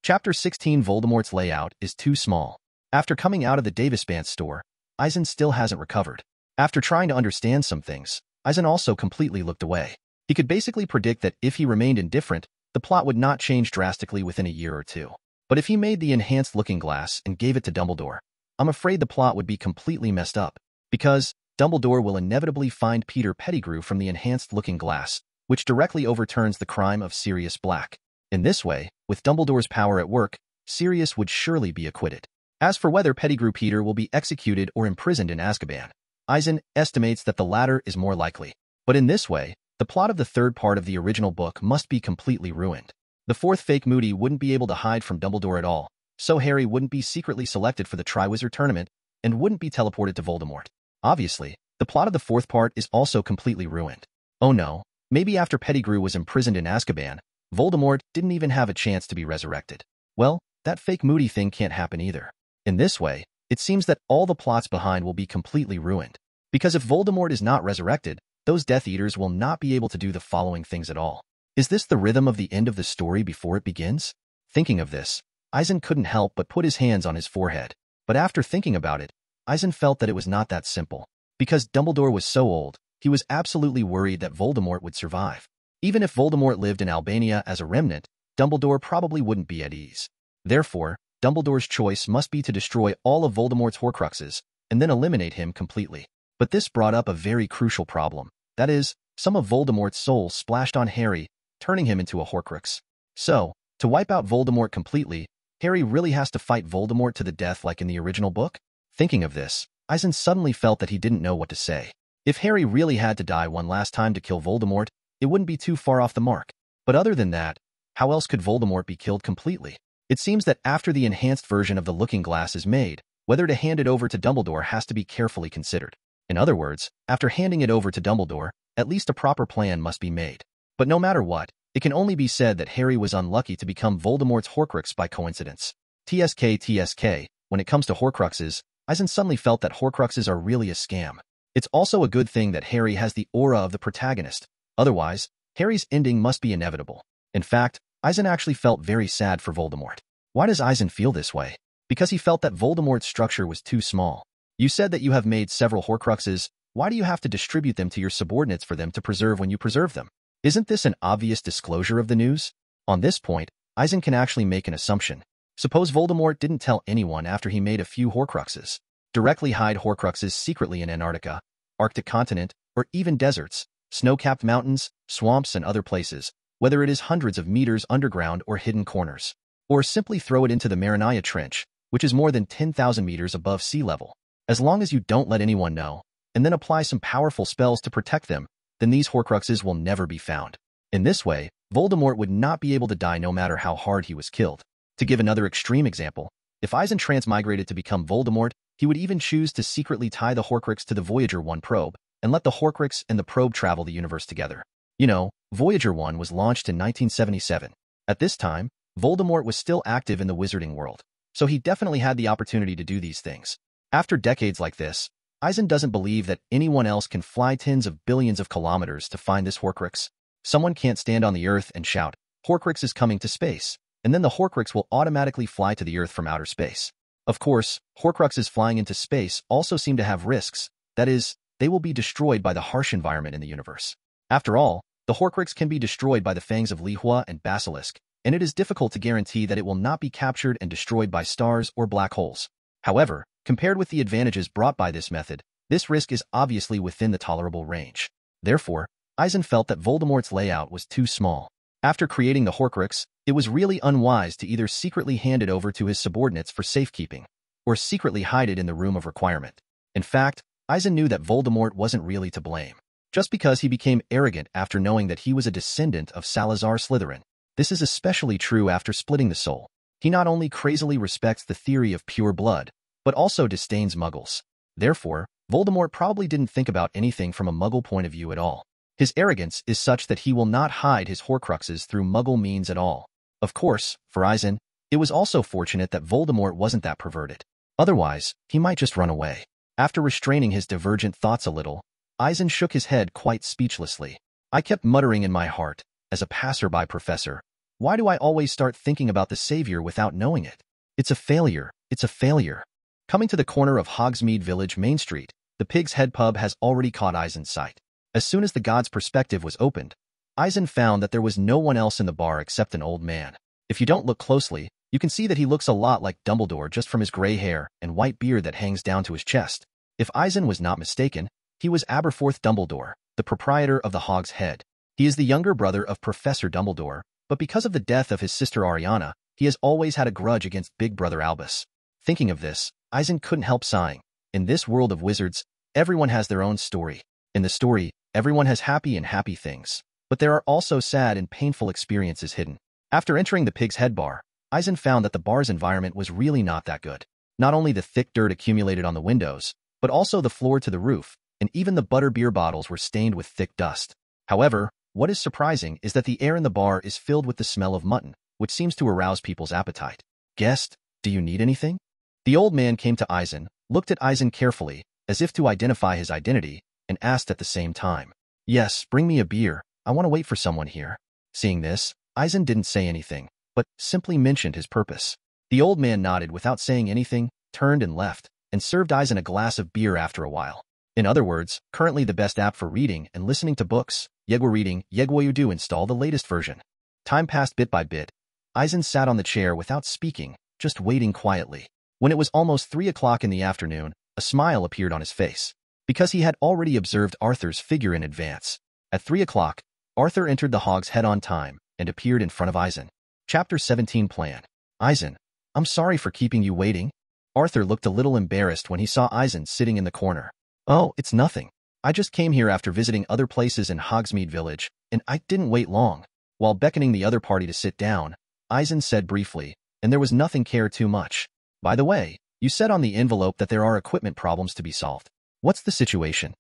Chapter 16 Voldemort's layout is too small. After coming out of the Davisband store, Eisen still hasn't recovered. After trying to understand some things, Eisen also completely looked away. He could basically predict that if he remained indifferent, the plot would not change drastically within a year or two. But if he made the enhanced looking glass and gave it to Dumbledore, I'm afraid the plot would be completely messed up, because Dumbledore will inevitably find Peter Pettigrew from the enhanced looking glass, which directly overturns the crime of Sirius Black. In this way, with Dumbledore's power at work, Sirius would surely be acquitted. As for whether Pettigrew Peter will be executed or imprisoned in Azkaban, Eisen estimates that the latter is more likely. But in this way, the plot of the third part of the original book must be completely ruined. The fourth fake Moody wouldn't be able to hide from Dumbledore at all, so Harry wouldn't be secretly selected for the Triwizard Tournament and wouldn't be teleported to Voldemort. Obviously, the plot of the fourth part is also completely ruined. Oh no, maybe after Pettigrew was imprisoned in Azkaban, Voldemort didn't even have a chance to be resurrected. Well, that fake Moody thing can't happen either. In this way, it seems that all the plots behind will be completely ruined. Because if Voldemort is not resurrected, those Death Eaters will not be able to do the following things at all. Is this the rhythm of the end of the story before it begins? Thinking of this, Eisen couldn't help but put his hands on his forehead. But after thinking about it, Eisen felt that it was not that simple. Because Dumbledore was so old, he was absolutely worried that Voldemort would survive. Even if Voldemort lived in Albania as a remnant, Dumbledore probably wouldn't be at ease. Therefore, Dumbledore's choice must be to destroy all of Voldemort's Horcruxes and then eliminate him completely. But this brought up a very crucial problem. That is, some of Voldemort's soul splashed on Harry, turning him into a Horcrux. So, to wipe out Voldemort completely, Harry really has to fight Voldemort to the death like in the original book? Thinking of this, Eisen suddenly felt that he didn't know what to say. If Harry really had to die one last time to kill Voldemort, it wouldn't be too far off the mark. But other than that, how else could Voldemort be killed completely? It seems that after the enhanced version of the Looking Glass is made, whether to hand it over to Dumbledore has to be carefully considered. In other words, after handing it over to Dumbledore, at least a proper plan must be made. But no matter what, it can only be said that Harry was unlucky to become Voldemort's Horcrux by coincidence. TSK, when it comes to Horcruxes, Eisen suddenly felt that Horcruxes are really a scam. It's also a good thing that Harry has the aura of the protagonist. Otherwise, Harry's ending must be inevitable. In fact, Eisen actually felt very sad for Voldemort. Why does Eisen feel this way? Because he felt that Voldemort's structure was too small. You said that you have made several Horcruxes. Why do you have to distribute them to your subordinates for them to preserve when you preserve them? Isn't this an obvious disclosure of the news? On this point, Eisen can actually make an assumption. Suppose Voldemort didn't tell anyone after he made a few Horcruxes. Directly hide Horcruxes secretly in Antarctica, Arctic continent, or even deserts, snow-capped mountains, swamps, and other places, whether it is hundreds of meters underground or hidden corners. Or simply throw it into the Marinaya Trench, which is more than 10,000 meters above sea level. As long as you don't let anyone know, and then apply some powerful spells to protect them, then these Horcruxes will never be found. In this way, Voldemort would not be able to die no matter how hard he was killed. To give another extreme example, if Eisen transmigrated to become Voldemort, he would even choose to secretly tie the Horcrux to the Voyager 1 probe, and let the Horcrux and the probe travel the universe together. You know, Voyager 1 was launched in 1977. At this time, Voldemort was still active in the wizarding world, so he definitely had the opportunity to do these things. After decades like this, Eisen doesn't believe that anyone else can fly tens of billions of kilometers to find this Horcrux. Someone can't stand on the Earth and shout, "Horcrux is coming to space," and then the Horcrux will automatically fly to the Earth from outer space. Of course, Horcruxes flying into space also seem to have risks. That is, they will be destroyed by the harsh environment in the universe. After all, the Horcrux can be destroyed by the fangs of Lihua and Basilisk, and it is difficult to guarantee that it will not be captured and destroyed by stars or black holes. However, compared with the advantages brought by this method, this risk is obviously within the tolerable range. Therefore, Eisen felt that Voldemort's layout was too small. After creating the Horcrux, it was really unwise to either secretly hand it over to his subordinates for safekeeping, or secretly hide it in the Room of Requirement. In fact, Eisen knew that Voldemort wasn't really to blame, just because he became arrogant after knowing that he was a descendant of Salazar Slytherin. This is especially true after splitting the soul. He not only crazily respects the theory of pure blood, but also disdains Muggles. Therefore, Voldemort probably didn't think about anything from a Muggle point of view at all. His arrogance is such that he will not hide his Horcruxes through Muggle means at all. Of course, for Eisen, it was also fortunate that Voldemort wasn't that perverted. Otherwise, he might just run away. After restraining his divergent thoughts a little, Eisen shook his head quite speechlessly. I kept muttering in my heart, as a passerby professor, Why do I always start thinking about the savior without knowing it? It's a failure. It's a failure. Coming to the corner of Hogsmeade Village Main Street, the Pig's Head pub has already caught Eisen's sight. As soon as the god's perspective was opened, Eisen found that there was no one else in the bar except an old man. If you don't look closely, you can see that he looks a lot like Dumbledore just from his gray hair and white beard that hangs down to his chest. If Eisen was not mistaken, he was Aberforth Dumbledore, the proprietor of the Hog's Head. He is the younger brother of Professor Dumbledore, but because of the death of his sister Ariana, he has always had a grudge against Big Brother Albus. Thinking of this, Eisen couldn't help sighing. In this world of wizards, everyone has their own story. In the story, everyone has happy things. But there are also sad and painful experiences hidden. After entering the Pig's Head bar, Eisen found that the bar's environment was really not that good. Not only the thick dirt accumulated on the windows, but also the floor to the roof, and even the butter beer bottles were stained with thick dust. However, what is surprising is that the air in the bar is filled with the smell of mutton, which seems to arouse people's appetite. Guest, do you need anything? The old man came to Eisen, looked at Eisen carefully, as if to identify his identity, and asked at the same time. Yes, bring me a beer. I want to wait for someone here. Seeing this, Eisen didn't say anything, but simply mentioned his purpose. The old man nodded without saying anything, turned and left, and served Eisen a glass of beer after a while. In other words, currently the best app for reading and listening to books, Yegwa Reading, Yegwa install the latest version. Time passed bit by bit. Eisen sat on the chair without speaking, just waiting quietly. When it was almost 3 o'clock in the afternoon, a smile appeared on his face, because he had already observed Arthur's figure in advance. At 3 o'clock, Arthur entered the Hog's Head on time and appeared in front of Eisen. Chapter 17 Plan. Eisen, I'm sorry for keeping you waiting. Arthur looked a little embarrassed when he saw Eisen sitting in the corner. Oh, it's nothing. I just came here after visiting other places in Hogsmeade Village, and I didn't wait long. While beckoning the other party to sit down, Eisen said briefly, and there was nothing care too much. By the way, you said on the envelope that there are equipment problems to be solved. What's the situation?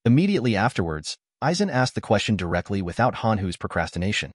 Immediately afterwards, Eisen asked the question directly without Hanhu's procrastination.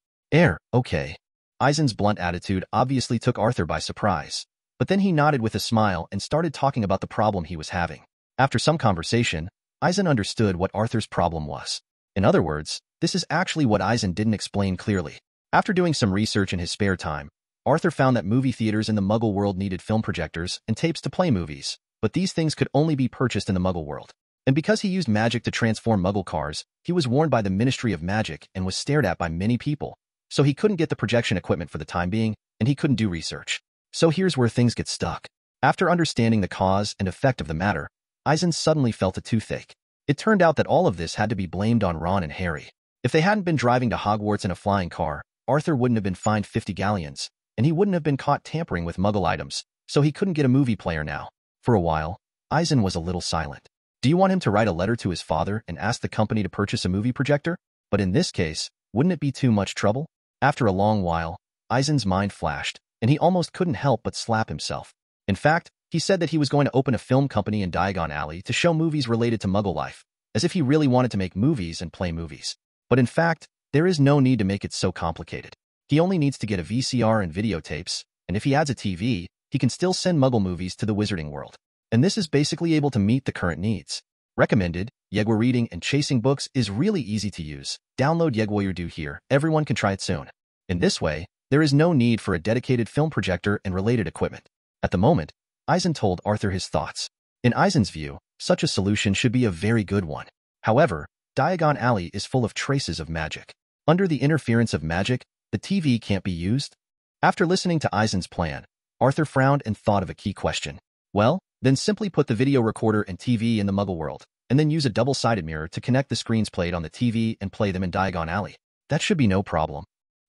Okay. Eisen's blunt attitude obviously took Arthur by surprise, but then he nodded with a smile and started talking about the problem he was having. After some conversation, Eisen understood what Arthur's problem was. In other words, this is actually what Eisen didn't explain clearly. After doing some research in his spare time, Arthur found that movie theaters in the Muggle world needed film projectors and tapes to play movies, but these things could only be purchased in the Muggle world. And because he used magic to transform Muggle cars, he was warned by the Ministry of Magic and was stared at by many people. So he couldn't get the projection equipment for the time being, and he couldn't do research. So here's where things get stuck. After understanding the cause and effect of the matter, Eisen suddenly felt a toothache. It turned out that all of this had to be blamed on Ron and Harry. If they hadn't been driving to Hogwarts in a flying car, Arthur wouldn't have been fined 50 galleons, and he wouldn't have been caught tampering with Muggle items, so he couldn't get a movie player now. For a while, Eisen was a little silent. Do you want him to write a letter to his father and ask the company to purchase a movie projector? But in this case, wouldn't it be too much trouble? After a long while, Eisen's mind flashed, and he almost couldn't help but slap himself. In fact, he said that he was going to open a film company in Diagon Alley to show movies related to Muggle life, as if he really wanted to make movies and play movies. But in fact, there is no need to make it so complicated. He only needs to get a VCR and videotapes, and if he adds a TV, he can still send Muggle movies to the Wizarding world. And this is basically able to meet the current needs. Recommended, Yegwa Reading and Chasing Books is really easy to use. Download Yegwa here, everyone can try it soon. In this way, there is no need for a dedicated film projector and related equipment. At the moment, Eisen told Arthur his thoughts. In Eisen's view, such a solution should be a very good one. However, Diagon Alley is full of traces of magic. Under the interference of magic, the TV can't be used. After listening to Eisen's plan, Arthur frowned and thought of a key question. Well, then simply put the video recorder and TV in the Muggle world, and then use a double-sided mirror to connect the screens played on the TV and play them in Diagon Alley. That should be no problem.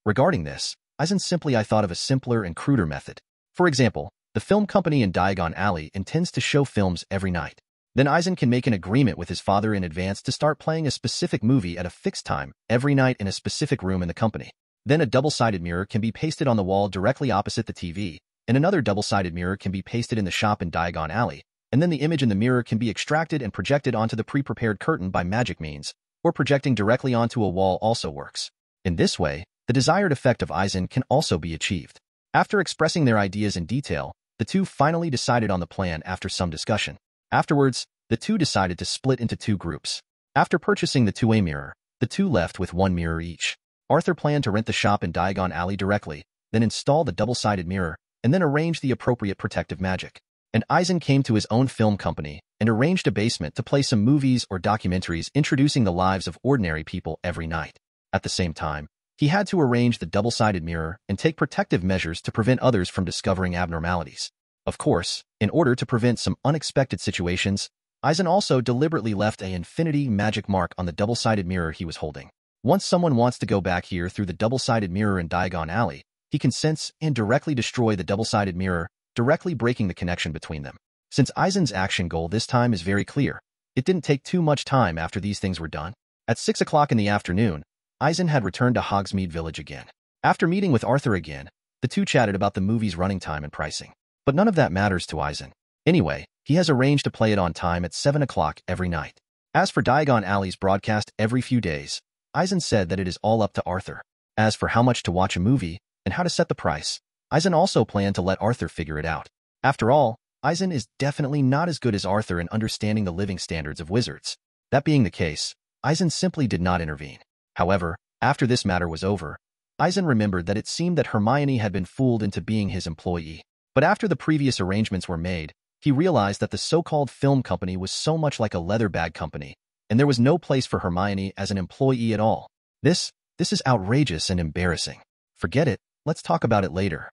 Regarding this, Eisen I thought of a simpler and cruder method. For example, the film company in Diagon Alley intends to show films every night. Then Eisen can make an agreement with his father in advance to start playing a specific movie at a fixed time every night in a specific room in the company. Then a double-sided mirror can be pasted on the wall directly opposite the TV, and another double-sided mirror can be pasted in the shop in Diagon Alley, and then the image in the mirror can be extracted and projected onto the pre-prepared curtain by magic means, or projecting directly onto a wall also works. In this way, the desired effect of Eisen can also be achieved. After expressing their ideas in detail, the two finally decided on the plan after some discussion. Afterwards, the two decided to split into two groups. After purchasing the two-way mirror, the two left with one mirror each. Arthur planned to rent the shop in Diagon Alley directly, then install the double-sided mirror, and then arrange the appropriate protective magic. And Eisen came to his own film company and arranged a basement to play some movies or documentaries introducing the lives of ordinary people every night. At the same time, he had to arrange the double-sided mirror and take protective measures to prevent others from discovering abnormalities. Of course, in order to prevent some unexpected situations, Eisen also deliberately left an infinity magic mark on the double-sided mirror he was holding. Once someone wants to go back here through the double-sided mirror in Diagon Alley, he can sense and directly destroy the double-sided mirror, directly breaking the connection between them. Since Eisen's action goal this time is very clear, it didn't take too much time after these things were done. At 6 o'clock in the afternoon, Eisen had returned to Hogsmeade Village again. After meeting with Arthur again, the two chatted about the movie's running time and pricing. But none of that matters to Eisen. Anyway, he has arranged to play it on time at 7 o'clock every night. As for Diagon Alley's broadcast every few days, Eisen said that it is all up to Arthur. As for how much to watch a movie and how to set the price, Eisen also planned to let Arthur figure it out. After all, Eisen is definitely not as good as Arthur in understanding the living standards of wizards. That being the case, Eisen simply did not intervene. However, after this matter was over, Eisen remembered that it seemed that Hermione had been fooled into being his employee. But after the previous arrangements were made, he realized that the so-called film company was so much like a leather bag company, and there was no place for Hermione as an employee at all. This is outrageous and embarrassing. Forget it, let's talk about it later.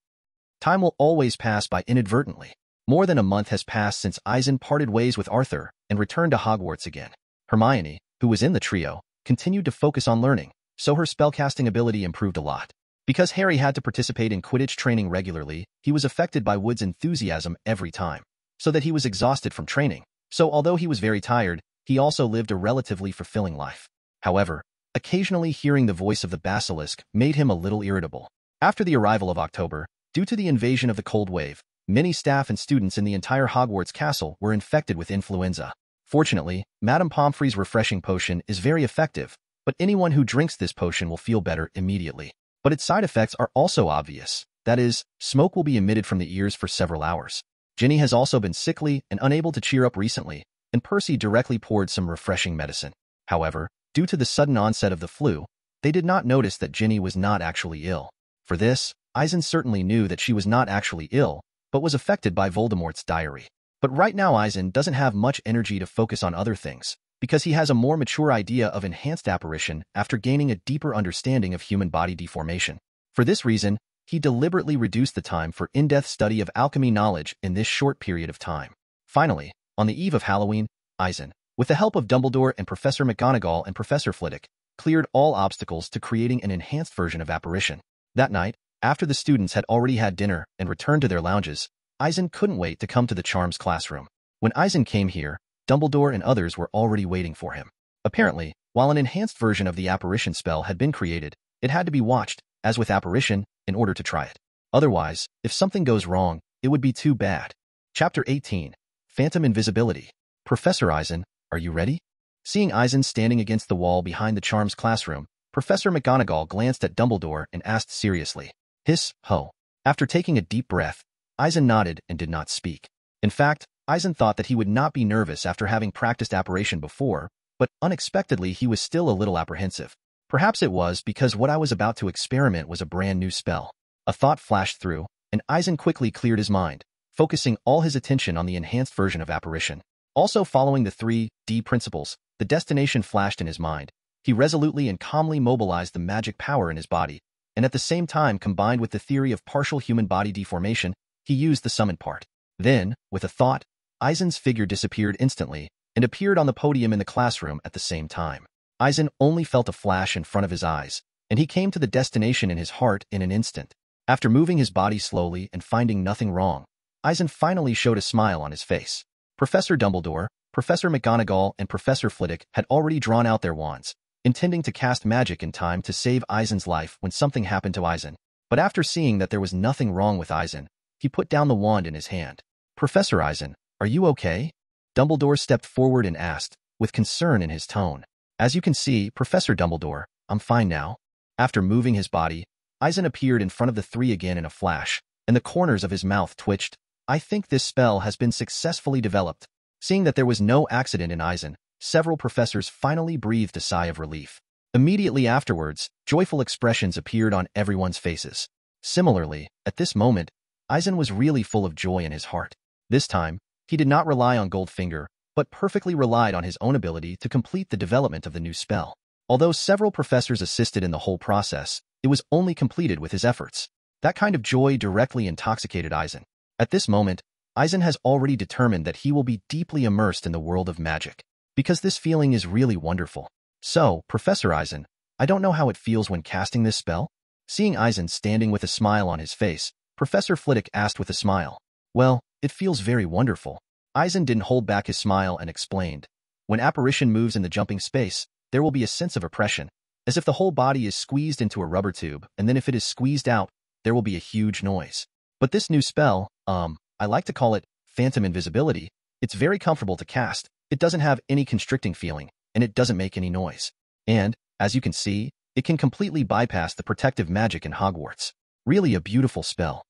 Time will always pass by inadvertently. More than a month has passed since Eisen parted ways with Arthur and returned to Hogwarts again. Hermione, who was in the trio, continued to focus on learning, so her spellcasting ability improved a lot. Because Harry had to participate in Quidditch training regularly, he was affected by Wood's enthusiasm every time, so that he was exhausted from training. So although he was very tired, he also lived a relatively fulfilling life. However, occasionally hearing the voice of the basilisk made him a little irritable. After the arrival of October, due to the invasion of the cold wave, many staff and students in the entire Hogwarts castle were infected with influenza. Fortunately, Madame Pomfrey's refreshing potion is very effective, but anyone who drinks this potion will feel better immediately. But its side effects are also obvious. That is, smoke will be emitted from the ears for several hours. Ginny has also been sickly and unable to cheer up recently, and Percy directly poured some refreshing medicine. However, due to the sudden onset of the flu, they did not notice that Ginny was not actually ill. For this, Eisen certainly knew that she was not actually ill, but was affected by Voldemort's diary. But right now Eisen doesn't have much energy to focus on other things, because he has a more mature idea of enhanced apparition after gaining a deeper understanding of human body deformation. For this reason, he deliberately reduced the time for in-depth study of alchemy knowledge in this short period of time. Finally, on the eve of Halloween, Eisen, with the help of Dumbledore and Professor McGonagall and Professor Flitwick, cleared all obstacles to creating an enhanced version of apparition. That night, after the students had already had dinner and returned to their lounges, Eisen couldn't wait to come to the charms classroom. When Eisen came here, Dumbledore and others were already waiting for him. Apparently, while an enhanced version of the apparition spell had been created, it had to be watched, as with apparition, in order to try it. Otherwise, if something goes wrong, it would be too bad. Chapter 18. Phantom Invisibility. Professor Eisen, are you ready? Seeing Eisen standing against the wall behind the charms classroom, Professor McGonagall glanced at Dumbledore and asked seriously, "Hiss, ho." After taking a deep breath, Eisen nodded and did not speak. In fact, Eisen thought that he would not be nervous after having practiced apparition before, but unexpectedly he was still a little apprehensive. Perhaps it was because what I was about to experiment was a brand new spell. A thought flashed through, and Eisen quickly cleared his mind, focusing all his attention on the enhanced version of apparition. Also following the 3D principles, the destination flashed in his mind. He resolutely and calmly mobilized the magic power in his body, and at the same time combined with the theory of partial human body deformation, he used the summoned part. Then, with a thought, Eisen's figure disappeared instantly and appeared on the podium in the classroom at the same time. Eisen only felt a flash in front of his eyes, and he came to the destination in his heart in an instant. After moving his body slowly and finding nothing wrong, Eisen finally showed a smile on his face. Professor Dumbledore, Professor McGonagall, and Professor Flitwick had already drawn out their wands, intending to cast magic in time to save Eisen's life when something happened to Eisen. But after seeing that there was nothing wrong with Eisen, he put down the wand in his hand. "Professor Eisen, are you okay?" Dumbledore stepped forward and asked, with concern in his tone. "As you can see, Professor Dumbledore, I'm fine now." After moving his body, Eisen appeared in front of the three again in a flash, and the corners of his mouth twitched. "I think this spell has been successfully developed." Seeing that there was no accident in Eisen, several professors finally breathed a sigh of relief. Immediately afterwards, joyful expressions appeared on everyone's faces. Similarly, at this moment, Eisen was really full of joy in his heart. This time, he did not rely on Goldfinger, but perfectly relied on his own ability to complete the development of the new spell. Although several professors assisted in the whole process, it was only completed with his efforts. That kind of joy directly intoxicated Eisen. At this moment, Eisen has already determined that he will be deeply immersed in the world of magic, because this feeling is really wonderful. So, Professor Eisen, I don't know how it feels when casting this spell? Seeing Eisen standing with a smile on his face, Professor Flitwick asked with a smile. Well, it feels very wonderful. Eisen didn't hold back his smile and explained. When apparition moves in the jumping space, there will be a sense of oppression, as if the whole body is squeezed into a rubber tube, and then if it is squeezed out, there will be a huge noise. But this new spell, I like to call it phantom invisibility, it's very comfortable to cast, it doesn't have any constricting feeling, and it doesn't make any noise. And, as you can see, it can completely bypass the protective magic in Hogwarts. Really a beautiful spell.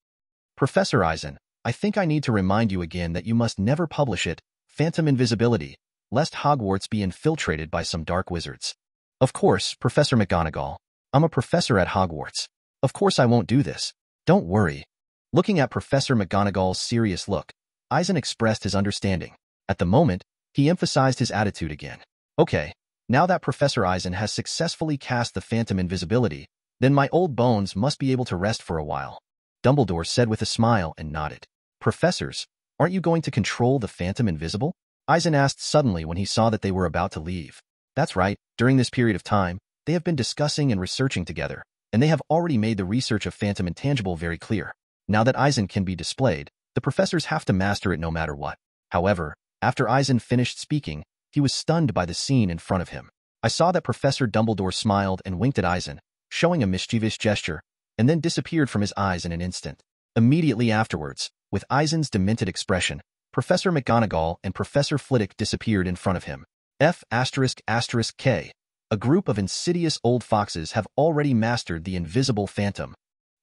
Professor Eisen, I think I need to remind you again that you must never publish it, phantom invisibility, lest Hogwarts be infiltrated by some dark wizards. Of course, Professor McGonagall. I'm a professor at Hogwarts. Of course I won't do this. Don't worry. Looking at Professor McGonagall's serious look, Eisen expressed his understanding. At the moment, he emphasized his attitude again. Okay, now that Professor Eisen has successfully cast the phantom invisibility, then my old bones must be able to rest for a while. Dumbledore said with a smile and nodded. Professors, aren't you going to control the phantom invisible? Eisen asked suddenly when he saw that they were about to leave. That's right, during this period of time, they have been discussing and researching together, and they have already made the research of phantom intangible very clear. Now that Eisen can be displayed, the professors have to master it no matter what. However, after Eisen finished speaking, he was stunned by the scene in front of him. I saw that Professor Dumbledore smiled and winked at Eisen, showing a mischievous gesture, and then disappeared from his eyes in an instant. Immediately afterwards, with Eisen's demented expression, Professor McGonagall and Professor Flitwick disappeared in front of him. F***K. A group of insidious old foxes have already mastered the invisible phantom.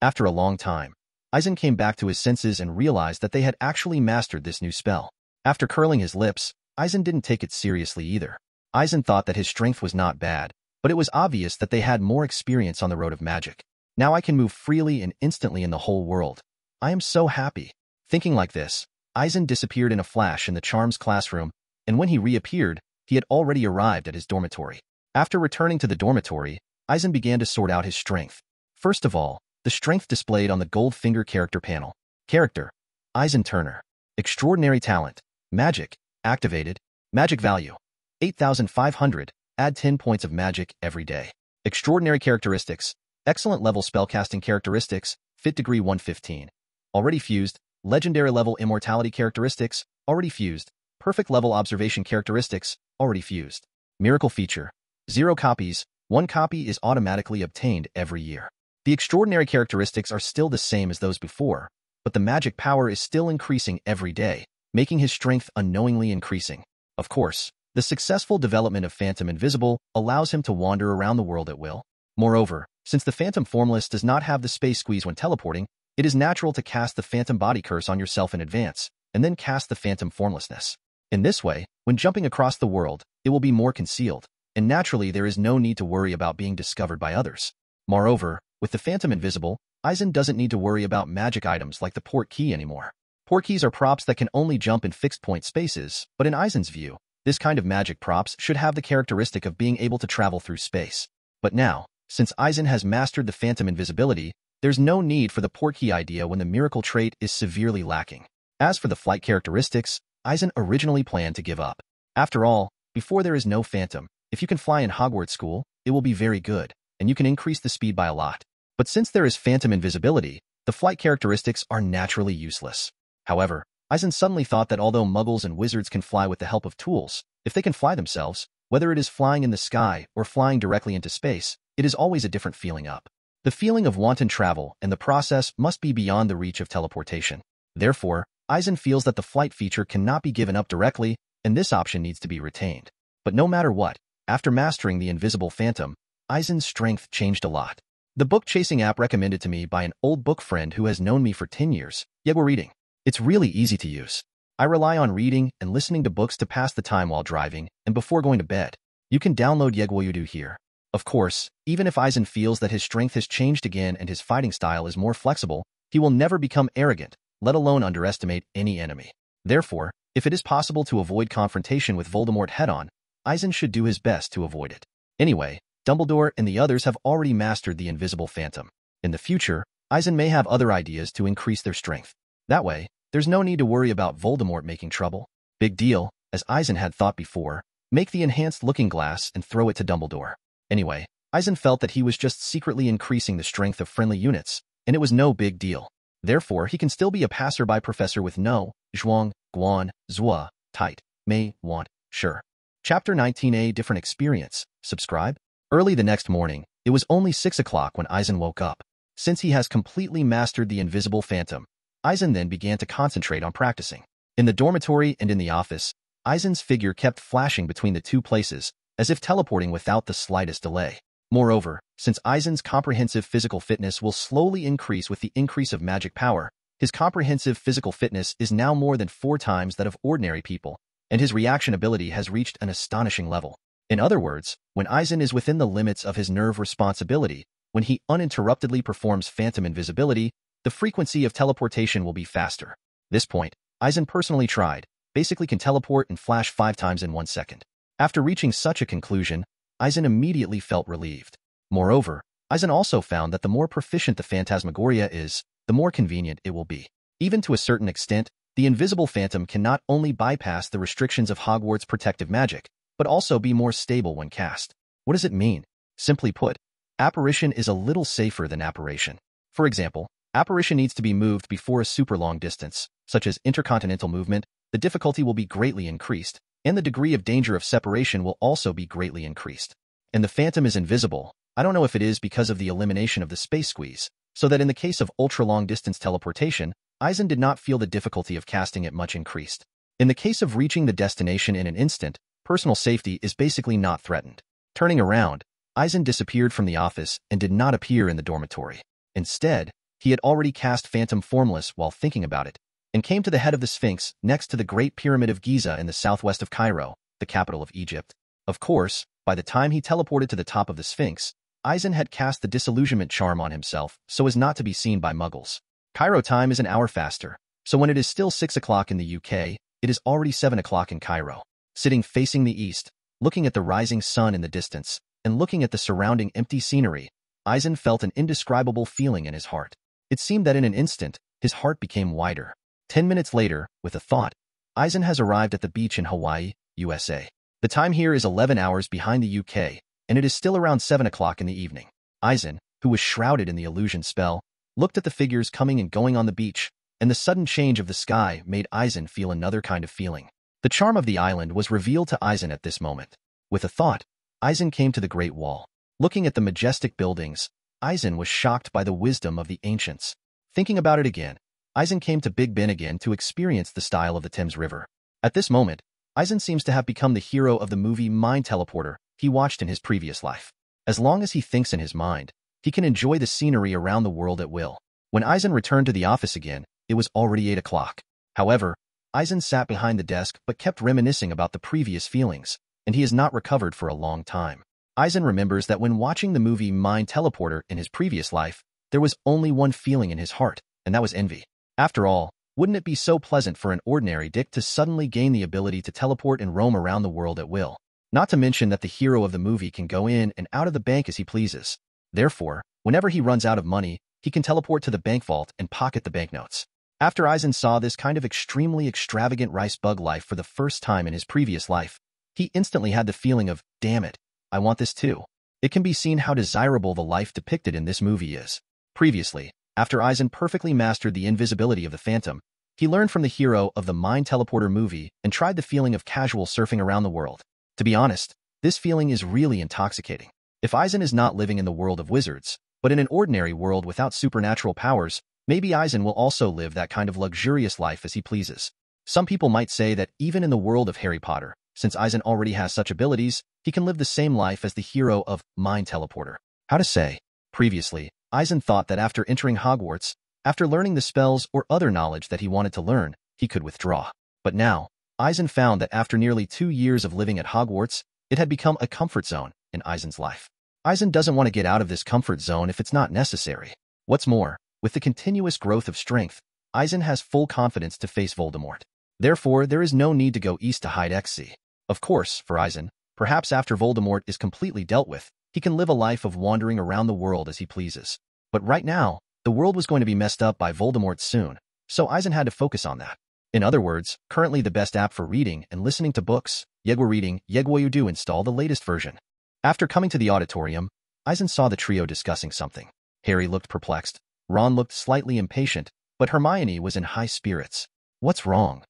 After a long time, Eisen came back to his senses and realized that they had actually mastered this new spell. After curling his lips, Eisen didn't take it seriously either. Eisen thought that his strength was not bad, but it was obvious that they had more experience on the road of magic. Now I can move freely and instantly in the whole world. I am so happy. Thinking like this, Eisen disappeared in a flash in the charms classroom, and when he reappeared, he had already arrived at his dormitory. After returning to the dormitory, Eisen began to sort out his strength. First of all, the strength displayed on the Goldfinger character panel. Character: Eisen Turner. Extraordinary talent. Magic. Activated. Magic value: 8,500. Add 10 points of magic every day. Extraordinary characteristics: excellent level spellcasting characteristics, fit degree 115. Already fused. Legendary level immortality characteristics, already fused. Perfect level observation characteristics, already fused. Miracle feature: 0 copies. 1 copy is automatically obtained every year. The extraordinary characteristics are still the same as those before, but the magic power is still increasing every day, making his strength unknowingly increasing. Of course, the successful development of Phantom Invisible allows him to wander around the world at will. Moreover, since the Phantom Formless does not have the space squeeze when teleporting, it is natural to cast the Phantom Body Curse on yourself in advance, and then cast the Phantom Formlessness. In this way, when jumping across the world, it will be more concealed, and naturally there is no need to worry about being discovered by others. Moreover, with the Phantom Invisible, Eisen doesn't need to worry about magic items like the port key anymore. Port keys are props that can only jump in fixed point spaces, but in Eisen's view, this kind of magic props should have the characteristic of being able to travel through space. But now, since Eisen has mastered the Phantom Invisibility, there's no need for the port key idea when the miracle trait is severely lacking. As for the flight characteristics, Eisen originally planned to give up. After all, before there is no Phantom, if you can fly in Hogwarts School, it will be very good, and you can increase the speed by a lot. But since there is Phantom Invisibility, the flight characteristics are naturally useless. However, Eisen suddenly thought that although muggles and wizards can fly with the help of tools, if they can fly themselves, whether it is flying in the sky or flying directly into space, it is always a different feeling up. The feeling of wanton travel and the process must be beyond the reach of teleportation. Therefore, Eisen feels that the flight feature cannot be given up directly, and this option needs to be retained. But no matter what, after mastering the invisible phantom, Eisen's strength changed a lot. The book chasing app recommended to me by an old book friend who has known me for 10 years, Yegwa Reading. It's really easy to use. I rely on reading and listening to books to pass the time while driving and before going to bed. You can download Yegwa Yudu here. Of course, even if Eisen feels that his strength has changed again and his fighting style is more flexible, he will never become arrogant, let alone underestimate any enemy. Therefore, if it is possible to avoid confrontation with Voldemort head-on, Eisen should do his best to avoid it. Anyway, Dumbledore and the others have already mastered the invisible phantom. In the future, Eisen may have other ideas to increase their strength. That way, there's no need to worry about Voldemort making trouble. Big deal, as Eisen had thought before, make the enhanced looking glass and throw it to Dumbledore. Anyway, Eisen felt that he was just secretly increasing the strength of friendly units, and it was no big deal. Therefore, he can still be a passerby professor with no, zhuang, guan, zua, tight, may, want, sure. Chapter 19a Different Experience. Subscribe. Early the next morning, it was only 6 o'clock when Eisen woke up. Since he has completely mastered the invisible phantom, Eisen then began to concentrate on practicing. In the dormitory and in the office, Eisen's figure kept flashing between the two places, as if teleporting without the slightest delay. Moreover, since Eisen's comprehensive physical fitness will slowly increase with the increase of magic power, his comprehensive physical fitness is now more than 4 times that of ordinary people, and his reaction ability has reached an astonishing level. In other words, when Eisen is within the limits of his nerve responsibility, when he uninterruptedly performs phantom invisibility, the frequency of teleportation will be faster. This point, Eisen personally tried, basically can teleport and flash 5 times in 1 second. After reaching such a conclusion, Eisen immediately felt relieved. Moreover, Eisen also found that the more proficient the phantasmagoria is, the more convenient it will be. Even to a certain extent, the invisible phantom can not only bypass the restrictions of Hogwarts protective magic, but also be more stable when cast. What does it mean? Simply put, apparition is a little safer than apparition. For example, apparition needs to be moved before a super long distance, such as intercontinental movement, the difficulty will be greatly increased, and the degree of danger of separation will also be greatly increased. And the phantom is invisible. I don't know if it is because of the elimination of the space squeeze, so that in the case of ultra-long distance teleportation, Eisen did not feel the difficulty of casting it much increased. In the case of reaching the destination in an instant, personal safety is basically not threatened. Turning around, Eisen disappeared from the office and did not appear in the dormitory. Instead, he had already cast Phantom Formless while thinking about it, and came to the head of the Sphinx next to the Great Pyramid of Giza in the southwest of Cairo, the capital of Egypt. Of course, by the time he teleported to the top of the Sphinx, Eisen had cast the disillusionment charm on himself so as not to be seen by muggles. Cairo time is an hour faster, so when it is still 6 o'clock in the UK, it is already 7 o'clock in Cairo. Sitting facing the east, looking at the rising sun in the distance, and looking at the surrounding empty scenery, Eisen felt an indescribable feeling in his heart. It seemed that in an instant, his heart became wider. 10 minutes later, with a thought, Eisen has arrived at the beach in Hawaii, USA. The time here is 11 hours behind the UK, and it is still around 7 o'clock in the evening. Eisen, who was shrouded in the illusion spell, looked at the figures coming and going on the beach, and the sudden change of the sky made Eisen feel another kind of feeling. The charm of the island was revealed to Eisen at this moment. With a thought, Eisen came to the Great Wall. Looking at the majestic buildings, Eisen was shocked by the wisdom of the ancients. Thinking about it again, Eisen came to Big Ben again to experience the style of the Thames River. At this moment, Eisen seems to have become the hero of the movie Mind Teleporter he watched in his previous life. As long as he thinks in his mind, he can enjoy the scenery around the world at will. When Eisen returned to the office again, it was already 8 o'clock. However, Eisen sat behind the desk but kept reminiscing about the previous feelings, and he has not recovered for a long time. Eisen remembers that when watching the movie Mind Teleporter in his previous life, there was only one feeling in his heart, and that was envy. After all, wouldn't it be so pleasant for an ordinary dick to suddenly gain the ability to teleport and roam around the world at will? Not to mention that the hero of the movie can go in and out of the bank as he pleases. Therefore, whenever he runs out of money, he can teleport to the bank vault and pocket the banknotes. After Eisen saw this kind of extremely extravagant rice bug life for the first time in his previous life, he instantly had the feeling of, damn it, I want this too. It can be seen how desirable the life depicted in this movie is. Previously, after Eisen perfectly mastered the invisibility of the Phantom, he learned from the hero of the Mind Teleporter movie and tried the feeling of casual surfing around the world. To be honest, this feeling is really intoxicating. If Eisen is not living in the world of wizards, but in an ordinary world without supernatural powers, maybe Eisen will also live that kind of luxurious life as he pleases. Some people might say that even in the world of Harry Potter, since Eisen already has such abilities, he can live the same life as the hero of Mind Teleporter. How to say? Previously, Eisen thought that after entering Hogwarts, after learning the spells or other knowledge that he wanted to learn, he could withdraw. But now, Eisen found that after nearly 2 years of living at Hogwarts, it had become a comfort zone in Eisen's life. Eisen doesn't want to get out of this comfort zone if it's not necessary. What's more, with the continuous growth of strength, Eisen has full confidence to face Voldemort. Therefore, there is no need to go east to hide XC. Of course, for Eisen, perhaps after Voldemort is completely dealt with, he can live a life of wandering around the world as he pleases. But right now, the world was going to be messed up by Voldemort soon, so Eisen had to focus on that. In other words, currently the best app for reading and listening to books, Yegwa Reading, Yegwa do install the latest version. After coming to the auditorium, Eisen saw the trio discussing something. Harry looked perplexed, Ron looked slightly impatient, but Hermione was in high spirits. What's wrong?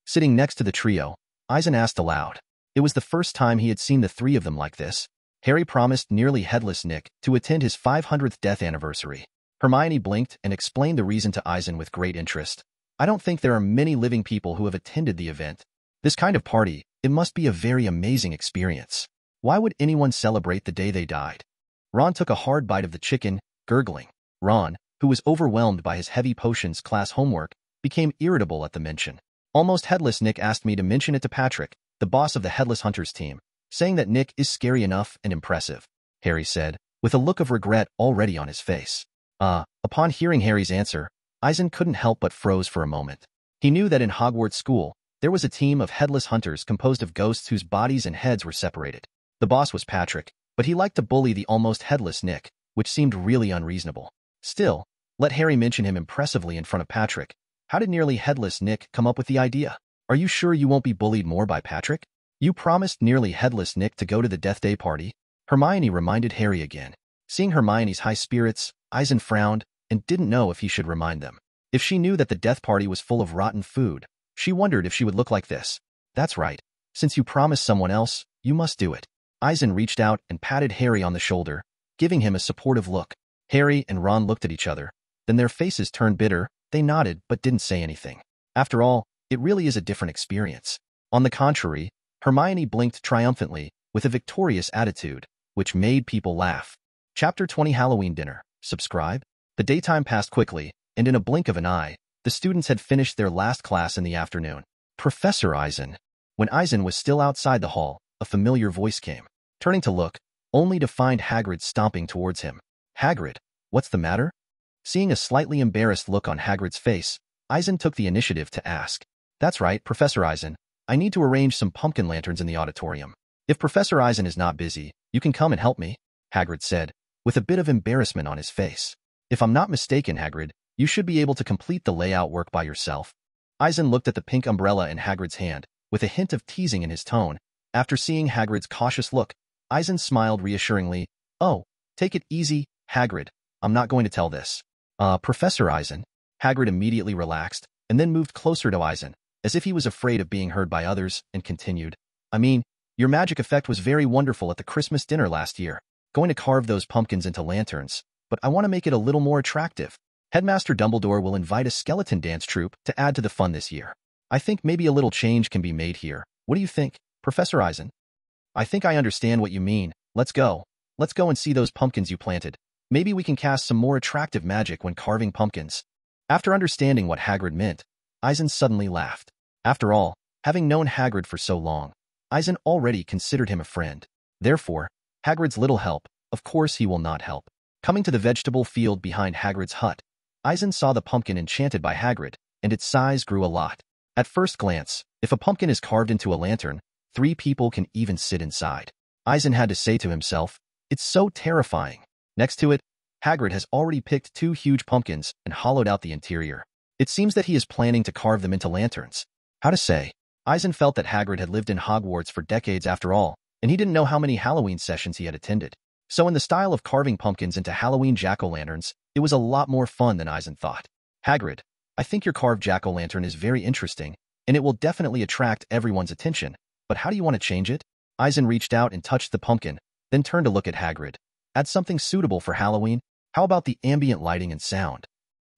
Sitting next to the trio, Eisen asked aloud. It was the first time he had seen the three of them like this. Harry promised nearly headless Nick to attend his 500th death anniversary. Hermione blinked and explained the reason to Eisen with great interest. I don't think there are many living people who have attended the event. This kind of party, it must be a very amazing experience. Why would anyone celebrate the day they died? Ron took a hard bite of the chicken, gurgling. Ron, who was overwhelmed by his heavy potions class homework, became irritable at the mention. Almost headless Nick asked me to mention it to Patrick, the boss of the Headless Hunters team, saying that Nick is scary enough and impressive, Harry said, with a look of regret already on his face. Upon hearing Harry's answer, Eisen couldn't help but froze for a moment. He knew that in Hogwarts school, there was a team of Headless Hunters composed of ghosts whose bodies and heads were separated. The boss was Patrick, but he liked to bully the almost headless Nick, which seemed really unreasonable. Still, let Harry mention him impressively in front of Patrick. How did nearly headless Nick come up with the idea? Are you sure you won't be bullied more by Patrick? You promised nearly headless Nick to go to the Death Day party? Hermione reminded Harry again. Seeing Hermione's high spirits, Eisen frowned and didn't know if he should remind them. If she knew that the death party was full of rotten food, she wondered if she would look like this. That's right. Since you promised someone else, you must do it. Eisen reached out and patted Harry on the shoulder, giving him a supportive look. Harry and Ron looked at each other. Then their faces turned bitter. They nodded but didn't say anything. After all, it really is a different experience. On the contrary, Hermione blinked triumphantly, with a victorious attitude, which made people laugh. Chapter 20 Halloween Dinner. Subscribe? The daytime passed quickly, and in a blink of an eye, the students had finished their last class in the afternoon. Professor Eisen. When Eisen was still outside the hall, a familiar voice came. Turning to look, only to find Hagrid stomping towards him. Hagrid, what's the matter? Seeing a slightly embarrassed look on Hagrid's face, Eisen took the initiative to ask. That's right, Professor Eisen. I need to arrange some pumpkin lanterns in the auditorium. If Professor Eisen is not busy, you can come and help me, Hagrid said, with a bit of embarrassment on his face. If I'm not mistaken, Hagrid, you should be able to complete the layout work by yourself. Eisen looked at the pink umbrella in Hagrid's hand, with a hint of teasing in his tone. After seeing Hagrid's cautious look, Eisen smiled reassuringly. Oh, take it easy, Hagrid. I'm not going to tell this. Professor Eisen. Hagrid immediately relaxed, and then moved closer to Eisen, as if he was afraid of being heard by others, and continued. I mean, your magic effect was very wonderful at the Christmas dinner last year. Going to carve those pumpkins into lanterns, but I want to make it a little more attractive. Headmaster Dumbledore will invite a skeleton dance troupe to add to the fun this year. I think maybe a little change can be made here. What do you think, Professor Eisen? I think I understand what you mean. Let's go. Let's go and see those pumpkins you planted. Maybe we can cast some more attractive magic when carving pumpkins. After understanding what Hagrid meant, Eisen suddenly laughed. After all, having known Hagrid for so long, Eisen already considered him a friend. Therefore, Hagrid's little help, of course he will not help. Coming to the vegetable field behind Hagrid's hut, Eisen saw the pumpkin enchanted by Hagrid, and its size grew a lot. At first glance, if a pumpkin is carved into a lantern, 3 people can even sit inside. Eisen had to say to himself, it's so terrifying. Next to it, Hagrid has already picked 2 huge pumpkins and hollowed out the interior. It seems that he is planning to carve them into lanterns. How to say? Eisen felt that Hagrid had lived in Hogwarts for decades after all, and he didn't know how many Halloween sessions he had attended. So in the style of carving pumpkins into Halloween jack-o'-lanterns, it was a lot more fun than Eisen thought. Hagrid, I think your carved jack-o'-lantern is very interesting, and it will definitely attract everyone's attention, but how do you want to change it? Eisen reached out and touched the pumpkin, then turned to look at Hagrid. Add something suitable for Halloween. How about the ambient lighting and sound?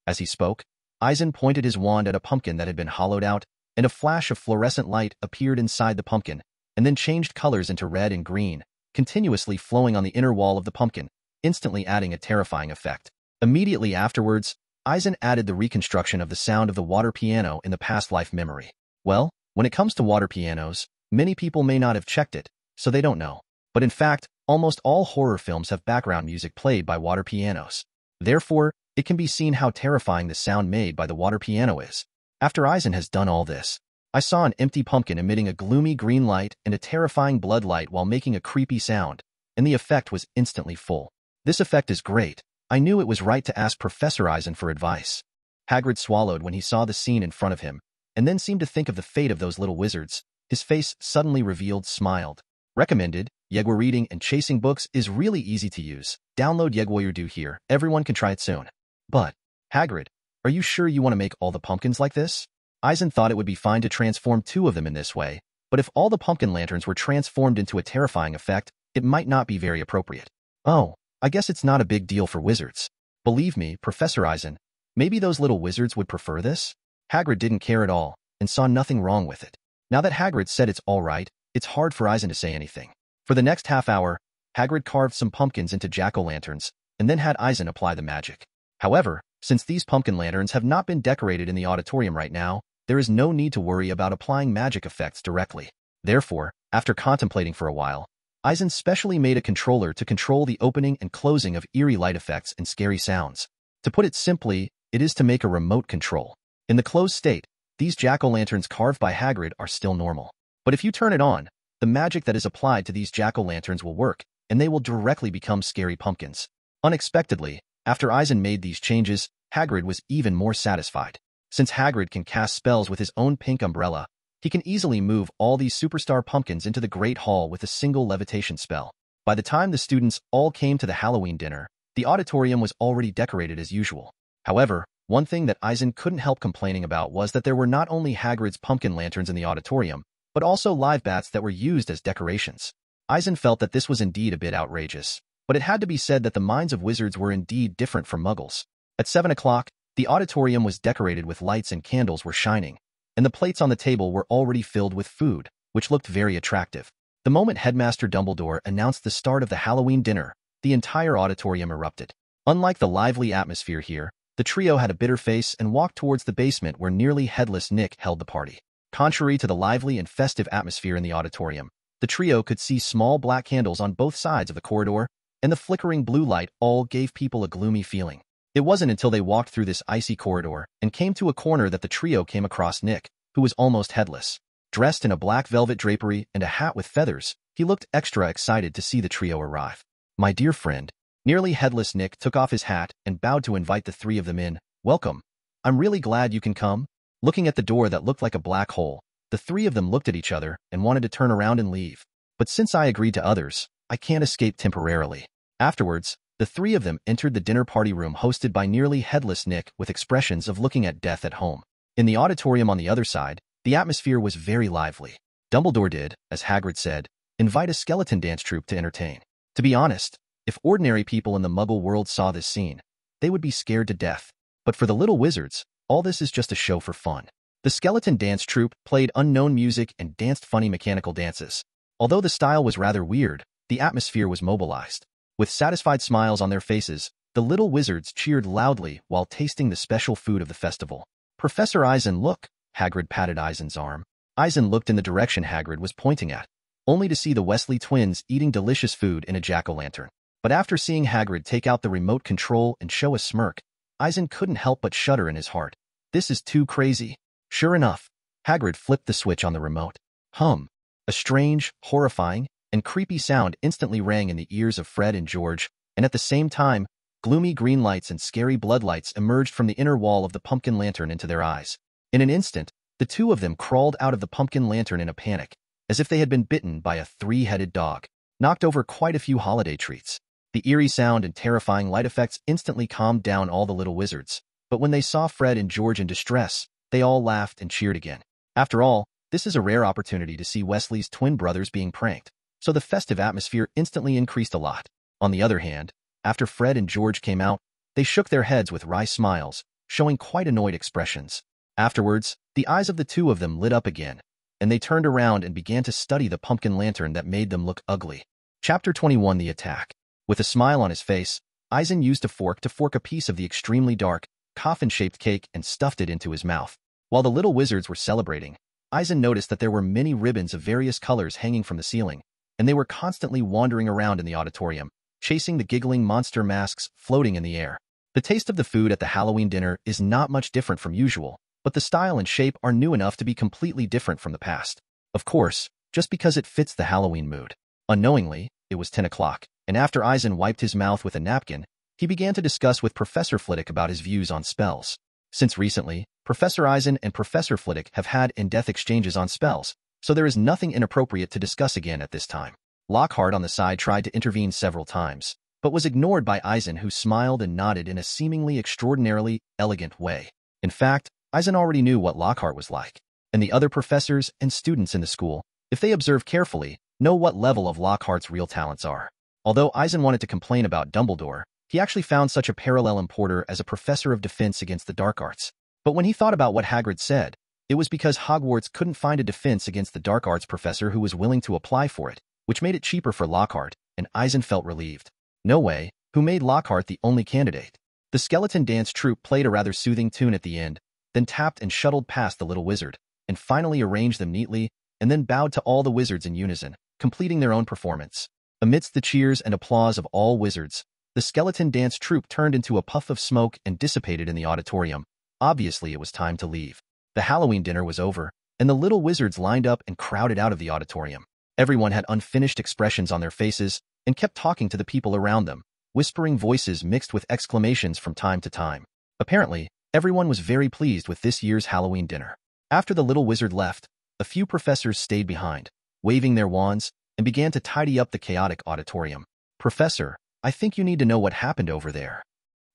As he spoke, Eisen pointed his wand at a pumpkin that had been hollowed out, and a flash of fluorescent light appeared inside the pumpkin, and then changed colors into red and green, continuously flowing on the inner wall of the pumpkin, instantly adding a terrifying effect. Immediately afterwards, Eisen added the reconstruction of the sound of the water piano in the past life memory. Well, when it comes to water pianos, many people may not have checked it, so they don't know. But in fact, Almost all horror films have background music played by water pianos. Therefore, it can be seen how terrifying the sound made by the water piano is. After Eisen has done all this, I saw an empty pumpkin emitting a gloomy green light and a terrifying blood light while making a creepy sound, and the effect was instantly full. This effect is great. I knew it was right to ask Professor Eisen for advice. Hagrid swallowed when he saw the scene in front of him, and then seemed to think of the fate of those little wizards. His face suddenly revealed, smiled. Recommended, Yegwa reading and chasing books is really easy to use. Download Yegwa here. Everyone can try it soon. But, Hagrid, are you sure you want to make all the pumpkins like this? Eisen thought it would be fine to transform 2 of them in this way, but if all the pumpkin lanterns were transformed into a terrifying effect, it might not be very appropriate. Oh, I guess it's not a big deal for wizards. Believe me, Professor Eisen, maybe those little wizards would prefer this? Hagrid didn't care at all, and saw nothing wrong with it. Now that Hagrid said it's all right, it's hard for Eisen to say anything. For the next half hour, Hagrid carved some pumpkins into jack-o'-lanterns, and then had Eisen apply the magic. However, since these pumpkin lanterns have not been decorated in the auditorium right now, there is no need to worry about applying magic effects directly. Therefore, after contemplating for a while, Eisen specially made a controller to control the opening and closing of eerie light effects and scary sounds. To put it simply, it is to make a remote control. In the closed state, these jack-o'-lanterns carved by Hagrid are still normal. But if you turn it on, the magic that is applied to these jack-o'-lanterns will work, and they will directly become scary pumpkins. Unexpectedly, after Eisen made these changes, Hagrid was even more satisfied. Since Hagrid can cast spells with his own pink umbrella, he can easily move all these superstar pumpkins into the Great Hall with a single levitation spell. By the time the students all came to the Halloween dinner, the auditorium was already decorated as usual. However, one thing that Eisen couldn't help complaining about was that there were not only Hagrid's pumpkin lanterns in the auditorium, but also live bats that were used as decorations. Eisen felt that this was indeed a bit outrageous, but it had to be said that the minds of wizards were indeed different from muggles. At 7 o'clock, the auditorium was decorated with lights and candles were shining, and the plates on the table were already filled with food, which looked very attractive. The moment Headmaster Dumbledore announced the start of the Halloween dinner, the entire auditorium erupted. Unlike the lively atmosphere here, the trio had a bitter face and walked towards the basement where nearly headless Nick held the party. Contrary to the lively and festive atmosphere in the auditorium, the trio could see small black candles on both sides of the corridor, and the flickering blue light all gave people a gloomy feeling. It wasn't until they walked through this icy corridor and came to a corner that the trio came across Nick, who was almost headless. Dressed in a black velvet drapery and a hat with feathers, he looked extra excited to see the trio arrive. "My dear friend," nearly headless Nick took off his hat and bowed to invite the 3 of them in. "Welcome. I'm really glad you can come." Looking at the door that looked like a black hole, the 3 of them looked at each other and wanted to turn around and leave. But since I agreed to others, I can't escape temporarily. Afterwards, the 3 of them entered the dinner party room hosted by nearly headless Nick with expressions of looking at death at home. In the auditorium on the other side, the atmosphere was very lively. Dumbledore did, as Hagrid said, invite a skeleton dance troupe to entertain. To be honest, if ordinary people in the Muggle world saw this scene, they would be scared to death. But for the little wizards, all this is just a show for fun. The skeleton dance troupe played unknown music and danced funny mechanical dances. Although the style was rather weird, the atmosphere was mobilized. With satisfied smiles on their faces, the little wizards cheered loudly while tasting the special food of the festival. "Professor Eisen, look!" Hagrid patted Eisen's arm. Eisen looked in the direction Hagrid was pointing at, only to see the Weasley twins eating delicious food in a jack-o'-lantern. But after seeing Hagrid take out the remote control and show a smirk, Eisen couldn't help but shudder in his heart. This is too crazy. Sure enough, Hagrid flipped the switch on the remote. Hum! A strange, horrifying, and creepy sound instantly rang in the ears of Fred and George, and at the same time, gloomy green lights and scary bloodlights emerged from the inner wall of the pumpkin lantern into their eyes. In an instant, the 2 of them crawled out of the pumpkin lantern in a panic, as if they had been bitten by a 3-headed dog, knocked over quite a few holiday treats. The eerie sound and terrifying light effects instantly calmed down all the little wizards, but when they saw Fred and George in distress, they all laughed and cheered again. After all, this is a rare opportunity to see Weasley's twin brothers being pranked, so the festive atmosphere instantly increased a lot. On the other hand, after Fred and George came out, they shook their heads with wry smiles, showing quite annoyed expressions. Afterwards, the eyes of the 2 of them lit up again, and they turned around and began to study the pumpkin lantern that made them look ugly. Chapter 21: The Attack. With a smile on his face, Eisen used a fork to fork a piece of the extremely dark, coffin-shaped cake and stuffed it into his mouth. While the little wizards were celebrating, Eisen noticed that there were many ribbons of various colors hanging from the ceiling, and they were constantly wandering around in the auditorium, chasing the giggling monster masks floating in the air. The taste of the food at the Halloween dinner is not much different from usual, but the style and shape are new enough to be completely different from the past. Of course, just because it fits the Halloween mood. Unknowingly, it was 10 o'clock, and after Eisen wiped his mouth with a napkin, he began to discuss with Professor Flitwick about his views on spells. Since recently, Professor Eisen and Professor Flitwick have had in-depth exchanges on spells, so there is nothing inappropriate to discuss again at this time. Lockhart on the side tried to intervene several times, but was ignored by Eisen, who smiled and nodded in a seemingly extraordinarily elegant way. In fact, Eisen already knew what Lockhart was like, and the other professors and students in the school, if they observe carefully, know what level of Lockhart's real talents are. Although Eisen wanted to complain about Dumbledore, he actually found such a parallel in Porter as a professor of defense against the dark arts. But when he thought about what Hagrid said, it was because Hogwarts couldn't find a defense against the dark arts professor who was willing to apply for it, which made it cheaper for Lockhart, and Eisen felt relieved. No way, who made Lockhart the only candidate? The skeleton dance troupe played a rather soothing tune at the end, then tapped and shuttled past the little wizard, and finally arranged them neatly, and then bowed to all the wizards in unison, completing their own performance. Amidst the cheers and applause of all wizards, the skeleton dance troupe turned into a puff of smoke and dissipated in the auditorium. Obviously, it was time to leave. The Halloween dinner was over, and the little wizards lined up and crowded out of the auditorium. Everyone had unfinished expressions on their faces and kept talking to the people around them, whispering voices mixed with exclamations from time to time. Apparently, everyone was very pleased with this year's Halloween dinner. After the little wizard left, a few professors stayed behind, waving their wands, and began to tidy up the chaotic auditorium. "Professor, I think you need to know what happened over there."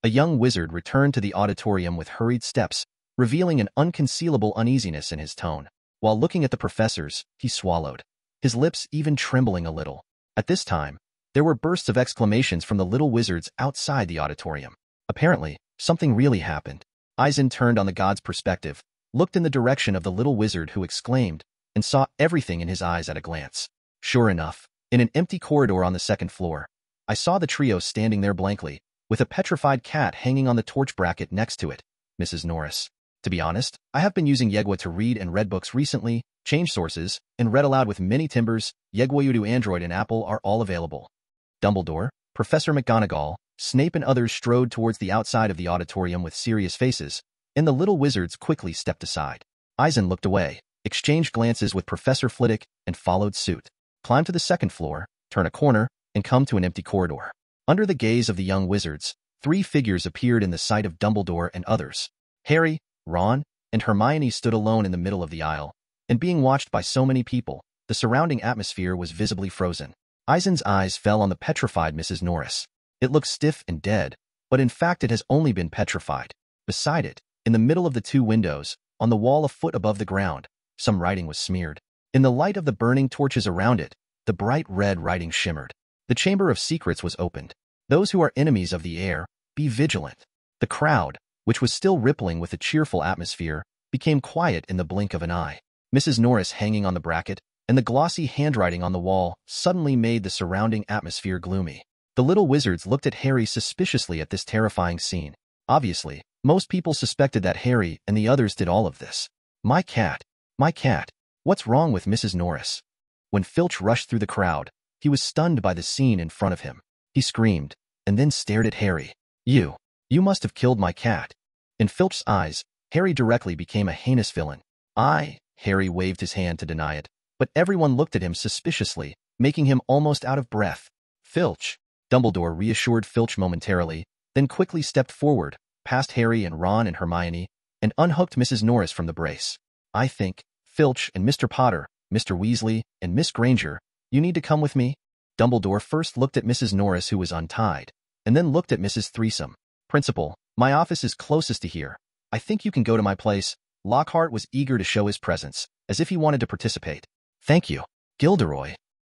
A young wizard returned to the auditorium with hurried steps, revealing an unconcealable uneasiness in his tone. While looking at the professors, he swallowed, his lips even trembling a little. At this time, there were bursts of exclamations from the little wizards outside the auditorium. Apparently, something really happened. Eisen turned on the god's perspective, looked in the direction of the little wizard who exclaimed, and saw everything in his eyes at a glance. Sure enough, in an empty corridor on the second floor, I saw the trio standing there blankly, with a petrified cat hanging on the torch bracket next to it. Mrs. Norris. To be honest, I have been using Yegwa to read and read books recently, changed sources, and read aloud with many timbers. Yegwa Udo Android and Apple are all available. Dumbledore, Professor McGonagall, Snape and others strode towards the outside of the auditorium with serious faces, and the little wizards quickly stepped aside. Eisen looked away, exchanged glances with Professor Flitwick, and followed suit. Climb to the second floor, turn a corner, and come to an empty corridor. Under the gaze of the young wizards, 3 figures appeared in the sight of Dumbledore and others. Harry, Ron, and Hermione stood alone in the middle of the aisle, and being watched by so many people, the surrounding atmosphere was visibly frozen. Eisen's eyes fell on the petrified Mrs. Norris. It looked stiff and dead, but in fact it has only been petrified. Beside it, in the middle of the 2 windows, on the wall a foot above the ground, some writing was smeared. In the light of the burning torches around it, the bright red writing shimmered. The Chamber of Secrets was opened. Those who are enemies of the air, be vigilant. The crowd, which was still rippling with a cheerful atmosphere, became quiet in the blink of an eye. Mrs. Norris hanging on the bracket, and the glossy handwriting on the wall suddenly made the surrounding atmosphere gloomy. The little wizards looked at Harry suspiciously at this terrifying scene. Obviously, most people suspected that Harry and the others did all of this. My cat, what's wrong with Mrs. Norris? When Filch rushed through the crowd, he was stunned by the scene in front of him. He screamed, and then stared at Harry. You must have killed my cat." In Filch's eyes, Harry directly became a heinous villain. Harry waved his hand to deny it, but everyone looked at him suspiciously, making him almost out of breath. "Filch." Dumbledore reassured Filch momentarily, then quickly stepped forward, past Harry and Ron and Hermione, and unhooked Mrs. Norris from the brace. "I think, Filch and Mr. Potter, Mr. Weasley, and Miss Granger, you need to come with me." Dumbledore first looked at Mrs. Norris, who was untied, and then looked at Mrs. Threesome. "Principal, my office is closest to here. I think you can go to my place." Lockhart was eager to show his presence, as if he wanted to participate. "Thank you, Gilderoy."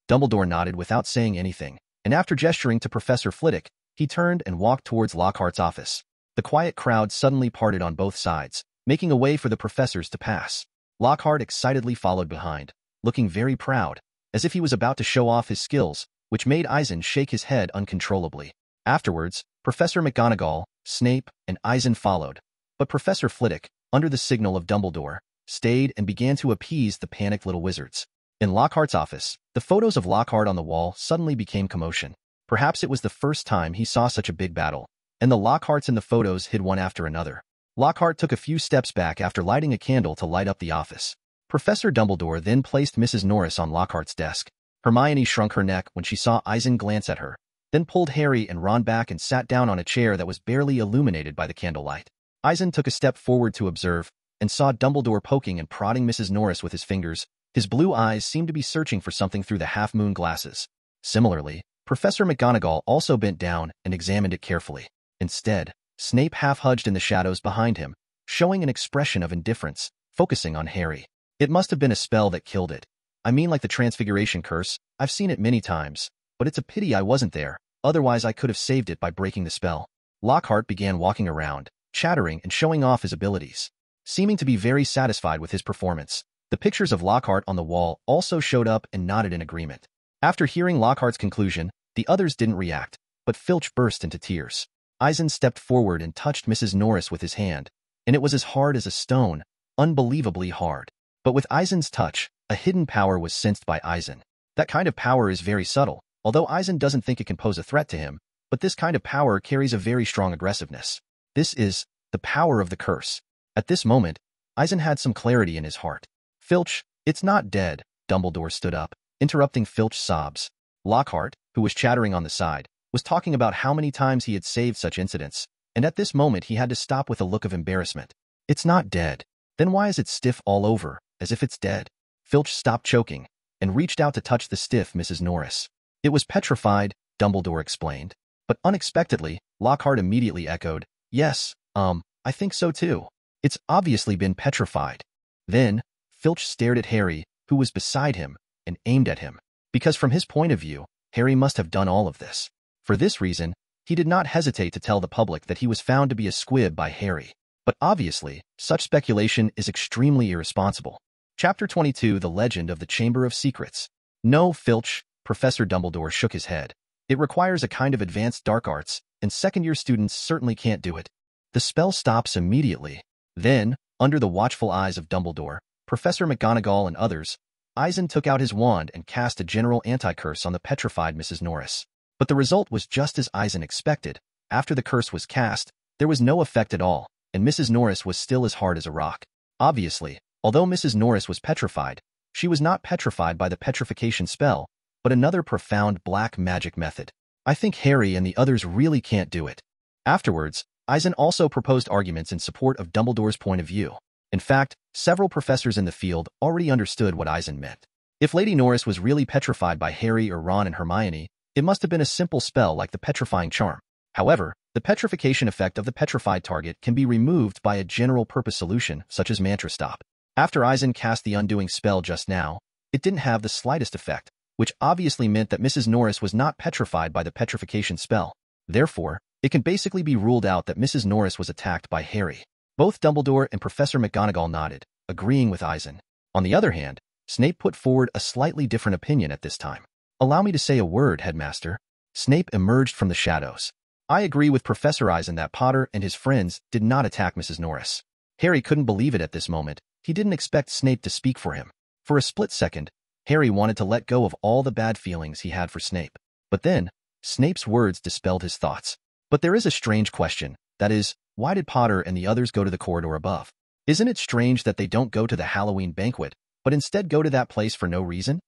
Dumbledore nodded without saying anything, and after gesturing to Professor Flitwick, he turned and walked towards Lockhart's office. The quiet crowd suddenly parted on both sides, making a way for the professors to pass. Lockhart excitedly followed behind, looking very proud, as if he was about to show off his skills, which made Eisen shake his head uncontrollably. Afterwards, Professor McGonagall, Snape, and Eisen followed, but Professor Flitwick, under the signal of Dumbledore, stayed and began to appease the panicked little wizards. In Lockhart's office, the photos of Lockhart on the wall suddenly became commotion. Perhaps it was the first time he saw such a big battle, and the Lockharts in the photos hid one after another. Lockhart took a few steps back after lighting a candle to light up the office. Professor Dumbledore then placed Mrs. Norris on Lockhart's desk. Hermione shrunk her neck when she saw Eisen glance at her, then pulled Harry and Ron back and sat down on a chair that was barely illuminated by the candlelight. Eisen took a step forward to observe, and saw Dumbledore poking and prodding Mrs. Norris with his fingers. His blue eyes seemed to be searching for something through the half-moon glasses. Similarly, Professor McGonagall also bent down and examined it carefully. Instead, Snape half-hudged in the shadows behind him, showing an expression of indifference, focusing on Harry. It must have been a spell that killed it. I mean, like the Transfiguration curse. I've seen it many times, but it's a pity I wasn't there. Otherwise, I could have saved it by breaking the spell. Lockhart began walking around, chattering and showing off his abilities, seeming to be very satisfied with his performance. The pictures of Lockhart on the wall also showed up and nodded in agreement. After hearing Lockhart's conclusion, the others didn't react, but Filch burst into tears. Eisen stepped forward and touched Mrs. Norris with his hand, and it was as hard as a stone, unbelievably hard. But with Eisen's touch, a hidden power was sensed by Eisen. That kind of power is very subtle, although Eisen doesn't think it can pose a threat to him, but this kind of power carries a very strong aggressiveness. This is the power of the curse. At this moment, Eisen had some clarity in his heart. Filch, it's not dead. Dumbledore stood up, interrupting Filch's sobs. Lockhart, who was chattering on the side, was talking about how many times he had saved such incidents, and at this moment he had to stop with a look of embarrassment. It's not dead. Then why is it stiff all over, as if it's dead? Filch stopped choking, and reached out to touch the stiff Mrs. Norris. It was petrified, Dumbledore explained. But unexpectedly, Lockhart immediately echoed, yes, I think so too. It's obviously been petrified. Then, Filch stared at Harry, who was beside him, and aimed at him. Because from his point of view, Harry must have done all of this. For this reason, he did not hesitate to tell the public that he was found to be a squib by Harry. But obviously, such speculation is extremely irresponsible. Chapter 22, The Legend of the Chamber of Secrets. No, Filch, Professor Dumbledore shook his head. It requires a kind of advanced dark arts, and second-year students certainly can't do it. The spell stops immediately. Then, under the watchful eyes of Dumbledore, Professor McGonagall and others, Eisen took out his wand and cast a general anti-curse on the petrified Mrs. Norris. But the result was just as Eisen expected. After the curse was cast, there was no effect at all, and Mrs. Norris was still as hard as a rock. Obviously, although Mrs. Norris was petrified, she was not petrified by the petrification spell, but another profound black magic method. I think Harry and the others really can't do it. Afterwards, Eisen also proposed arguments in support of Dumbledore's point of view. In fact, several professors in the field already understood what Eisen meant. If Lady Norris was really petrified by Harry or Ron and Hermione, it must have been a simple spell like the petrifying charm. However, the petrification effect of the petrified target can be removed by a general-purpose solution, such as Mantra Stop. After Eisen cast the undoing spell just now, it didn't have the slightest effect, which obviously meant that Mrs. Norris was not petrified by the petrification spell. Therefore, it can basically be ruled out that Mrs. Norris was attacked by Harry. Both Dumbledore and Professor McGonagall nodded, agreeing with Eisen. On the other hand, Snape put forward a slightly different opinion at this time. Allow me to say a word, Headmaster. Snape emerged from the shadows. I agree with Professor Eisen that Potter and his friends did not attack Mrs. Norris. Harry couldn't believe it at this moment. He didn't expect Snape to speak for him. For a split second, Harry wanted to let go of all the bad feelings he had for Snape. But then, Snape's words dispelled his thoughts. But there is a strange question, that is, why did Potter and the others go to the corridor above? Isn't it strange that they don't go to the Halloween banquet, but instead go to that place for no reason?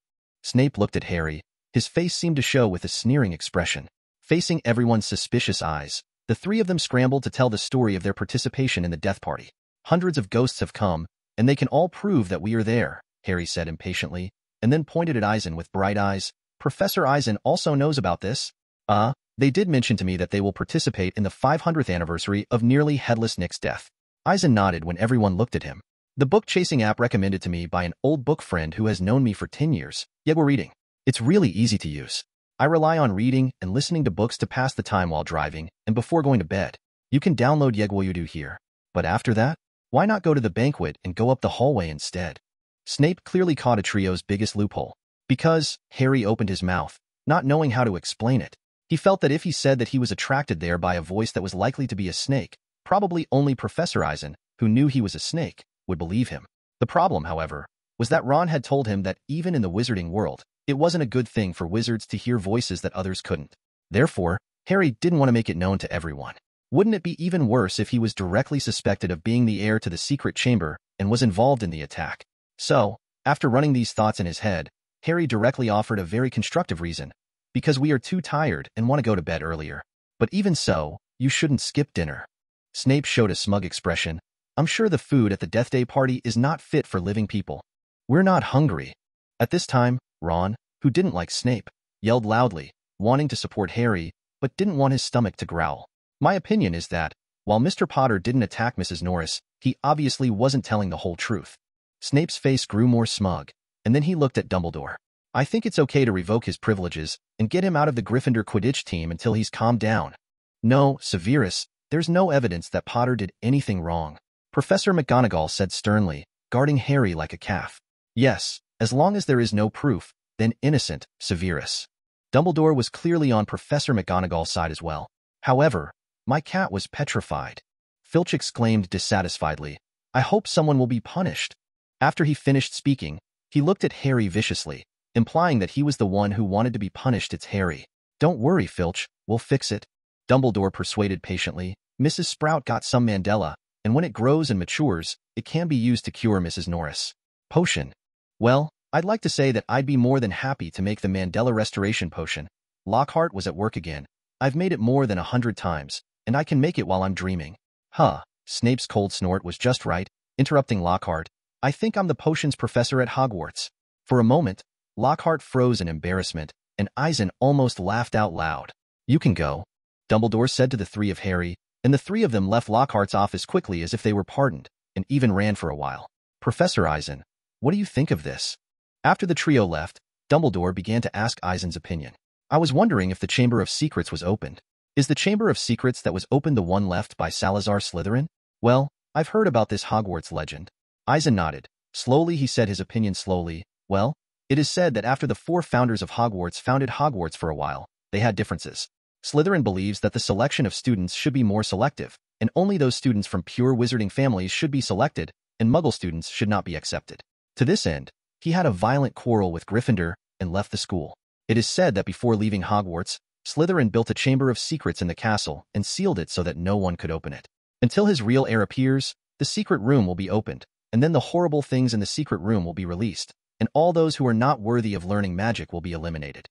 Snape looked at Harry. His face seemed to show with a sneering expression. Facing everyone's suspicious eyes, the three of them scrambled to tell the story of their participation in the death party. Hundreds of ghosts have come, and they can all prove that we are there, Harry said impatiently, and then pointed at Eisen with bright eyes. Professor Eisen also knows about this. They did mention to me that they will participate in the 500th anniversary of nearly Headless Nick's death. Eisen nodded when everyone looked at him. The book-chasing app recommended to me by an old book friend who has known me for 10 years, yet we're reading. It's really easy to use. I rely on reading and listening to books to pass the time while driving and before going to bed. You can download Yegwoyudu here. But after that, why not go to the banquet and go up the hallway instead? Snape clearly caught a trio's biggest loophole. Because, Harry opened his mouth, not knowing how to explain it. He felt that if he said that he was attracted there by a voice that was likely to be a snake, probably only Professor Eisen, who knew he was a snake, would believe him. The problem, however, was was that Ron had told him that even in the wizarding world, it wasn't a good thing for wizards to hear voices that others couldn't. Therefore, Harry didn't want to make it known to everyone. Wouldn't it be even worse if he was directly suspected of being the heir to the secret chamber and was involved in the attack? So, after running these thoughts in his head, Harry directly offered a very constructive reason. Because we are too tired and want to go to bed earlier. But even so, you shouldn't skip dinner. Snape showed a smug expression. I'm sure the food at the Death Day party is not fit for living people. We're not hungry. At this time, Ron, who didn't like Snape, yelled loudly, wanting to support Harry, but didn't want his stomach to growl. My opinion is that, while Mr. Potter didn't attack Mrs. Norris, he obviously wasn't telling the whole truth. Snape's face grew more smug, and then he looked at Dumbledore. I think it's okay to revoke his privileges and get him out of the Gryffindor Quidditch team until he's calmed down. No, Severus, there's no evidence that Potter did anything wrong. Professor McGonagall said sternly, guarding Harry like a calf. Yes, as long as there is no proof, then innocent, Severus. Dumbledore was clearly on Professor McGonagall's side as well. However, my cat was petrified. Filch exclaimed dissatisfiedly, I hope someone will be punished. After he finished speaking, he looked at Harry viciously, implying that he was the one who wanted to be punished. It's Harry. Don't worry, Filch, we'll fix it. Dumbledore persuaded patiently. Mrs. Sprout got some Mandela, and when it grows and matures, it can be used to cure Mrs. Norris. Potion. Well, I'd like to say that I'd be more than happy to make the Mandela Restoration Potion. Lockhart was at work again. I've made it more than 100 times, and I can make it while I'm dreaming. Huh, Snape's cold snort was just right, interrupting Lockhart. I think I'm the potions professor at Hogwarts. For a moment, Lockhart froze in embarrassment, and Eisen almost laughed out loud. You can go, Dumbledore said to the three of Harry, and the three of them left Lockhart's office quickly as if they were pardoned, and even ran for a while. Professor Eisen, what do you think of this? After the trio left, Dumbledore began to ask Eisen's opinion. I was wondering if the Chamber of Secrets was opened. Is the Chamber of Secrets that was opened the one left by Salazar Slytherin? Well, I've heard about this Hogwarts legend. Eisen nodded. Slowly he said his opinion slowly. Well, it is said that after the 4 founders of Hogwarts founded Hogwarts for a while, they had differences. Slytherin believes that the selection of students should be more selective, and only those students from pure wizarding families should be selected, and Muggle students should not be accepted. To this end, he had a violent quarrel with Gryffindor and left the school. It is said that before leaving Hogwarts, Slytherin built a Chamber of Secrets in the castle and sealed it so that no one could open it. Until his real heir appears, the secret room will be opened, and then the horrible things in the secret room will be released, and all those who are not worthy of learning magic will be eliminated.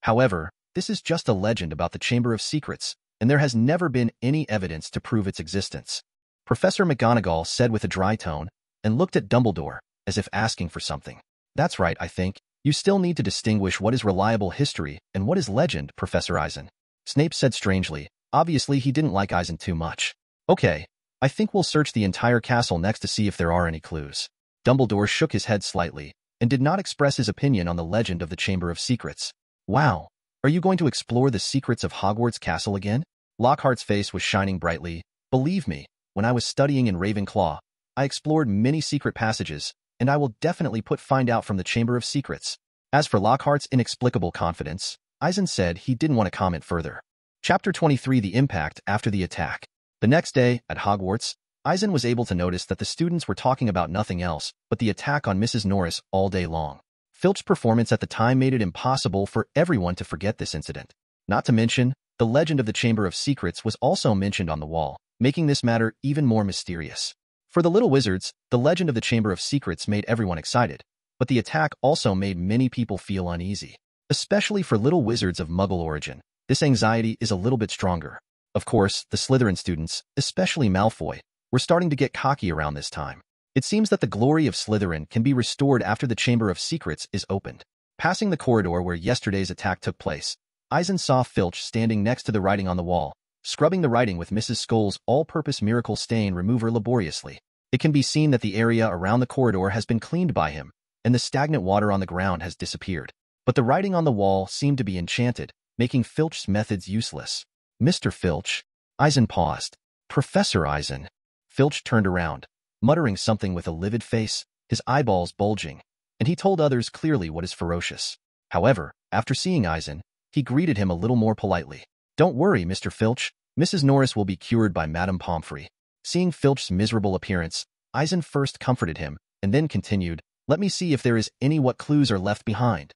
However, this is just a legend about the Chamber of Secrets, and there has never been any evidence to prove its existence. Professor McGonagall said with a dry tone, and looked at Dumbledore, as if asking for something. That's right, I think. You still need to distinguish what is reliable history and what is legend, Professor Eisen. Snape said strangely. Obviously, he didn't like Eisen too much. Okay, I think we'll search the entire castle next to see if there are any clues. Dumbledore shook his head slightly, and did not express his opinion on the legend of the Chamber of Secrets. Wow, are you going to explore the secrets of Hogwarts Castle again? Lockhart's face was shining brightly. Believe me, when I was studying in Ravenclaw, I explored many secret passages, and I will definitely find out from the Chamber of Secrets. As for Lockhart's inexplicable confidence, Eisen said he didn't want to comment further. Chapter 23: The Impact After the Attack. The next day, at Hogwarts, Eisen was able to notice that the students were talking about nothing else but the attack on Mrs. Norris all day long. Filch's performance at the time made it impossible for everyone to forget this incident. Not to mention, the legend of the Chamber of Secrets was also mentioned on the wall, making this matter even more mysterious. For the little wizards, the legend of the Chamber of Secrets made everyone excited, but the attack also made many people feel uneasy. Especially for little wizards of Muggle origin, this anxiety is a little bit stronger. Of course, the Slytherin students, especially Malfoy, were starting to get cocky around this time. It seems that the glory of Slytherin can be restored after the Chamber of Secrets is opened. Passing the corridor where yesterday's attack took place, Eisen saw Filch standing next to the writing on the wall, scrubbing the writing with Mrs. Skoll's all-purpose miracle stain remover laboriously. It can be seen that the area around the corridor has been cleaned by him, and the stagnant water on the ground has disappeared. But the writing on the wall seemed to be enchanted, making Filch's methods useless. Mr. Filch. Eisen paused. Professor Eisen. Filch turned around, muttering something with a livid face, his eyeballs bulging, and he told others clearly what is ferocious. However, after seeing Eisen, he greeted him a little more politely. Don't worry, Mr. Filch. Mrs. Norris will be cured by Madame Pomfrey. Seeing Filch's miserable appearance, Eisen first comforted him, and then continued, Let me see if there is any what clues are left behind.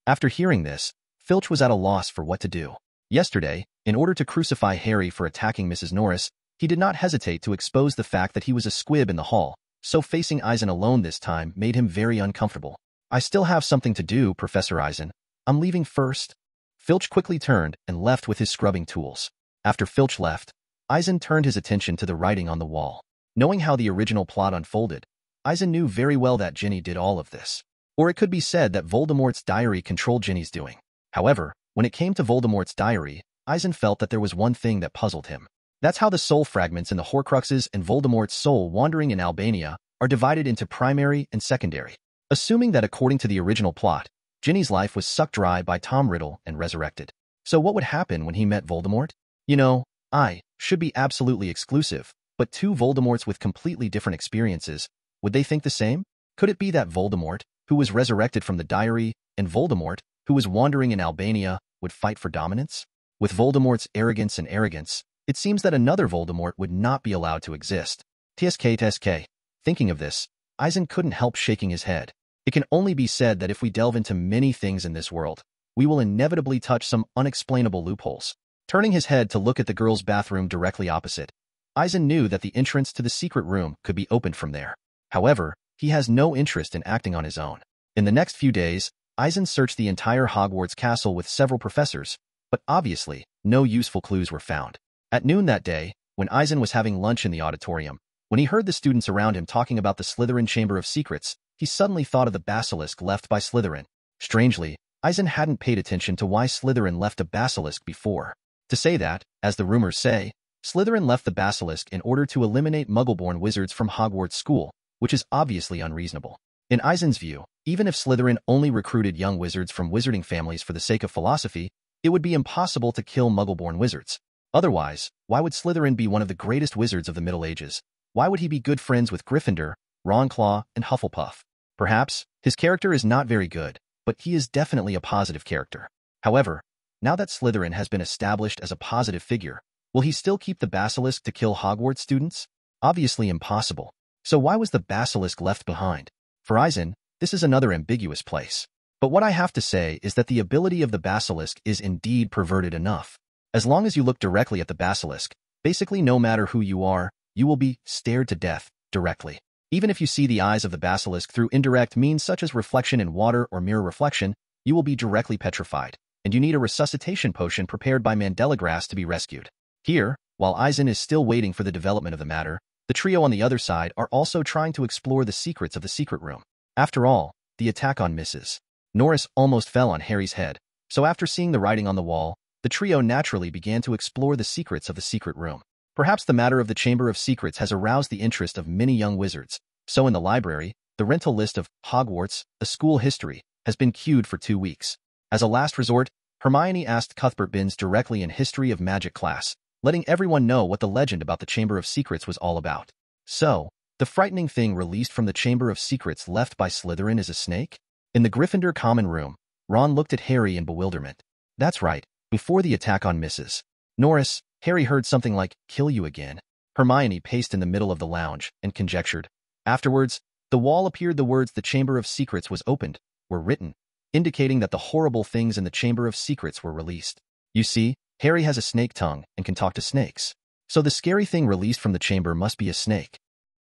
After hearing this, Filch was at a loss for what to do. Yesterday, in order to crucify Harry for attacking Mrs. Norris, he did not hesitate to expose the fact that he was a squib in the hall, so facing Eisen alone this time made him very uncomfortable. I still have something to do, Professor Eisen. I'm leaving first. Filch quickly turned and left with his scrubbing tools. After Filch left, Eisen turned his attention to the writing on the wall. Knowing how the original plot unfolded, Eisen knew very well that Ginny did all of this. Or it could be said that Voldemort's diary controlled Ginny's doing. However, when it came to Voldemort's diary, Eisen felt that there was one thing that puzzled him. That's how the soul fragments in the Horcruxes and Voldemort's soul wandering in Albania are divided into primary and secondary. Assuming that according to the original plot, Ginny's life was sucked dry by Tom Riddle and resurrected. So what would happen when he met Voldemort? You know, I should be absolutely exclusive, but two Voldemorts with completely different experiences, would they think the same? Could it be that Voldemort, who was resurrected from the diary, and Voldemort, who was wandering in Albania, would fight for dominance? With Voldemort's arrogance, it seems that another Voldemort would not be allowed to exist. TSK. Thinking of this, Eisen couldn't help shaking his head. It can only be said that if we delve into many things in this world, we will inevitably touch some unexplainable loopholes. Turning his head to look at the girls' bathroom directly opposite, Eisen knew that the entrance to the secret room could be opened from there. However, he has no interest in acting on his own. In the next few days, Eisen searched the entire Hogwarts castle with several professors, but obviously, no useful clues were found. At noon that day, when Eisen was having lunch in the auditorium, when he heard the students around him talking about the Slytherin Chamber of Secrets, he suddenly thought of the basilisk left by Slytherin. Strangely, Eisen hadn't paid attention to why Slytherin left a basilisk before. To say that, as the rumors say, Slytherin left the basilisk in order to eliminate Muggle-born wizards from Hogwarts School, which is obviously unreasonable. In Eisen's view, even if Slytherin only recruited young wizards from wizarding families for the sake of philosophy, it would be impossible to kill Muggle-born wizards. Otherwise, why would Slytherin be one of the greatest wizards of the Middle Ages? Why would he be good friends with Gryffindor, Ravenclaw, and Hufflepuff? Perhaps, his character is not very good, but he is definitely a positive character. However, now that Slytherin has been established as a positive figure, will he still keep the basilisk to kill Hogwarts students? Obviously impossible. So why was the basilisk left behind? For Eisen, this is another ambiguous place. But what I have to say is that the ability of the basilisk is indeed perverted enough. As long as you look directly at the basilisk, basically no matter who you are, you will be stared to death directly. Even if you see the eyes of the basilisk through indirect means such as reflection in water or mirror reflection, you will be directly petrified, and you need a resuscitation potion prepared by Mandela grass to be rescued. Here, while Eisen is still waiting for the development of the matter, the trio on the other side are also trying to explore the secrets of the secret room. After all, the attack on Mrs. Norris almost fell on Harry's head, so after seeing the writing on the wall, the trio naturally began to explore the secrets of the secret room. Perhaps the matter of the Chamber of Secrets has aroused the interest of many young wizards, so in the library, the rental list of Hogwarts, a School History, has been queued for 2 weeks. As a last resort, Hermione asked Cuthbert Binns directly in History of Magic class, letting everyone know what the legend about the Chamber of Secrets was all about. So, the frightening thing released from the Chamber of Secrets left by Slytherin is a snake? In the Gryffindor common room, Ron looked at Harry in bewilderment. That's right, before the attack on Mrs. Norris, Harry heard something like, "Kill you again." Hermione paced in the middle of the lounge and conjectured. Afterwards, the wall appeared the words "The Chamber of Secrets was opened" were written, indicating that the horrible things in the Chamber of Secrets were released. You see, Harry has a snake tongue and can talk to snakes. So the scary thing released from the chamber must be a snake.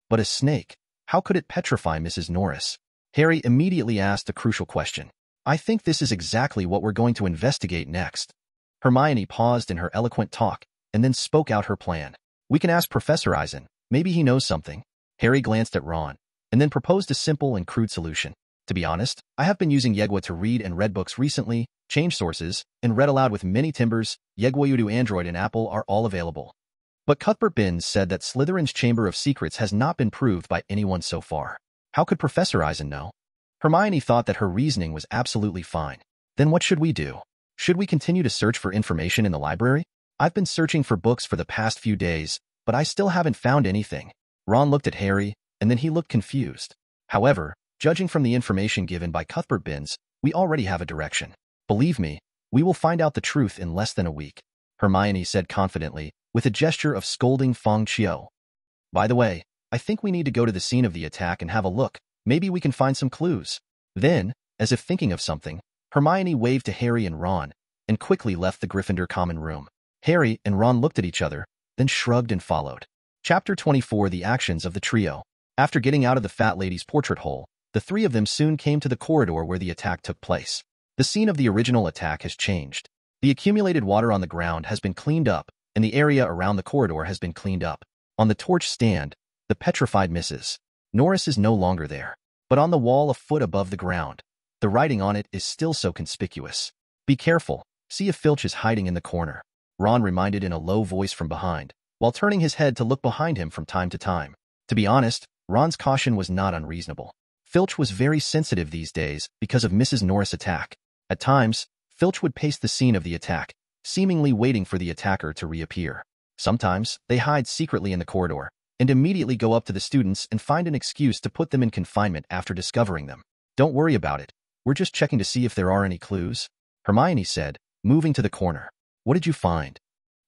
But a snake, how could it petrify Mrs. Norris? Harry immediately asked the crucial question. I think this is exactly what we're going to investigate next. Hermione paused in her eloquent talk and then spoke out her plan. We can ask Professor Eisen. Maybe he knows something. Harry glanced at Ron and then proposed a simple and crude solution. To be honest, I have been using Yegwa to read and read books recently, change sources, and read aloud with many timbers. Yegwa Udo Android and Apple are all available. But Cuthbert Binns said that Slytherin's Chamber of Secrets has not been proved by anyone so far. How could Professor Eisen know? Hermione thought that her reasoning was absolutely fine. Then what should we do? Should we continue to search for information in the library? I've been searching for books for the past few days, but I still haven't found anything. Ron looked at Harry, and then he looked confused. However, judging from the information given by Cuthbert Binns, we already have a direction. Believe me, we will find out the truth in less than a week, Hermione said confidently, with a gesture of scolding Feng Chio. By the way, I think we need to go to the scene of the attack and have a look, Maybe we can find some clues. Then, as if thinking of something, Hermione waved to Harry and Ron and quickly left the Gryffindor common room. Harry and Ron looked at each other, then shrugged and followed. Chapter 24: The Actions of the Trio. After getting out of the fat lady's portrait hole, the three of them soon came to the corridor where the attack took place. The scene of the original attack has changed. The accumulated water on the ground has been cleaned up, and the area around the corridor has been cleaned up. On the torch stand, the petrified Mrs. Norris is no longer there. But on the wall a foot above the ground, the writing on it is still so conspicuous. Be careful, see if Filch is hiding in the corner, Ron reminded in a low voice from behind, while turning his head to look behind him from time to time. To be honest, Ron's caution was not unreasonable. Filch was very sensitive these days because of Mrs. Norris' attack. At times, Filch would pace the scene of the attack, seemingly waiting for the attacker to reappear. Sometimes, they hide secretly in the corridor and immediately go up to the students and find an excuse to put them in confinement after discovering them. Don't worry about it. We're just checking to see if there are any clues, Hermione said, moving to the corner. What did you find?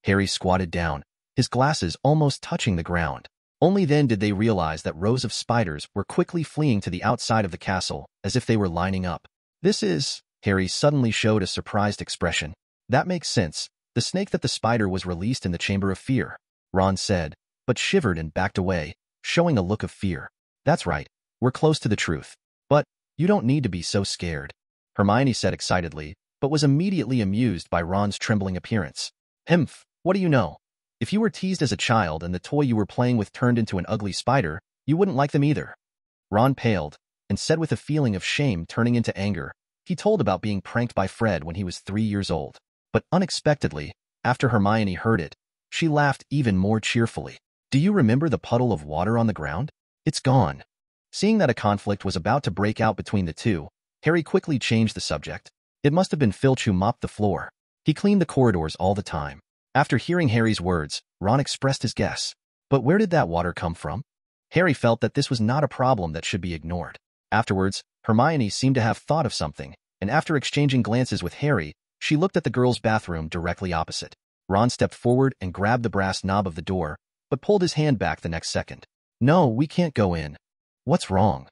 Harry squatted down, his glasses almost touching the ground. Only then did they realize that rows of spiders were quickly fleeing to the outside of the castle as if they were lining up. This is... Harry suddenly showed a surprised expression. That makes sense. The snake that the spider was released in the Chamber of Fear, Ron said, but shivered and backed away, showing a look of fear. That's right. We're close to the truth. But you don't need to be so scared, Hermione said excitedly, but was immediately amused by Ron's trembling appearance. Humph, what do you know? If you were teased as a child and the toy you were playing with turned into an ugly spider, you wouldn't like them either. Ron paled and said with a feeling of shame turning into anger. He told about being pranked by Fred when he was 3 years old. But unexpectedly, after Hermione heard it, she laughed even more cheerfully. Do you remember the puddle of water on the ground? It's gone. Seeing that a conflict was about to break out between the two, Harry quickly changed the subject. It must have been Filch who mopped the floor. He cleaned the corridors all the time. After hearing Harry's words, Ron expressed his guess. But where did that water come from? Harry felt that this was not a problem that should be ignored. Afterwards, Hermione seemed to have thought of something, and after exchanging glances with Harry, she looked at the girls' bathroom directly opposite. Ron stepped forward and grabbed the brass knob of the door, but pulled his hand back the next second. No, we can't go in. What's wrong?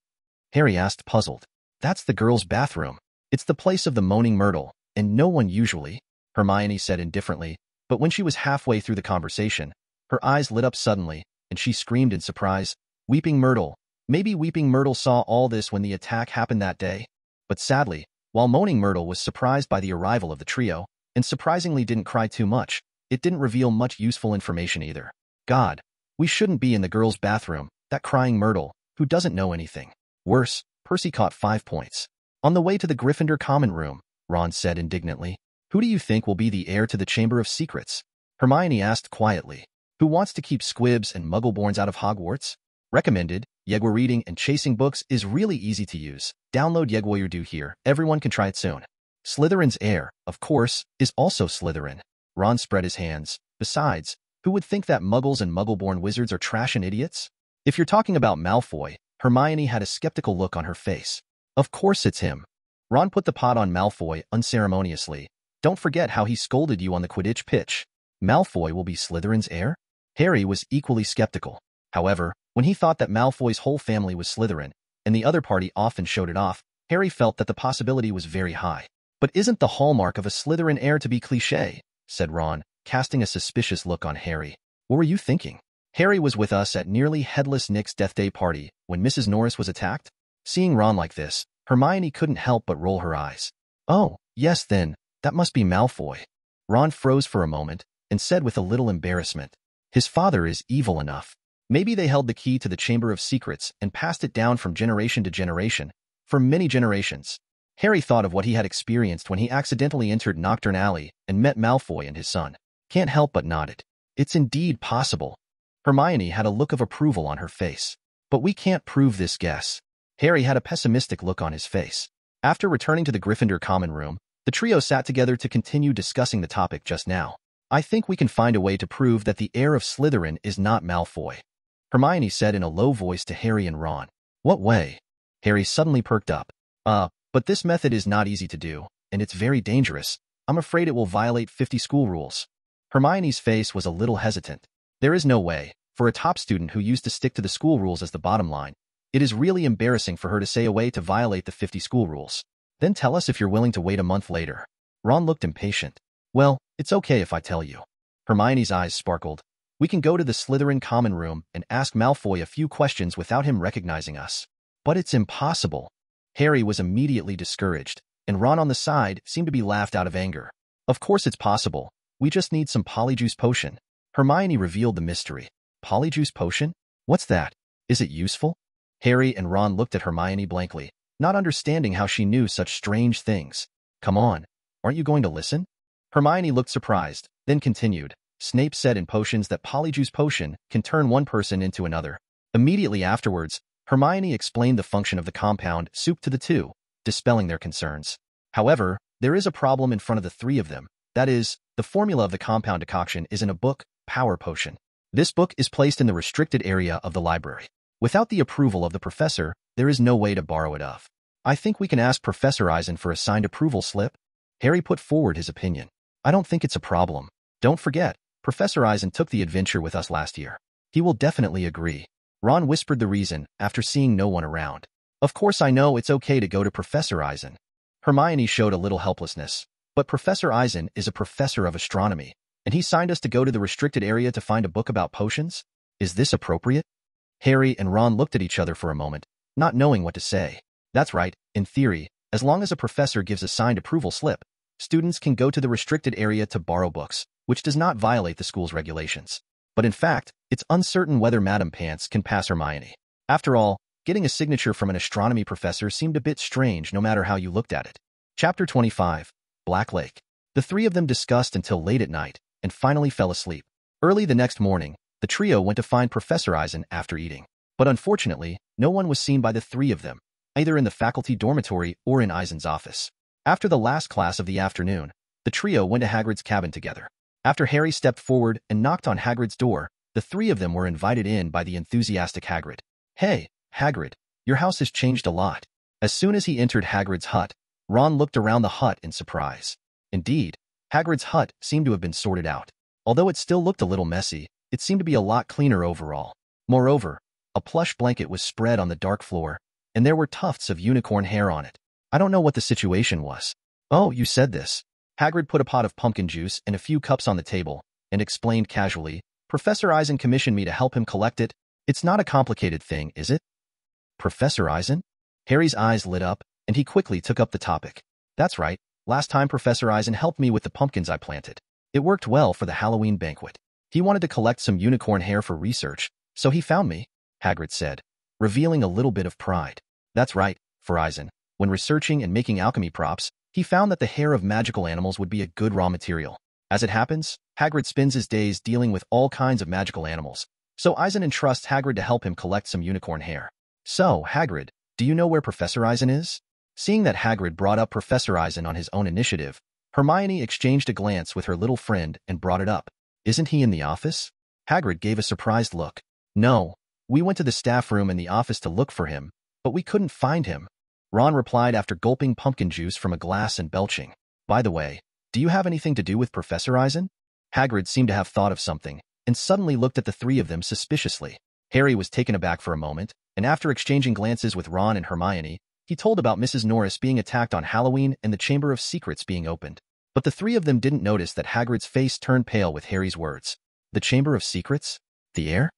Harry asked, puzzled. That's the girls' bathroom. It's the place of the moaning myrtle, and no one usually, Hermione said indifferently, but when she was halfway through the conversation, her eyes lit up suddenly, and she screamed in surprise, Weeping Myrtle. Maybe Weeping Myrtle saw all this when the attack happened that day. But sadly, while Moaning Myrtle was surprised by the arrival of the trio, and surprisingly didn't cry too much, it didn't reveal much useful information either. God, we shouldn't be in the girls' bathroom, that crying Myrtle, who doesn't know anything. Worse, Percy caught 5 points. On the way to the Gryffindor common room, Ron said indignantly. Who do you think will be the heir to the Chamber of Secrets? Hermione asked quietly. Who wants to keep squibs and muggleborns out of Hogwarts? Recommended. Yegwa reading and chasing books is really easy to use. Download Yegwa here. Everyone can try it soon. Slytherin's heir, of course, is also Slytherin. Ron spread his hands. Besides, who would think that muggles and muggleborn wizards are trash and idiots? If you're talking about Malfoy, Hermione had a skeptical look on her face. Of course it's him. Ron put the pot on Malfoy unceremoniously. Don't forget how he scolded you on the Quidditch pitch. Malfoy will be Slytherin's heir? Harry was equally skeptical. However, when he thought that Malfoy's whole family was Slytherin, and the other party often showed it off, Harry felt that the possibility was very high. But isn't the hallmark of a Slytherin heir to be cliché? Said Ron, casting a suspicious look on Harry. What were you thinking? Harry was with us at nearly Headless Nick's Death Day party when Mrs. Norris was attacked. Seeing Ron like this, Hermione couldn't help but roll her eyes. Oh, yes then, that must be Malfoy. Ron froze for a moment and said with a little embarrassment. His father is evil enough. Maybe they held the key to the Chamber of Secrets and passed it down from generation to generation, for many generations. Harry thought of what he had experienced when he accidentally entered Nocturne Alley and met Malfoy and his son. Can't help but nodded. It's indeed possible. Hermione had a look of approval on her face. But we can't prove this guess. Harry had a pessimistic look on his face. After returning to the Gryffindor common room, the trio sat together to continue discussing the topic just now. I think we can find a way to prove that the heir of Slytherin is not Malfoy, Hermione said in a low voice to Harry and Ron. What way? Harry suddenly perked up. But this method is not easy to do, and it's very dangerous. I'm afraid it will violate 50 school rules. Hermione's face was a little hesitant. There is no way, for a top student who used to stick to the school rules as the bottom line, It is really embarrassing for her to say a way to violate the 50 school rules. Then tell us if you're willing to wait a month later. Ron looked impatient. Well, it's okay if I tell you. Hermione's eyes sparkled. We can go to the Slytherin common room and ask Malfoy a few questions without him recognizing us. But it's impossible. Harry was immediately discouraged, and Ron on the side seemed to be laughed out of anger. Of course it's possible. We just need some polyjuice potion. Hermione revealed the mystery. Polyjuice potion? What's that? Is it useful? Harry and Ron looked at Hermione blankly, not understanding how she knew such strange things. Come on, aren't you going to listen? Hermione looked surprised, then continued. Snape said in potions that polyjuice potion can turn one person into another. Immediately afterwards, Hermione explained the function of the compound soup to the two, dispelling their concerns. However, there is a problem in front of the three of them. That is, the formula of the compound decoction is in a book, Power Potion. This book is placed in the restricted area of the library. Without the approval of the professor, there is no way to borrow it of. I think we can ask Professor Eisen for a signed approval slip. Harry put forward his opinion. I don't think it's a problem. Don't forget, Professor Eisen took the adventure with us last year. He will definitely agree. Ron whispered the reason after seeing no one around. Of course I know it's okay to go to Professor Eisen. Hermione showed a little helplessness. But Professor Eisen is a professor of astronomy, and he signed us to go to the restricted area to find a book about potions? Is this appropriate? Harry and Ron looked at each other for a moment, not knowing what to say. That's right, in theory, as long as a professor gives a signed approval slip, students can go to the restricted area to borrow books, which does not violate the school's regulations. But in fact, it's uncertain whether Madame Pants can pass Hermione. After all, getting a signature from an astronomy professor seemed a bit strange no matter how you looked at it. Chapter 25. Black Lake. The three of them discussed until late at night, and finally fell asleep. Early the next morning, the trio went to find Professor Eisen after eating. But unfortunately, no one was seen by the three of them, either in the faculty dormitory or in Eisen's office. After the last class of the afternoon, the trio went to Hagrid's cabin together. After Harry stepped forward and knocked on Hagrid's door, the three of them were invited in by the enthusiastic Hagrid. Hey, Hagrid, your house has changed a lot. As soon as he entered Hagrid's hut, Ron looked around the hut in surprise. Indeed, Hagrid's hut seemed to have been sorted out. Although it still looked a little messy, it seemed to be a lot cleaner overall. Moreover, a plush blanket was spread on the dark floor, and there were tufts of unicorn hair on it. I don't know what the situation was. Oh, you said this. Hagrid put a pot of pumpkin juice and a few cups on the table, and explained casually, Professor Eisen commissioned me to help him collect it. It's not a complicated thing, is it? Professor Eisen? Harry's eyes lit up, and he quickly took up the topic. That's right, last time Professor Eisen helped me with the pumpkins I planted. It worked well for the Halloween banquet. He wanted to collect some unicorn hair for research, so he found me, Hagrid said, revealing a little bit of pride. That's right, for Eisen. When researching and making alchemy props, he found that the hair of magical animals would be a good raw material. As it happens, Hagrid spends his days dealing with all kinds of magical animals, so Eisen entrusts Hagrid to help him collect some unicorn hair. So, Hagrid, do you know where Professor Eisen is? Seeing that Hagrid brought up Professor Eisen on his own initiative, Hermione exchanged a glance with her little friend and brought it up. Isn't he in the office? Hagrid gave a surprised look. No, we went to the staff room in the office to look for him, but we couldn't find him. Ron replied after gulping pumpkin juice from a glass and belching. By the way, do you have anything to do with Professor Eisen? Hagrid seemed to have thought of something, and suddenly looked at the three of them suspiciously. Harry was taken aback for a moment, and after exchanging glances with Ron and Hermione, he told about Mrs. Norris being attacked on Halloween and the Chamber of Secrets being opened. But the three of them didn't notice that Hagrid's face turned pale with Harry's words. The Chamber of Secrets? The air?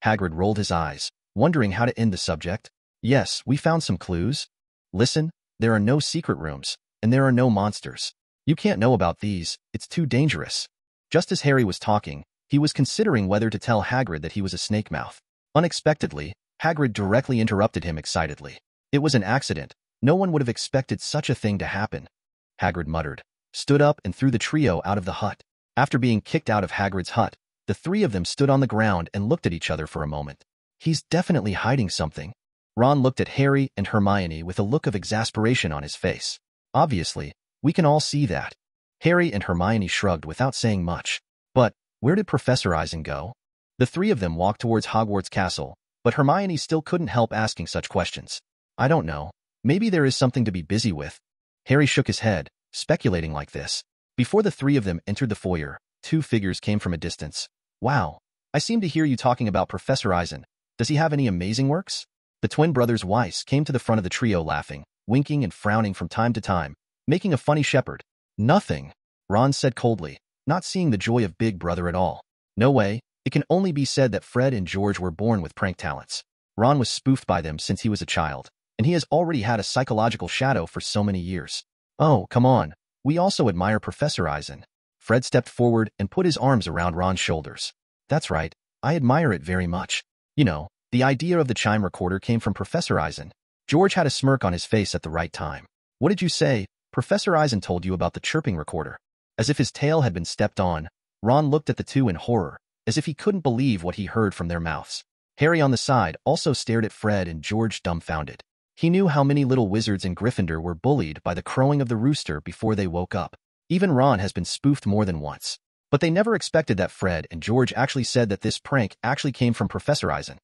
Hagrid rolled his eyes, wondering how to end the subject. Yes, we found some clues. Listen, there are no secret rooms, and there are no monsters. You can't know about these, it's too dangerous. Just as Harry was talking, he was considering whether to tell Hagrid that he was a snake-mouth. Unexpectedly, Hagrid directly interrupted him excitedly. It was an accident. No one would have expected such a thing to happen. Hagrid muttered, stood up and threw the trio out of the hut. After being kicked out of Hagrid's hut, the three of them stood on the ground and looked at each other for a moment. He's definitely hiding something. Ron looked at Harry and Hermione with a look of exasperation on his face. Obviously, we can all see that. Harry and Hermione shrugged without saying much. But, where did Professor Eisen go? The three of them walked towards Hogwarts Castle, but Hermione still couldn't help asking such questions. I don't know. Maybe there is something to be busy with. Harry shook his head, speculating like this. Before the three of them entered the foyer, two figures came from a distance. Wow, I seem to hear you talking about Professor Eisen. Does he have any amazing works? The twin brothers Weiss came to the front of the trio laughing, winking and frowning from time to time, making a funny shepherd. Nothing, Ron said coldly, not seeing the joy of Big Brother at all. No way, it can only be said that Fred and George were born with prank talents. Ron was spoofed by them since he was a child, and he has already had a psychological shadow for so many years. Oh, come on, we also admire Professor Eisen. Fred stepped forward and put his arms around Ron's shoulders. That's right, I admire it very much. You know, the idea of the chime recorder came from Professor Eisen. George had a smirk on his face at the right time. What did you say? Professor Eisen told you about the chirping recorder. As if his tail had been stepped on, Ron looked at the two in horror, as if he couldn't believe what he heard from their mouths. Harry on the side also stared at Fred and George dumbfounded. He knew how many little wizards in Gryffindor were bullied by the crowing of the rooster before they woke up. Even Ron has been spoofed more than once. But they never expected that Fred and George actually said that this prank actually came from Professor Eisen.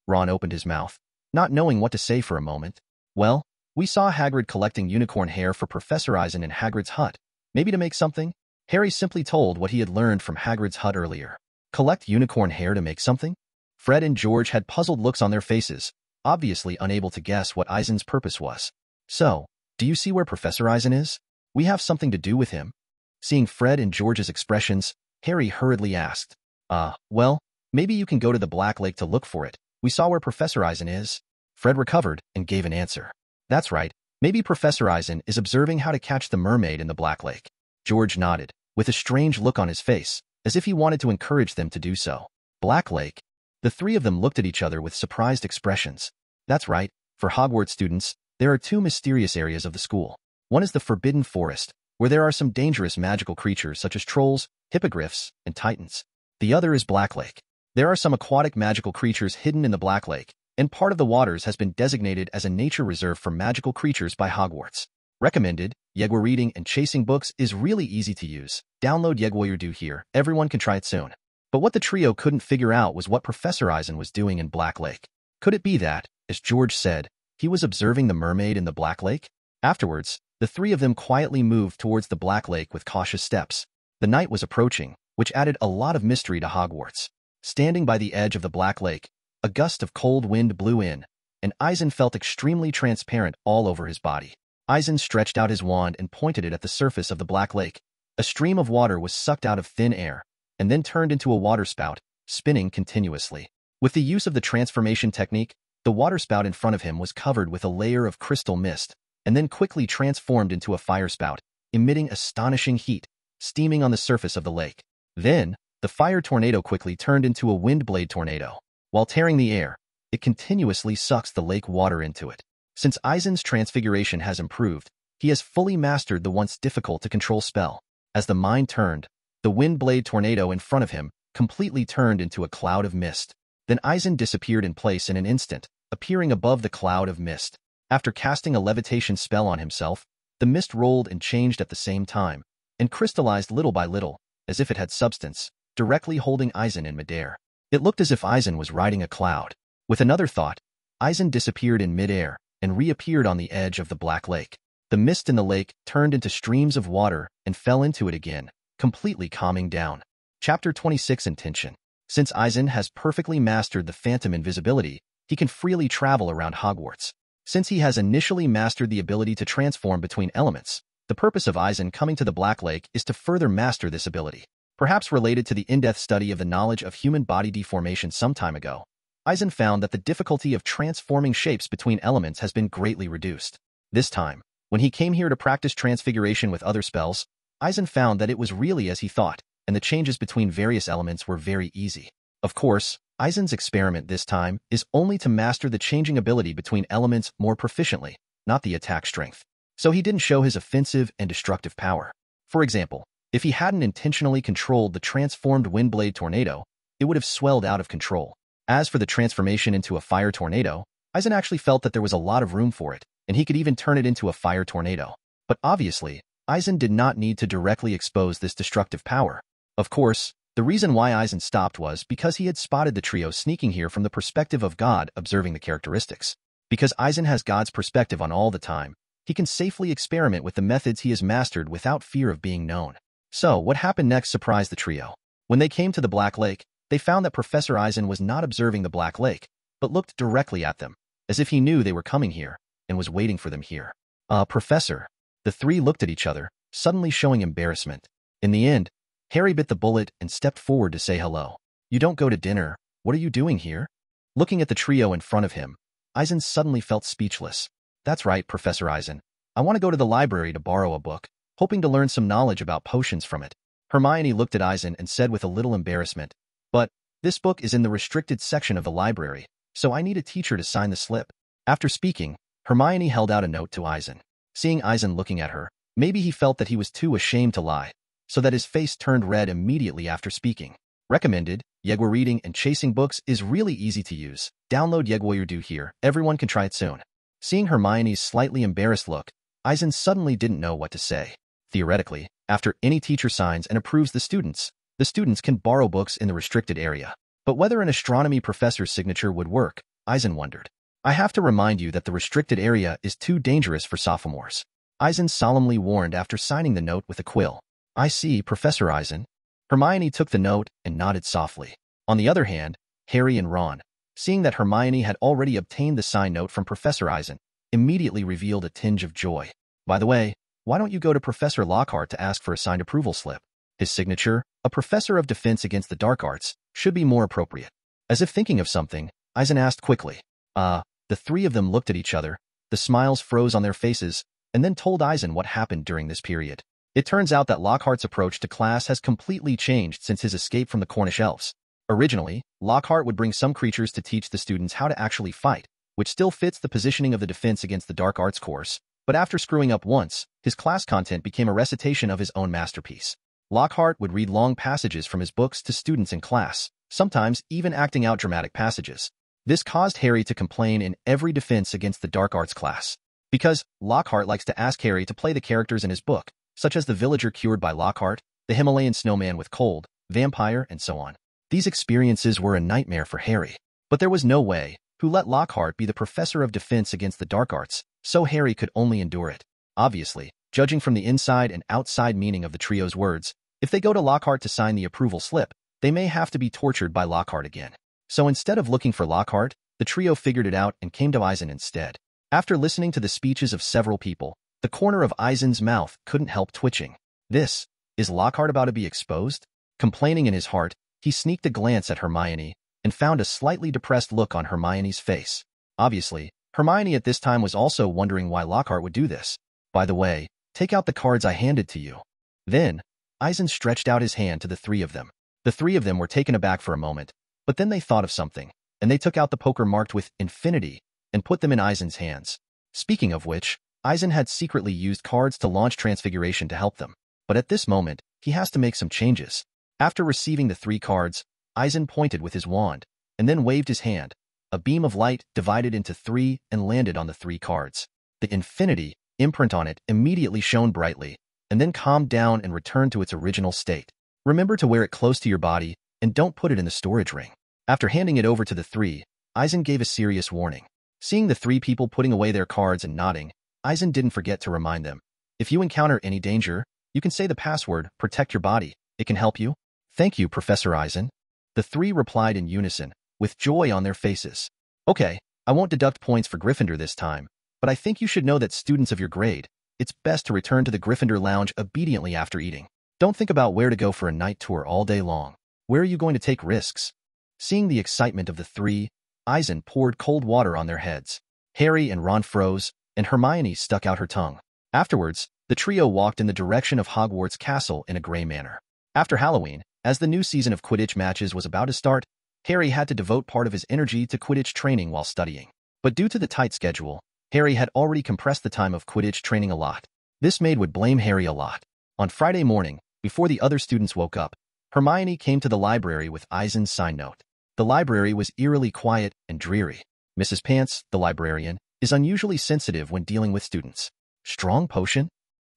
Ron opened his mouth, not knowing what to say for a moment. Well, we saw Hagrid collecting unicorn hair for Professor Eisen in Hagrid's hut. Maybe to make something? Harry simply told what he had learned from Hagrid's hut earlier. Collect unicorn hair to make something? Fred and George had puzzled looks on their faces, obviously unable to guess what Eisen's purpose was. So, do you see where Professor Eisen is? We have something to do with him. Seeing Fred and George's expressions, Harry hurriedly asked, well, maybe you can go to the Black Lake to look for it. We saw where Professor Eisen is. Fred recovered and gave an answer. That's right, maybe Professor Eisen is observing how to catch the mermaid in the Black Lake. George nodded, with a strange look on his face, as if he wanted to encourage them to do so. Black Lake? The three of them looked at each other with surprised expressions. That's right, for Hogwarts students, there are two mysterious areas of the school. One is the Forbidden Forest, where there are some dangerous magical creatures such as trolls, hippogriffs, and titans. The other is Black Lake. There are some aquatic magical creatures hidden in the Black Lake, and part of the waters has been designated as a nature reserve for magical creatures by Hogwarts. Recommended, Yegwa reading and chasing books is really easy to use. Download Yegwa here, everyone can try it soon. But what the trio couldn't figure out was what Professor Eisen was doing in Black Lake. Could it be that, as George said, he was observing the mermaid in the Black Lake? Afterwards, the three of them quietly moved towards the Black Lake with cautious steps. The night was approaching, which added a lot of mystery to Hogwarts. Standing by the edge of the Black Lake, a gust of cold wind blew in, and Eisen felt extremely transparent all over his body. Eisen stretched out his wand and pointed it at the surface of the Black Lake. A stream of water was sucked out of thin air, and then turned into a waterspout, spinning continuously. With the use of the transformation technique, the waterspout in front of him was covered with a layer of crystal mist, and then quickly transformed into a firespout, emitting astonishing heat, steaming on the surface of the lake. Then, the fire tornado quickly turned into a wind blade tornado. While tearing the air, it continuously sucks the lake water into it. Since Eisen's transfiguration has improved, he has fully mastered the once difficult-to-control spell. As the mind turned, the wind blade tornado in front of him completely turned into a cloud of mist. Then Eisen disappeared in place in an instant, appearing above the cloud of mist. After casting a levitation spell on himself, the mist rolled and changed at the same time, and crystallized little by little, as if it had substance, directly holding Eisen in midair. It looked as if Eisen was riding a cloud. With another thought, Eisen disappeared in midair and reappeared on the edge of the Black Lake. The mist in the lake turned into streams of water and fell into it again, completely calming down. Chapter 26 Intention. Since Eisen has perfectly mastered the phantom invisibility, he can freely travel around Hogwarts. Since he has initially mastered the ability to transform between elements, the purpose of Eisen coming to the Black Lake is to further master this ability. Perhaps related to the in-depth study of the knowledge of human body deformation some time ago, Eisen found that the difficulty of transforming shapes between elements has been greatly reduced. This time, when he came here to practice transfiguration with other spells, Eisen found that it was really as he thought, and the changes between various elements were very easy. Of course, Eisen's experiment this time is only to master the changing ability between elements more proficiently, not the attack strength. So he didn't show his offensive and destructive power. For example, if he hadn't intentionally controlled the transformed windblade tornado, it would have swelled out of control. As for the transformation into a fire tornado, Eisen actually felt that there was a lot of room for it, and he could even turn it into a fire tornado. But obviously, Eisen did not need to directly expose this destructive power. Of course, the reason why Eisen stopped was because he had spotted the trio sneaking here from the perspective of God observing the characteristics. Because Eisen has God's perspective on all the time, he can safely experiment with the methods he has mastered without fear of being known. So, what happened next surprised the trio. When they came to the Black Lake, they found that Professor Eisen was not observing the Black Lake, but looked directly at them, as if he knew they were coming here and was waiting for them here. Professor. The three looked at each other, suddenly showing embarrassment. In the end, Harry bit the bullet and stepped forward to say hello. You don't go to dinner. What are you doing here? Looking at the trio in front of him, Eisen suddenly felt speechless. That's right, Professor Eisen. I want to go to the library to borrow a book, hoping to learn some knowledge about potions from it. Hermione looked at Eisen and said with a little embarrassment, but this book is in the restricted section of the library, so I need a teacher to sign the slip. After speaking, Hermione held out a note to Eisen. Seeing Eisen looking at her, maybe he felt that he was too ashamed to lie, so that his face turned red immediately after speaking. Recommended, Yegwa reading and chasing books is really easy to use. Download Yegwa here. Everyone can try it soon. Seeing Hermione's slightly embarrassed look, Eisen suddenly didn't know what to say. Theoretically, after any teacher signs and approves the students can borrow books in the restricted area. But whether an astronomy professor's signature would work, Eisen wondered. I have to remind you that the restricted area is too dangerous for sophomores. Eisen solemnly warned after signing the note with a quill. I see, Professor Eisen. Hermione took the note and nodded softly. On the other hand, Harry and Ron, seeing that Hermione had already obtained the signed note from Professor Eisen, immediately revealed a tinge of joy. By the way, why don't you go to Professor Lockhart to ask for a signed approval slip? His signature, a professor of defense against the dark arts, should be more appropriate. As if thinking of something, Eisen asked quickly. The three of them looked at each other, the smiles froze on their faces, and then told Eisen what happened during this period. It turns out that Lockhart's approach to class has completely changed since his escape from the Cornish elves. Originally, Lockhart would bring some creatures to teach the students how to actually fight, which still fits the positioning of the Defense Against the Dark Arts course, but after screwing up once, his class content became a recitation of his own masterpiece. Lockhart would read long passages from his books to students in class, sometimes even acting out dramatic passages. This caused Harry to complain in every Defense Against the Dark Arts class. Because Lockhart likes to ask Harry to play the characters in his book, such as the villager cured by Lockhart, the Himalayan snowman with cold, vampire, and so on. These experiences were a nightmare for Harry. But there was no way who let Lockhart be the professor of defense against the dark arts, so Harry could only endure it. Obviously, judging from the inside and outside meaning of the trio's words, if they go to Lockhart to sign the approval slip, they may have to be tortured by Lockhart again. So instead of looking for Lockhart, the trio figured it out and came to Eisen instead. After listening to the speeches of several people, the corner of Eisen's mouth couldn't help twitching. Is Lockhart about to be exposed? Complaining in his heart, he sneaked a glance at Hermione and found a slightly depressed look on Hermione's face. Obviously, Hermione at this time was also wondering why Lockhart would do this. By the way, take out the cards I handed to you. Then, Eisen stretched out his hand to the three of them. The three of them were taken aback for a moment, but then they thought of something, and they took out the poker marked with infinity and put them in Eisen's hands. Speaking of which, Eisen had secretly used cards to launch Transfiguration to help them, but at this moment, he has to make some changes. After receiving the three cards, Eisen pointed with his wand, and then waved his hand. A beam of light divided into three and landed on the three cards. The infinity imprint on it immediately shone brightly, and then calmed down and returned to its original state. Remember to wear it close to your body, and don't put it in the storage ring. After handing it over to the three, Eisen gave a serious warning. Seeing the three people putting away their cards and nodding, Eisen didn't forget to remind them. If you encounter any danger, you can say the password, protect your body. It can help you. Thank you, Professor Eisen. The three replied in unison, with joy on their faces. Okay, I won't deduct points for Gryffindor this time, but I think you should know that students of your grade, it's best to return to the Gryffindor lounge obediently after eating. Don't think about where to go for a night tour all day long. Where are you going to take risks? Seeing the excitement of the three, Eisen poured cold water on their heads. Harry and Ron froze, and Hermione stuck out her tongue. Afterwards, the trio walked in the direction of Hogwarts Castle in a gray manner. After Halloween, as the new season of Quidditch matches was about to start, Harry had to devote part of his energy to Quidditch training while studying. But due to the tight schedule, Harry had already compressed the time of Quidditch training a lot. This maid would blame Harry a lot. On Friday morning, before the other students woke up, Hermione came to the library with Eisen's sign note. The library was eerily quiet and dreary. Mrs. Pants, the librarian, is unusually sensitive when dealing with students. Strong potion?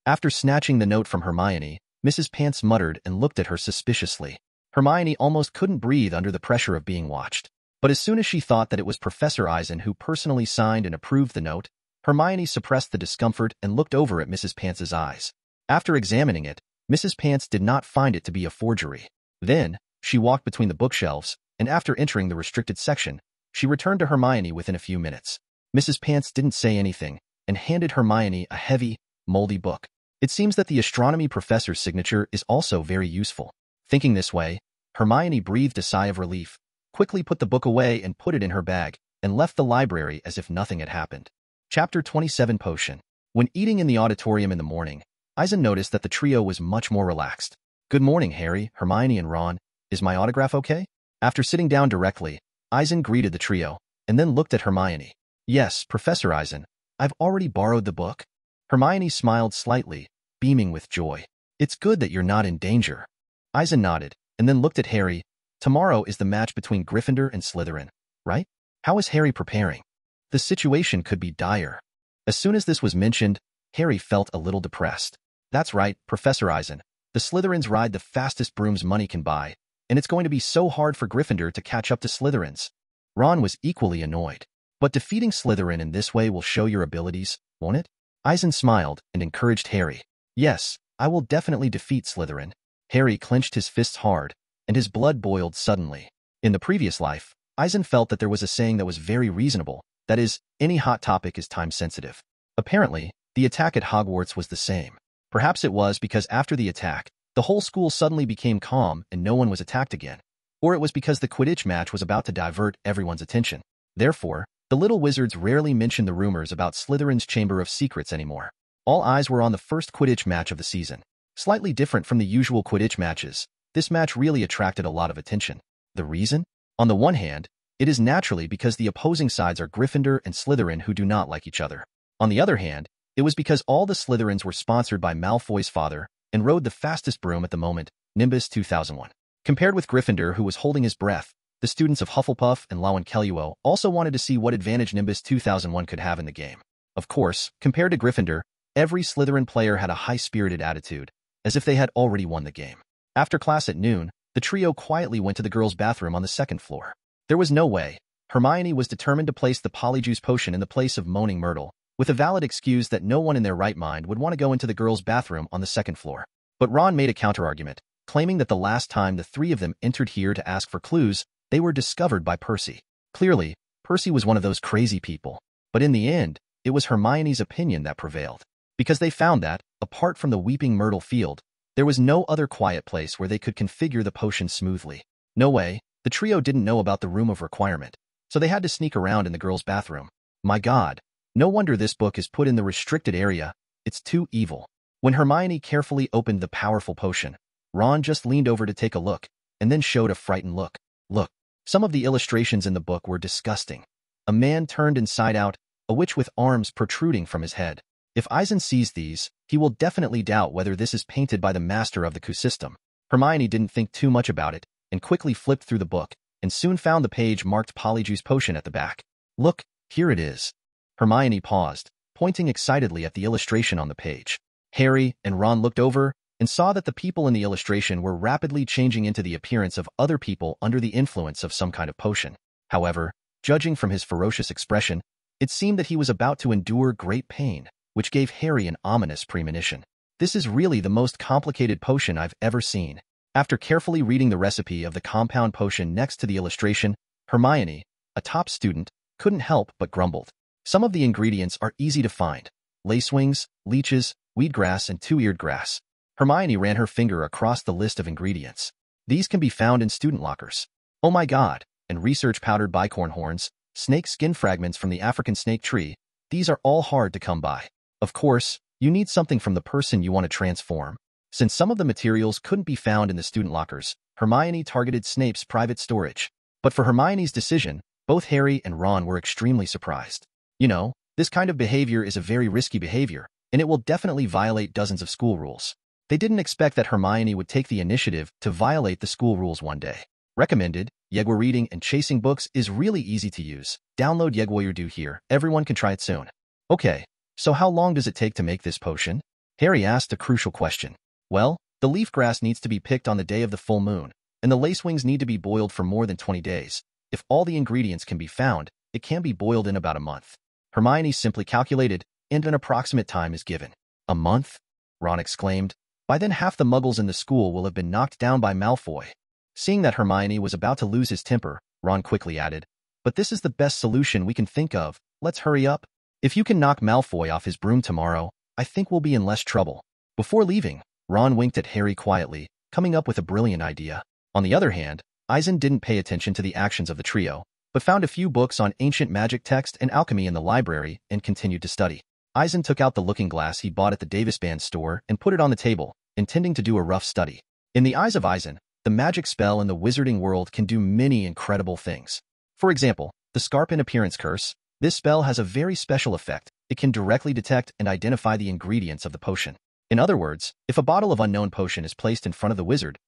After snatching the note from Hermione, Mrs. Pants muttered and looked at her suspiciously. Hermione almost couldn't breathe under the pressure of being watched. But as soon as she thought that it was Professor Eisen who personally signed and approved the note, Hermione suppressed the discomfort and looked over at Mrs. Pants's eyes. After examining it, Mrs. Pants did not find it to be a forgery. Then, she walked between the bookshelves, and after entering the restricted section, She returned to Hermione within a few minutes. Mrs. Pants didn't say anything and handed Hermione a heavy, moldy book. It seems that the astronomy professor's signature is also very useful. Thinking this way, Hermione breathed a sigh of relief, quickly put the book away and put it in her bag, and left the library as if nothing had happened. Chapter 27 Potion. When eating in the auditorium in the morning, Eisen noticed that the trio was much more relaxed. "Good morning, Harry, Hermione, and Ron. Is my autograph okay?" After sitting down directly, Eisen greeted the trio, and then looked at Hermione. "Yes, Professor Eisen. I've already borrowed the book." Hermione smiled slightly, beaming with joy. "It's good that you're not in danger." Eisen nodded, and then looked at Harry. "Tomorrow is the match between Gryffindor and Slytherin, right? How is Harry preparing? The situation could be dire." As soon as this was mentioned, Harry felt a little depressed. "That's right, Professor Eisen. The Slytherins ride the fastest brooms money can buy, and it's going to be so hard for Gryffindor to catch up to Slytherins." Ron was equally annoyed. "But defeating Slytherin in this way will show your abilities, won't it?" Eisen smiled and encouraged Harry. "Yes, I will definitely defeat Slytherin." Harry clenched his fists hard, and his blood boiled suddenly. In the previous life, Eisen felt that there was a saying that was very reasonable, that is, any hot topic is time-sensitive. Apparently, the attack at Hogwarts was the same. Perhaps it was because after the attack, the whole school suddenly became calm and no one was attacked again. Or it was because the Quidditch match was about to divert everyone's attention. Therefore, the little wizards rarely mentioned the rumors about Slytherin's Chamber of Secrets anymore. All eyes were on the first Quidditch match of the season. Slightly different from the usual Quidditch matches, this match really attracted a lot of attention. The reason? On the one hand, it is naturally because the opposing sides are Gryffindor and Slytherin who do not like each other. On the other hand, it was because all the Slytherins were sponsored by Malfoy's father and rode the fastest broom at the moment, Nimbus 2001. Compared with Gryffindor, who was holding his breath, the students of Hufflepuff and Lawenkelluo also wanted to see what advantage Nimbus 2001 could have in the game. Of course, compared to Gryffindor, every Slytherin player had a high-spirited attitude, as if they had already won the game. After class at noon, the trio quietly went to the girls' bathroom on the second floor. There was no way. Hermione was determined to place the Polyjuice potion in the place of Moaning Myrtle, with a valid excuse that no one in their right mind would want to go into the girls' bathroom on the second floor. But Ron made a counterargument, claiming that the last time the three of them entered here to ask for clues, they were discovered by Percy. Clearly, Percy was one of those crazy people. But in the end, it was Hermione's opinion that prevailed. Because they found that, apart from the Weeping Myrtle field, there was no other quiet place where they could configure the potion smoothly. No way, the trio didn't know about the room of requirement, so they had to sneak around in the girls' bathroom. My God, no wonder this book is put in the restricted area. It's too evil. When Hermione carefully opened the powerful potion, Ron just leaned over to take a look, and then showed a frightened look. Look, some of the illustrations in the book were disgusting. A man turned inside out, a witch with arms protruding from his head. If Eisen sees these, he will definitely doubt whether this is painted by the master of the Q system. Hermione didn't think too much about it, and quickly flipped through the book, and soon found the page marked Polyjuice Potion at the back. Look, here it is. Hermione paused, pointing excitedly at the illustration on the page. Harry and Ron looked over, and saw that the people in the illustration were rapidly changing into the appearance of other people under the influence of some kind of potion. However, judging from his ferocious expression, it seemed that he was about to endure great pain, which gave Harry an ominous premonition. This is really the most complicated potion I've ever seen. After carefully reading the recipe of the compound potion next to the illustration, Hermione, a top student, couldn't help but grumbled. Some of the ingredients are easy to find: lacewings, leeches, wheatgrass, and two-eared grass. Hermione ran her finger across the list of ingredients. These can be found in student lockers. Oh my God, and research powdered bicorn horns, snake skin fragments from the African snake tree, these are all hard to come by. Of course, you need something from the person you want to transform. Since some of the materials couldn't be found in the student lockers, Hermione targeted Snape's private storage. But for Hermione's decision, both Harry and Ron were extremely surprised. You know, this kind of behavior is a very risky behavior, and it will definitely violate dozens of school rules. They didn't expect that Hermione would take the initiative to violate the school rules one day. Recommended, Yegwa reading and chasing books is really easy to use. Download Yegwa here, everyone can try it soon. Okay, so how long does it take to make this potion? Harry asked a crucial question. Well, the leaf grass needs to be picked on the day of the full moon, and the lacewings need to be boiled for more than 20 days. If all the ingredients can be found, it can be boiled in about a month. Hermione simply calculated, and an approximate time is given. A month? Ron exclaimed. By then half the muggles in the school will have been knocked down by Malfoy. Seeing that Hermione was about to lose his temper, Ron quickly added, but this is the best solution we can think of. Let's hurry up. If you can knock Malfoy off his broom tomorrow, I think we'll be in less trouble." Before leaving, Ron winked at Harry quietly, coming up with a brilliant idea. On the other hand, Eisen didn't pay attention to the actions of the trio, but found a few books on ancient magic text and alchemy in the library and continued to study. Eisen took out the looking glass he bought at the Davis Band store and put it on the table, intending to do a rough study. In the eyes of Eisen, the magic spell in the wizarding world can do many incredible things. For example, the Scarpin Appearance Curse. This spell has a very special effect. It can directly detect and identify the ingredients of the potion. In other words, if a bottle of unknown potion is placed in front of the wizard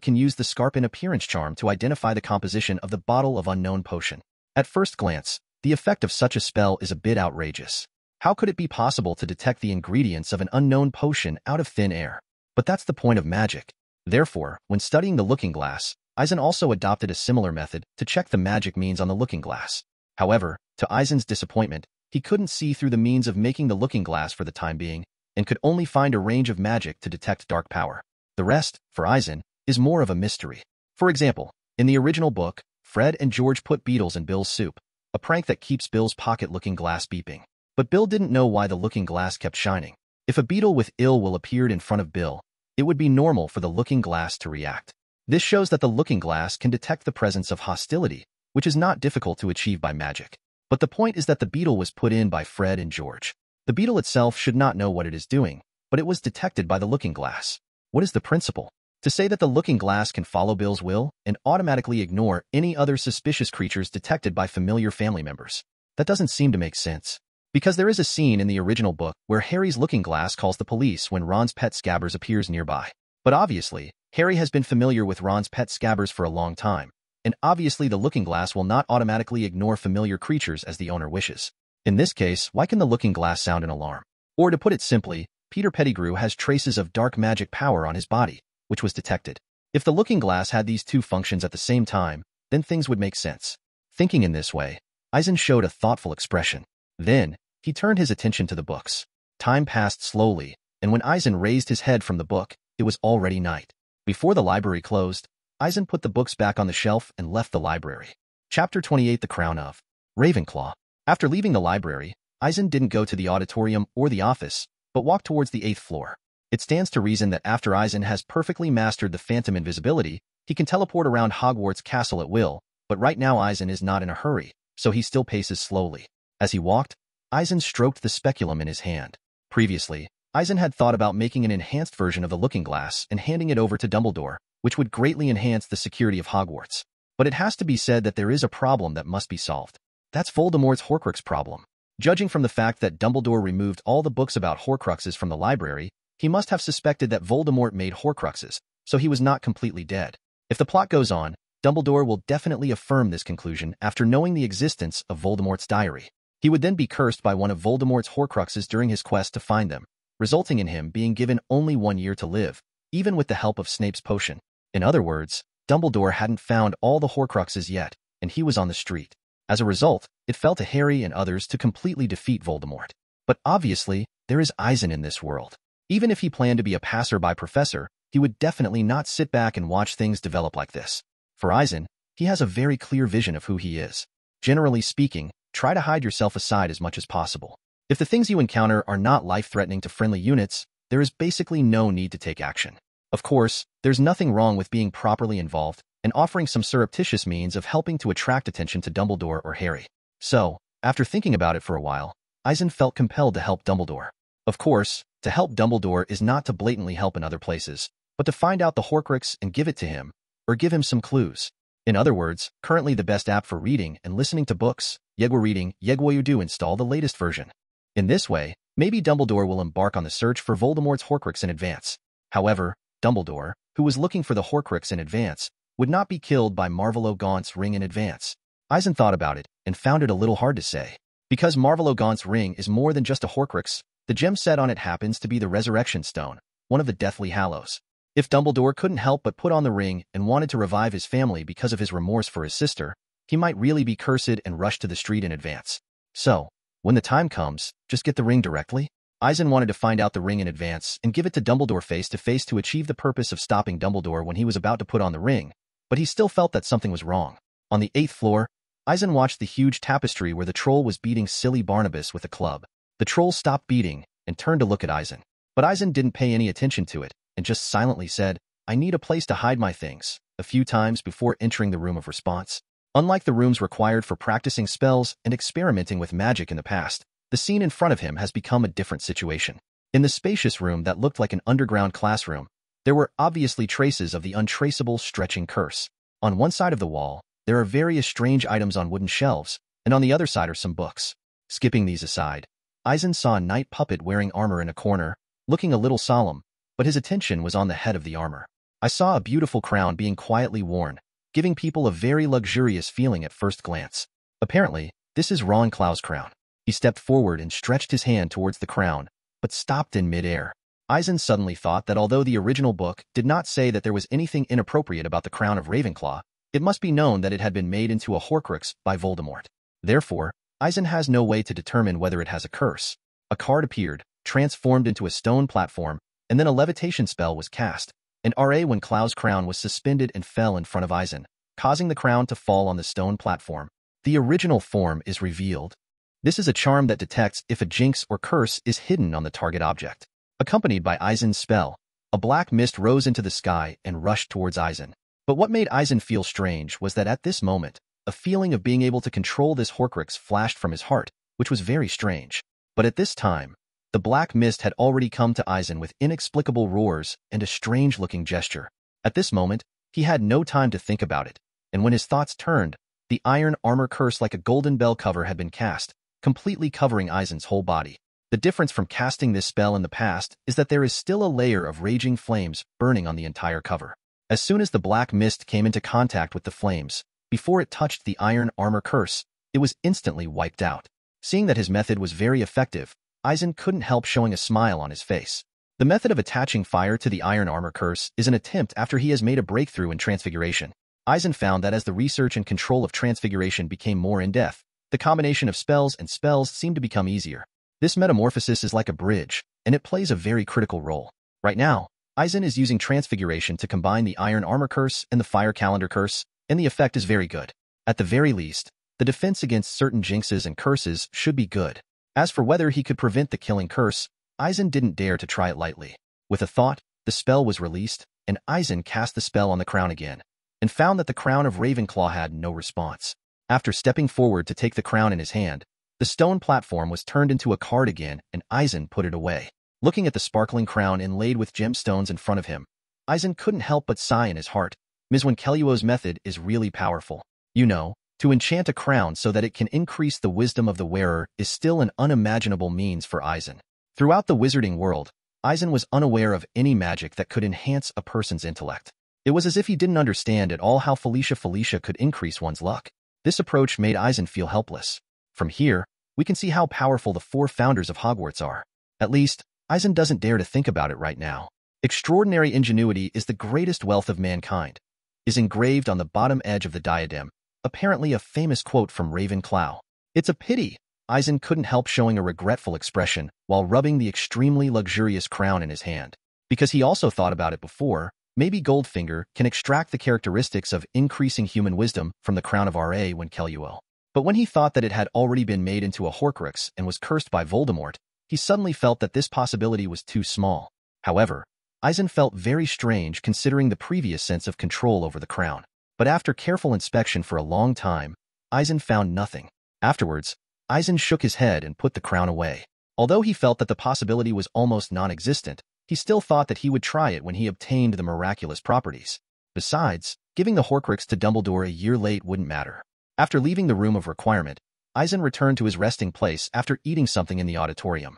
can use the Scarpin Appearance charm to identify the composition of the bottle of unknown potion. At first glance, the effect of such a spell is a bit outrageous. How could it be possible to detect the ingredients of an unknown potion out of thin air? But that's the point of magic. Therefore, when studying the looking glass, Eisen also adopted a similar method to check the magic means on the looking glass. However, to Eisen's disappointment, he couldn't see through the means of making the looking glass for the time being, and could only find a range of magic to detect dark power. The rest, for Eisen, is more of a mystery. For example, in the original book, Fred and George put beetles in Bill's soup, a prank that keeps Bill's pocket-looking glass beeping. But Bill didn't know why the looking glass kept shining. If a beetle with ill will appeared in front of Bill, it would be normal for the looking glass to react. This shows that the looking glass can detect the presence of hostility, which is not difficult to achieve by magic. But the point is that the beetle was put in by Fred and George. The beetle itself should not know what it is doing, but it was detected by the looking glass. What is the principle? To say that the looking glass can follow Bill's will and automatically ignore any other suspicious creatures detected by familiar family members. That doesn't seem to make sense. Because there is a scene in the original book where Harry's looking glass calls the police when Ron's pet Scabbers appears nearby. But obviously, Harry has been familiar with Ron's pet Scabbers for a long time, and obviously the looking glass will not automatically ignore familiar creatures as the owner wishes. In this case, why can the looking glass sound an alarm? Or to put it simply, Peter Pettigrew has traces of dark magic power on his body, which was detected. If the looking glass had these two functions at the same time, then things would make sense. Thinking in this way, Eisen showed a thoughtful expression. Then, he turned his attention to the books. Time passed slowly, and when Eisen raised his head from the book, it was already night. Before the library closed, Eisen put the books back on the shelf and left the library. Chapter 28: The Crown of Ravenclaw. After leaving the library, Eisen didn't go to the auditorium or the office, but walked towards the 8th floor. It stands to reason that after Eisen has perfectly mastered the phantom invisibility, he can teleport around Hogwarts Castle at will, but right now Eisen is not in a hurry, so he still paces slowly. As he walked, Eisen stroked the speculum in his hand. Previously, Eisen had thought about making an enhanced version of the looking glass and handing it over to Dumbledore, which would greatly enhance the security of Hogwarts. But it has to be said that there is a problem that must be solved. That's Voldemort's Horcrux problem. Judging from the fact that Dumbledore removed all the books about Horcruxes from the library, he must have suspected that Voldemort made Horcruxes, so he was not completely dead. If the plot goes on, Dumbledore will definitely affirm this conclusion after knowing the existence of Voldemort's diary. He would then be cursed by one of Voldemort's Horcruxes during his quest to find them, resulting in him being given only 1 year to live, even with the help of Snape's potion. In other words, Dumbledore hadn't found all the Horcruxes yet, and he was on the street. As a result, it fell to Harry and others to completely defeat Voldemort. But obviously, there is Eisen in this world. Even if he planned to be a passerby professor, he would definitely not sit back and watch things develop like this. For Eisen, he has a very clear vision of who he is. Generally speaking, try to hide yourself aside as much as possible. If the things you encounter are not life-threatening to friendly units, there is basically no need to take action. Of course, there's nothing wrong with being properly involved and offering some surreptitious means of helping to attract attention to Dumbledore or Harry. So, after thinking about it for a while, Eisen felt compelled to help Dumbledore. Of course, to help Dumbledore is not to blatantly help in other places, but to find out the Horcrux and give it to him, or give him some clues. In other words, currently the best app for reading and listening to books, Yegwa Reading, Yegwa install the latest version. In this way, maybe Dumbledore will embark on the search for Voldemort's Horcrux in advance. However, Dumbledore, who was looking for the Horcrux in advance, would not be killed by Marvolo Gaunt's ring in advance. Eisen thought about it and found it a little hard to say. Because Marvolo Gaunt's ring is more than just a Horcrux, the gem set on it happens to be the Resurrection Stone, one of the Deathly Hallows. If Dumbledore couldn't help but put on the ring and wanted to revive his family because of his remorse for his sister, he might really be cursed and rush to the street in advance. So, when the time comes, just get the ring directly? Eisen wanted to find out the ring in advance and give it to Dumbledore face to face to achieve the purpose of stopping Dumbledore when he was about to put on the ring, but he still felt that something was wrong. On the 8th floor, Eisen watched the huge tapestry where the troll was beating silly Barnabas with a club. The troll stopped beating and turned to look at Eisen. But Eisen didn't pay any attention to it and just silently said, "I need a place to hide my things," a few times before entering the room of response. Unlike the rooms required for practicing spells and experimenting with magic in the past, the scene in front of him has become a different situation. In the spacious room that looked like an underground classroom, there were obviously traces of the untraceable stretching curse. On one side of the wall, there are various strange items on wooden shelves, and on the other side are some books. Skipping these aside, Eisen saw a night puppet wearing armor in a corner, looking a little solemn, but his attention was on the head of the armor. I saw a beautiful crown being quietly worn, giving people a very luxurious feeling at first glance. Apparently, this is Ron Clow's crown. He stepped forward and stretched his hand towards the crown, but stopped in mid-air. Eisen suddenly thought that although the original book did not say that there was anything inappropriate about the crown of Ravenclaw, it must be known that it had been made into a Horcrux by Voldemort. Therefore, Eisen has no way to determine whether it has a curse. A card appeared, transformed into a stone platform, and then a levitation spell was cast, and when Clow's crown was suspended and fell in front of Eisen, causing the crown to fall on the stone platform. The original form is revealed. This is a charm that detects if a jinx or curse is hidden on the target object. Accompanied by Eisen's spell, a black mist rose into the sky and rushed towards Eisen. But what made Eisen feel strange was that at this moment, a feeling of being able to control this Horcrux flashed from his heart, which was very strange. But at this time, the black mist had already come to Eisen with inexplicable roars and a strange-looking gesture. At this moment, he had no time to think about it, and when his thoughts turned, the iron armor curse like a golden bell cover had been cast, completely covering Eisen's whole body. The difference from casting this spell in the past is that there is still a layer of raging flames burning on the entire cover. As soon as the black mist came into contact with the flames, before it touched the iron armor curse, it was instantly wiped out. Seeing that his method was very effective, Eisen couldn't help showing a smile on his face. The method of attaching fire to the iron armor curse is an attempt after he has made a breakthrough in transfiguration. Eisen found that as the research and control of transfiguration became more in-depth, the combination of spells and spells seemed to become easier. This metamorphosis is like a bridge, and it plays a very critical role. Right now, Eisen is using transfiguration to combine the iron armor curse and the fire calendar curse, and the effect is very good. At the very least, the defense against certain jinxes and curses should be good. As for whether he could prevent the killing curse, Eisen didn't dare to try it lightly. With a thought, the spell was released, and Eisen cast the spell on the crown again, and found that the crown of Ravenclaw had no response. After stepping forward to take the crown in his hand, the stone platform was turned into a card again, and Eisen put it away. Looking at the sparkling crown inlaid with gemstones in front of him, Eisen couldn't help but sigh in his heart. Ms. Wenkeluo's method is really powerful. You know, to enchant a crown so that it can increase the wisdom of the wearer is still an unimaginable means for Eisen. Throughout the wizarding world, Eisen was unaware of any magic that could enhance a person's intellect. It was as if he didn't understand at all how Felicia could increase one's luck. This approach made Eisen feel helpless. From here, we can see how powerful the 4 founders of Hogwarts are. At least, Eisen doesn't dare to think about it right now. Extraordinary ingenuity is the greatest wealth of mankind, is engraved on the bottom edge of the diadem, apparently a famous quote from Ravenclaw. It's a pity Eisen couldn't help showing a regretful expression while rubbing the extremely luxurious crown in his hand. Because he also thought about it before, maybe Goldfinger can extract the characteristics of increasing human wisdom from the crown of Wenkeluo. But when he thought that it had already been made into a Horcrux and was cursed by Voldemort, he suddenly felt that this possibility was too small. However, Eisen felt very strange considering the previous sense of control over the crown. But after careful inspection for a long time, Eisen found nothing. Afterwards, Eisen shook his head and put the crown away. Although he felt that the possibility was almost non-existent, he still thought that he would try it when he obtained the miraculous properties. Besides, giving the Horcrux to Dumbledore a year late wouldn't matter. After leaving the room of requirement, Eisen returned to his resting place after eating something in the auditorium.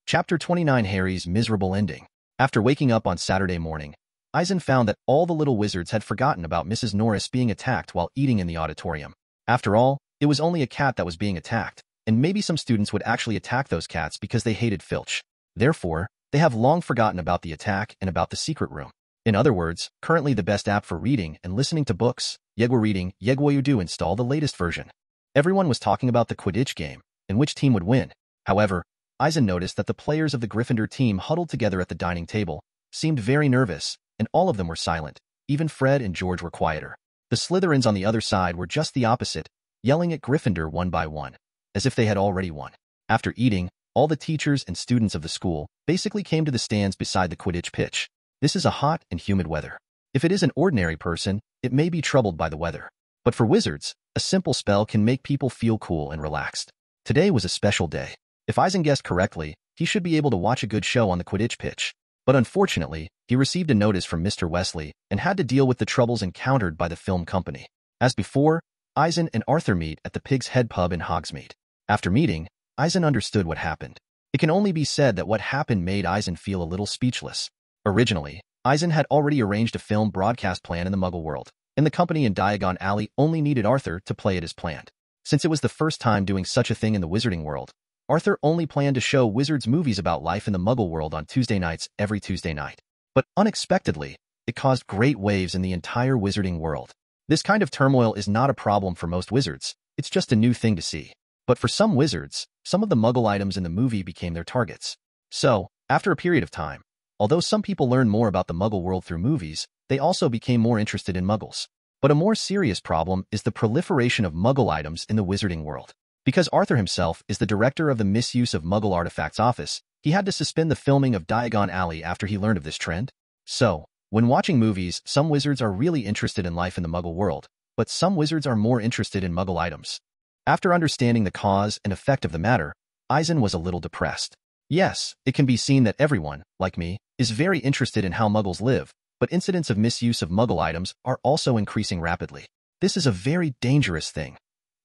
Chapter 29: Harry's Miserable Ending. After waking up on Saturday morning, Eisen found that all the little wizards had forgotten about Mrs. Norris being attacked while eating in the auditorium. After all, it was only a cat that was being attacked, and maybe some students would actually attack those cats because they hated Filch. Therefore, they have long forgotten about the attack and about the secret room. In other words, currently the best app for reading and listening to books, Yegwa Reading, Yegwa install the latest version. Everyone was talking about the Quidditch game, and which team would win. However, Eisen noticed that the players of the Gryffindor team huddled together at the dining table, seemed very nervous, and all of them were silent. Even Fred and George were quieter. The Slytherins on the other side were just the opposite, yelling at Gryffindor one by one, as if they had already won. After eating, all the teachers and students of the school basically came to the stands beside the Quidditch pitch. This is a hot and humid weather. If it is an ordinary person, it may be troubled by the weather. But for wizards, a simple spell can make people feel cool and relaxed. Today was a special day. If Eisen guessed correctly, he should be able to watch a good show on the Quidditch pitch. But unfortunately, he received a notice from Mr. Wesley and had to deal with the troubles encountered by the film company. As before, Eisen and Arthur meet at the Pig's Head pub in Hogsmeade. After meeting, Eisen understood what happened. It can only be said that what happened made Eisen feel a little speechless. Originally, Eisen had already arranged a film broadcast plan in the Muggle world, and the company in Diagon Alley only needed Arthur to play it as planned. Since it was the first time doing such a thing in the wizarding world, Arthur only planned to show wizards movies about life in the Muggle world on Tuesday nights every Tuesday night. But unexpectedly, it caused great waves in the entire wizarding world. This kind of turmoil is not a problem for most wizards, it's just a new thing to see. But for some wizards, some of the Muggle items in the movie became their targets. So, after a period of time, although some people learned more about the Muggle world through movies, they also became more interested in Muggles. But a more serious problem is the proliferation of Muggle items in the wizarding world. Because Arthur himself is the director of the Misuse of Muggle Artifacts office, he had to suspend the filming of Diagon Alley after he learned of this trend. So, when watching movies, some wizards are really interested in life in the Muggle world, but some wizards are more interested in Muggle items. After understanding the cause and effect of the matter, Eisen was a little depressed. Yes, it can be seen that everyone, like me, is very interested in how Muggles live, but incidents of misuse of Muggle items are also increasing rapidly. This is a very dangerous thing.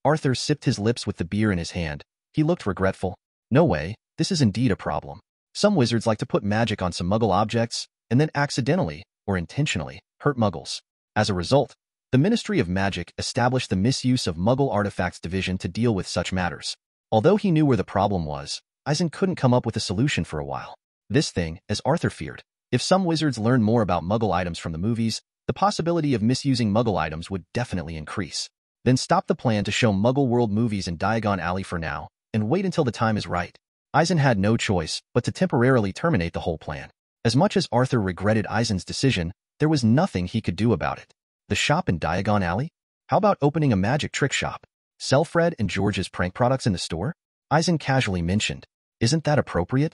Arthur sipped his lips with the beer in his hand. He looked regretful. No way, this is indeed a problem. Some wizards like to put magic on some Muggle objects, and then accidentally, or intentionally, hurt Muggles. As a result, the Ministry of Magic established the Misuse of Muggle Artifacts Division to deal with such matters. Although he knew where the problem was, Eisen couldn't come up with a solution for a while. This thing, as Arthur feared, if some wizards learned more about Muggle items from the movies, the possibility of misusing Muggle items would definitely increase. Then stop the plan to show Muggle World movies in Diagon Alley for now, and wait until the time is right. Eisen had no choice but to temporarily terminate the whole plan. As much as Arthur regretted Eisen's decision, there was nothing he could do about it. The shop in Diagon Alley? How about opening a magic trick shop? Sell Fred and George's prank products in the store? Eisen casually mentioned. Isn't that appropriate?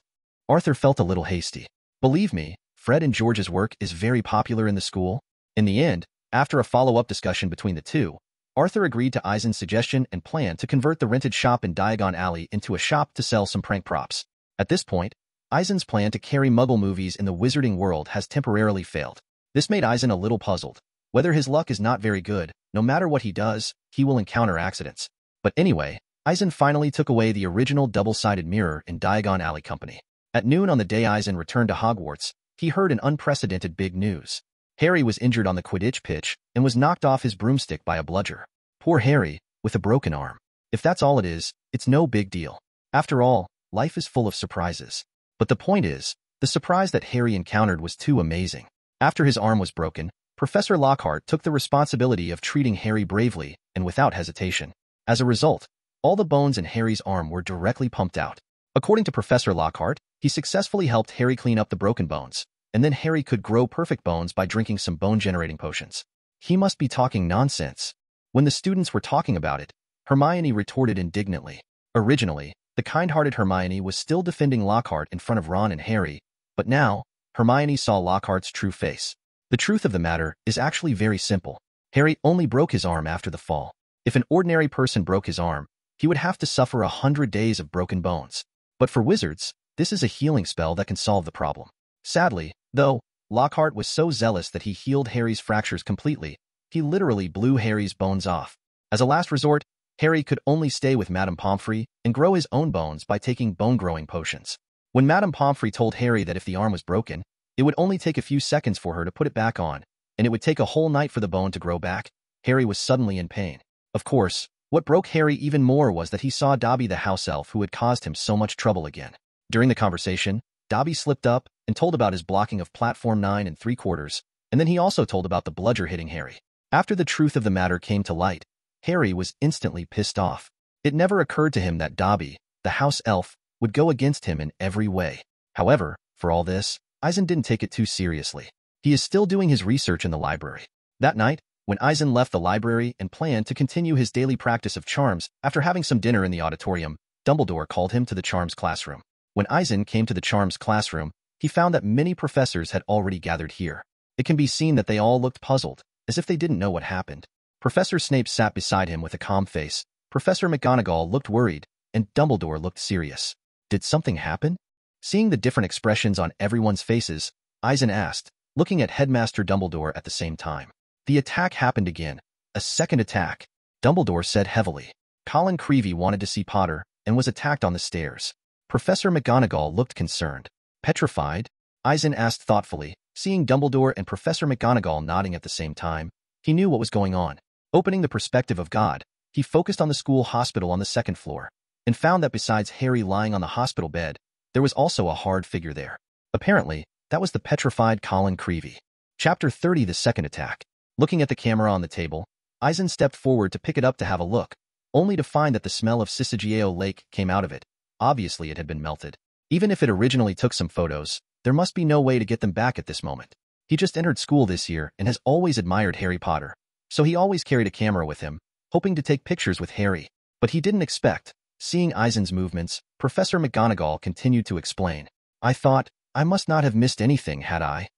Arthur felt a little hasty. Believe me, Fred and George's work is very popular in the school. In the end, after a follow-up discussion between the two, Arthur agreed to Eisen's suggestion and planned to convert the rented shop in Diagon Alley into a shop to sell some prank props. At this point, Eisen's plan to carry Muggle movies in the wizarding world has temporarily failed. This made Eisen a little puzzled. Whether his luck is not very good, no matter what he does, he will encounter accidents. But anyway, Eisen finally took away the original double-sided mirror in Diagon Alley Company. At noon on the day Eisen returned to Hogwarts, he heard an unprecedented big news. Harry was injured on the Quidditch pitch and was knocked off his broomstick by a bludger. Poor Harry, with a broken arm. If that's all it is, it's no big deal. After all, life is full of surprises. But the point is, the surprise that Harry encountered was too amazing. After his arm was broken, Professor Lockhart took the responsibility of treating Harry bravely and without hesitation. As a result, all the bones in Harry's arm were directly pumped out. According to Professor Lockhart, he successfully helped Harry clean up the broken bones, and then Harry could grow perfect bones by drinking some bone-generating potions. He must be talking nonsense. When the students were talking about it, Hermione retorted indignantly. Originally, the kind-hearted Hermione was still defending Lockhart in front of Ron and Harry, but now, Hermione saw Lockhart's true face. The truth of the matter is actually very simple. Harry only broke his arm after the fall. If an ordinary person broke his arm, he would have to suffer 100 days of broken bones. But for wizards, this is a healing spell that can solve the problem. Sadly, though, Lockhart was so zealous that he healed Harry's fractures completely, he literally blew Harry's bones off. As a last resort, Harry could only stay with Madame Pomfrey and grow his own bones by taking bone-growing potions. When Madame Pomfrey told Harry that if the arm was broken, it would only take a few seconds for her to put it back on, and it would take a whole night for the bone to grow back, Harry was suddenly in pain. Of course, what broke Harry even more was that he saw Dobby the house elf who had caused him so much trouble again. During the conversation, Dobby slipped up and told about his blocking of platform 9 3/4, and then he also told about the bludger hitting Harry. After the truth of the matter came to light, Harry was instantly pissed off. It never occurred to him that Dobby, the house elf, would go against him in every way. However, for all this, Eisen didn't take it too seriously. He is still doing his research in the library. That night, When Eisen left the library and planned to continue his daily practice of charms after having some dinner in the auditorium, Dumbledore called him to the charms classroom. When Eisen came to the charms classroom, he found that many professors had already gathered here. It can be seen that they all looked puzzled, as if they didn't know what happened. Professor Snape sat beside him with a calm face, Professor McGonagall looked worried, and Dumbledore looked serious. Did something happen? Seeing the different expressions on everyone's faces, Eisen asked, looking at Headmaster Dumbledore at the same time. The attack happened again. A second attack. Dumbledore said heavily. Colin Creevey wanted to see Potter and was attacked on the stairs. Professor McGonagall looked concerned. Petrified? Eisen asked thoughtfully, seeing Dumbledore and Professor McGonagall nodding at the same time. He knew what was going on. Opening the perspective of God, he focused on the school hospital on the second floor, and found that besides Harry lying on the hospital bed, there was also a hard figure there. Apparently, that was the petrified Colin Creevey. Chapter 30 The Second Attack. Looking at the camera on the table, Eisen stepped forward to pick it up to have a look, only to find that the smell of Syzygieo Lake came out of it. Obviously, it had been melted. Even if it originally took some photos, there must be no way to get them back at this moment. He just entered school this year and has always admired Harry Potter, so he always carried a camera with him, hoping to take pictures with Harry. But he didn't expect. Seeing Eisen's movements, Professor McGonagall continued to explain. I thought, I must not have missed anything, had I?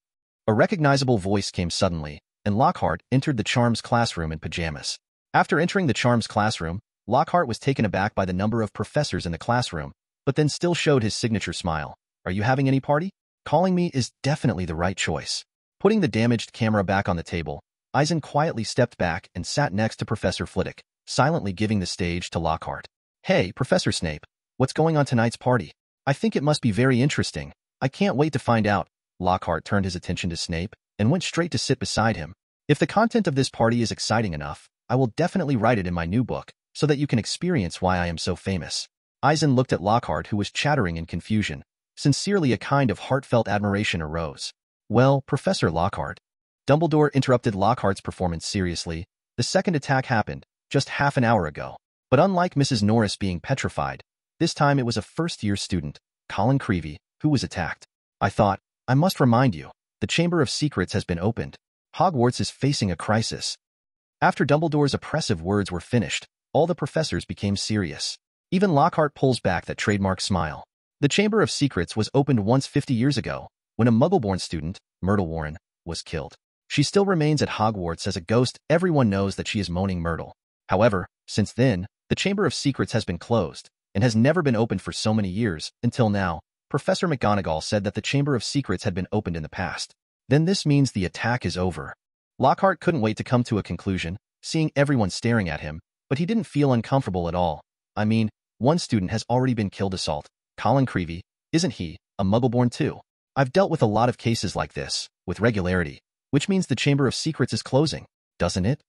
A recognizable voice came suddenly, and Lockhart entered the charms classroom in pajamas. After entering the charms classroom, Lockhart was taken aback by the number of professors in the classroom, but then still showed his signature smile. Are you having any party? Calling me is definitely the right choice. Putting the damaged camera back on the table, Eisen quietly stepped back and sat next to Professor Flitwick, silently giving the stage to Lockhart. Hey, Professor Snape, what's going on tonight's party? I think it must be very interesting. I can't wait to find out. Lockhart turned his attention to Snape and went straight to sit beside him. If the content of this party is exciting enough, I will definitely write it in my new book, so that you can experience why I am so famous. Eisen looked at Lockhart, who was chattering in confusion. Sincerely, a kind of heartfelt admiration arose. Well, Professor Lockhart. Dumbledore interrupted Lockhart's performance seriously. The second attack happened, just half an hour ago. But unlike Mrs. Norris being petrified, this time it was a first-year student, Colin Creevey, who was attacked. I thought, I must remind you, the Chamber of Secrets has been opened. Hogwarts is facing a crisis. After Dumbledore's oppressive words were finished, all the professors became serious. Even Lockhart pulls back that trademark smile. The Chamber of Secrets was opened once 50 years ago, when a Muggle-born student, Myrtle Warren, was killed. She still remains at Hogwarts as a ghost. Everyone knows that she is moaning Myrtle. However, since then, the Chamber of Secrets has been closed, and has never been opened for so many years, until now. Professor McGonagall said that the Chamber of Secrets had been opened in the past. Then this means the attack is over. Lockhart couldn't wait to come to a conclusion, seeing everyone staring at him, but he didn't feel uncomfortable at all. I mean, one student has already been killed. Assault. Colin Creevey, isn't he a Muggle-born too? I've dealt with a lot of cases like this, with regularity, which means the Chamber of Secrets is closing, doesn't it?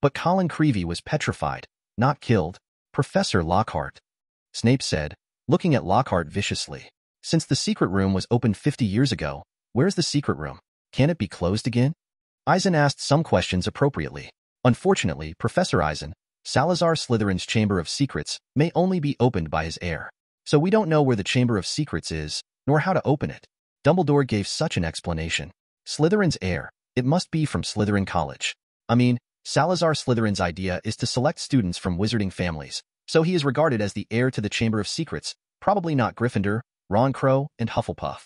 But Colin Creevey was petrified, not killed. Professor Lockhart, Snape said, looking at Lockhart viciously. Since the secret room was opened 50 years ago, where's the secret room? Can it be closed again? Eisen asked some questions appropriately. Unfortunately, Professor Eisen, Salazar Slytherin's Chamber of Secrets may only be opened by his heir. So we don't know where the Chamber of Secrets is, nor how to open it. Dumbledore gave such an explanation. Slytherin's heir, it must be from Slytherin College. I mean, Salazar Slytherin's idea is to select students from wizarding families, so he is regarded as the heir to the Chamber of Secrets, probably not Gryffindor, Rawncrow, and Hufflepuff.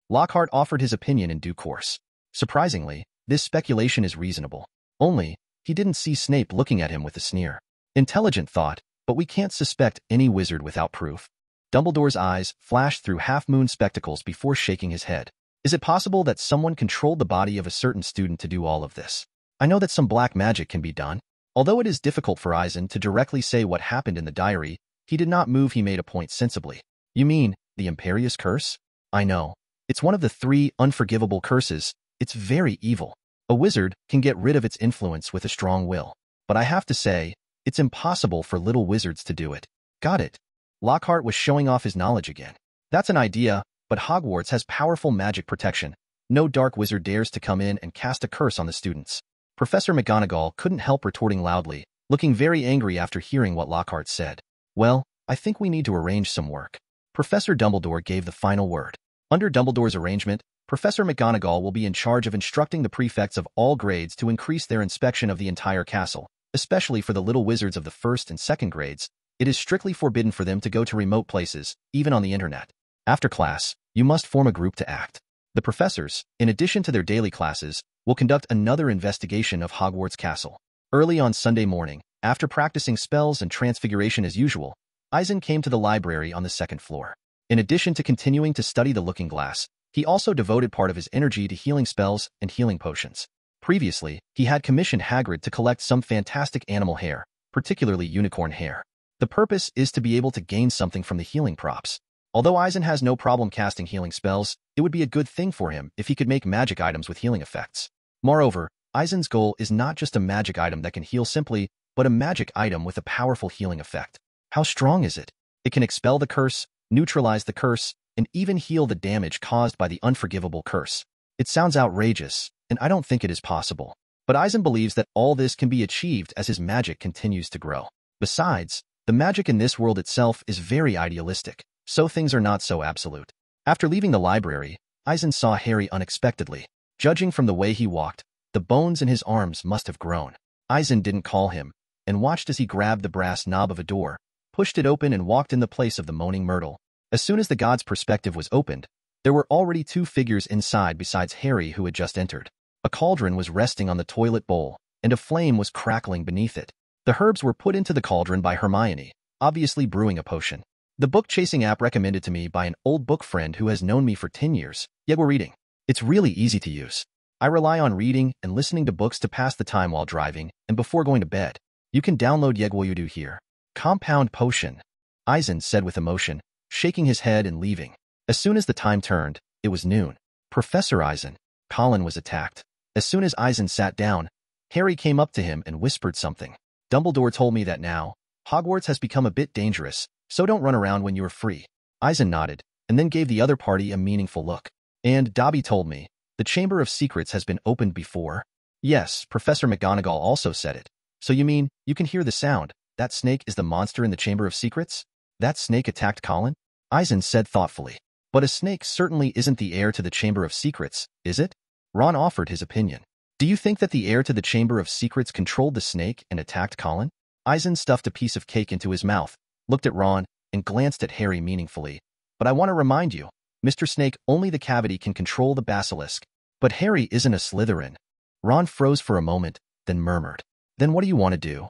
Lockhart offered his opinion in due course. Surprisingly, this speculation is reasonable. Only, he didn't see Snape looking at him with a sneer. Intelligent thought, but we can't suspect any wizard without proof. Dumbledore's eyes flashed through half-moon spectacles before shaking his head. Is it possible that someone controlled the body of a certain student to do all of this? I know that some black magic can be done. Although it is difficult for Eisen to directly say what happened in the diary, he did not move. He made a point sensibly. You mean, the Imperious Curse? I know. It's one of the 3 unforgivable curses. It's very evil. A wizard can get rid of its influence with a strong will. But I have to say, it's impossible for little wizards to do it. Got it. Lockhart was showing off his knowledge again. That's an idea, but Hogwarts has powerful magic protection. No dark wizard dares to come in and cast a curse on the students. Professor McGonagall couldn't help retorting loudly, looking very angry after hearing what Lockhart said. Well, I think we need to arrange some work. Professor Dumbledore gave the final word. Under Dumbledore's arrangement, Professor McGonagall will be in charge of instructing the prefects of all grades to increase their inspection of the entire castle, especially for the little wizards of the first and second grades. It is strictly forbidden for them to go to remote places, even on the internet. After class, you must form a group to act. The professors, in addition to their daily classes, will conduct another investigation of Hogwarts Castle. Early on Sunday morning, after practicing spells and transfiguration as usual, Eisen came to the library on the second floor. In addition to continuing to study the looking glass, he also devoted part of his energy to healing spells and healing potions. Previously, he had commissioned Hagrid to collect some fantastic animal hair, particularly unicorn hair. The purpose is to be able to gain something from the healing props. Although Eisen has no problem casting healing spells, it would be a good thing for him if he could make magic items with healing effects. Moreover, Eisen's goal is not just a magic item that can heal simply, but a magic item with a powerful healing effect. How strong is it? It can expel the curse, neutralize the curse, and even heal the damage caused by the unforgivable curse. It sounds outrageous, and I don't think it is possible. But Eisen believes that all this can be achieved as his magic continues to grow. Besides, the magic in this world itself is very idealistic, so things are not so absolute. After leaving the library, Eisen saw Harry unexpectedly. Judging from the way he walked, the bones in his arms must have grown. Eisen didn't call him, and watched as he grabbed the brass knob of a door, pushed it open and walked in the place of the moaning myrtle. As soon as the god's perspective was opened, there were already two figures inside besides Harry who had just entered. A cauldron was resting on the toilet bowl, and a flame was crackling beneath it. The herbs were put into the cauldron by Hermione, obviously brewing a potion. The book-chasing app recommended to me by an old book friend who has known me for 10 years, yet we're reading. It's really easy to use. I rely on reading and listening to books to pass the time while driving and before going to bed. You can download Yegwoyudu here. Compound potion, Eisen said with emotion, shaking his head and leaving. As soon as the time turned, it was noon. Professor Eisen, Colin was attacked. As soon as Eisen sat down, Harry came up to him and whispered something. Dumbledore told me that now, Hogwarts has become a bit dangerous, so don't run around when you are free. Eisen nodded, and then gave the other party a meaningful look. And Dobby told me, the Chamber of Secrets has been opened before? Yes, Professor McGonagall also said it. So you mean, you can hear the sound? That snake is the monster in the Chamber of Secrets? That snake attacked Colin? Eisen said thoughtfully. But a snake certainly isn't the heir to the Chamber of Secrets, is it? Ron offered his opinion. Do you think that the heir to the Chamber of Secrets controlled the snake and attacked Colin? Eisen stuffed a piece of cake into his mouth, looked at Ron, and glanced at Harry meaningfully. But I want to remind you, Mr. Snake, only the cavity can control the basilisk. But Harry isn't a Slytherin. Ron froze for a moment, then murmured. Then what do you want to do?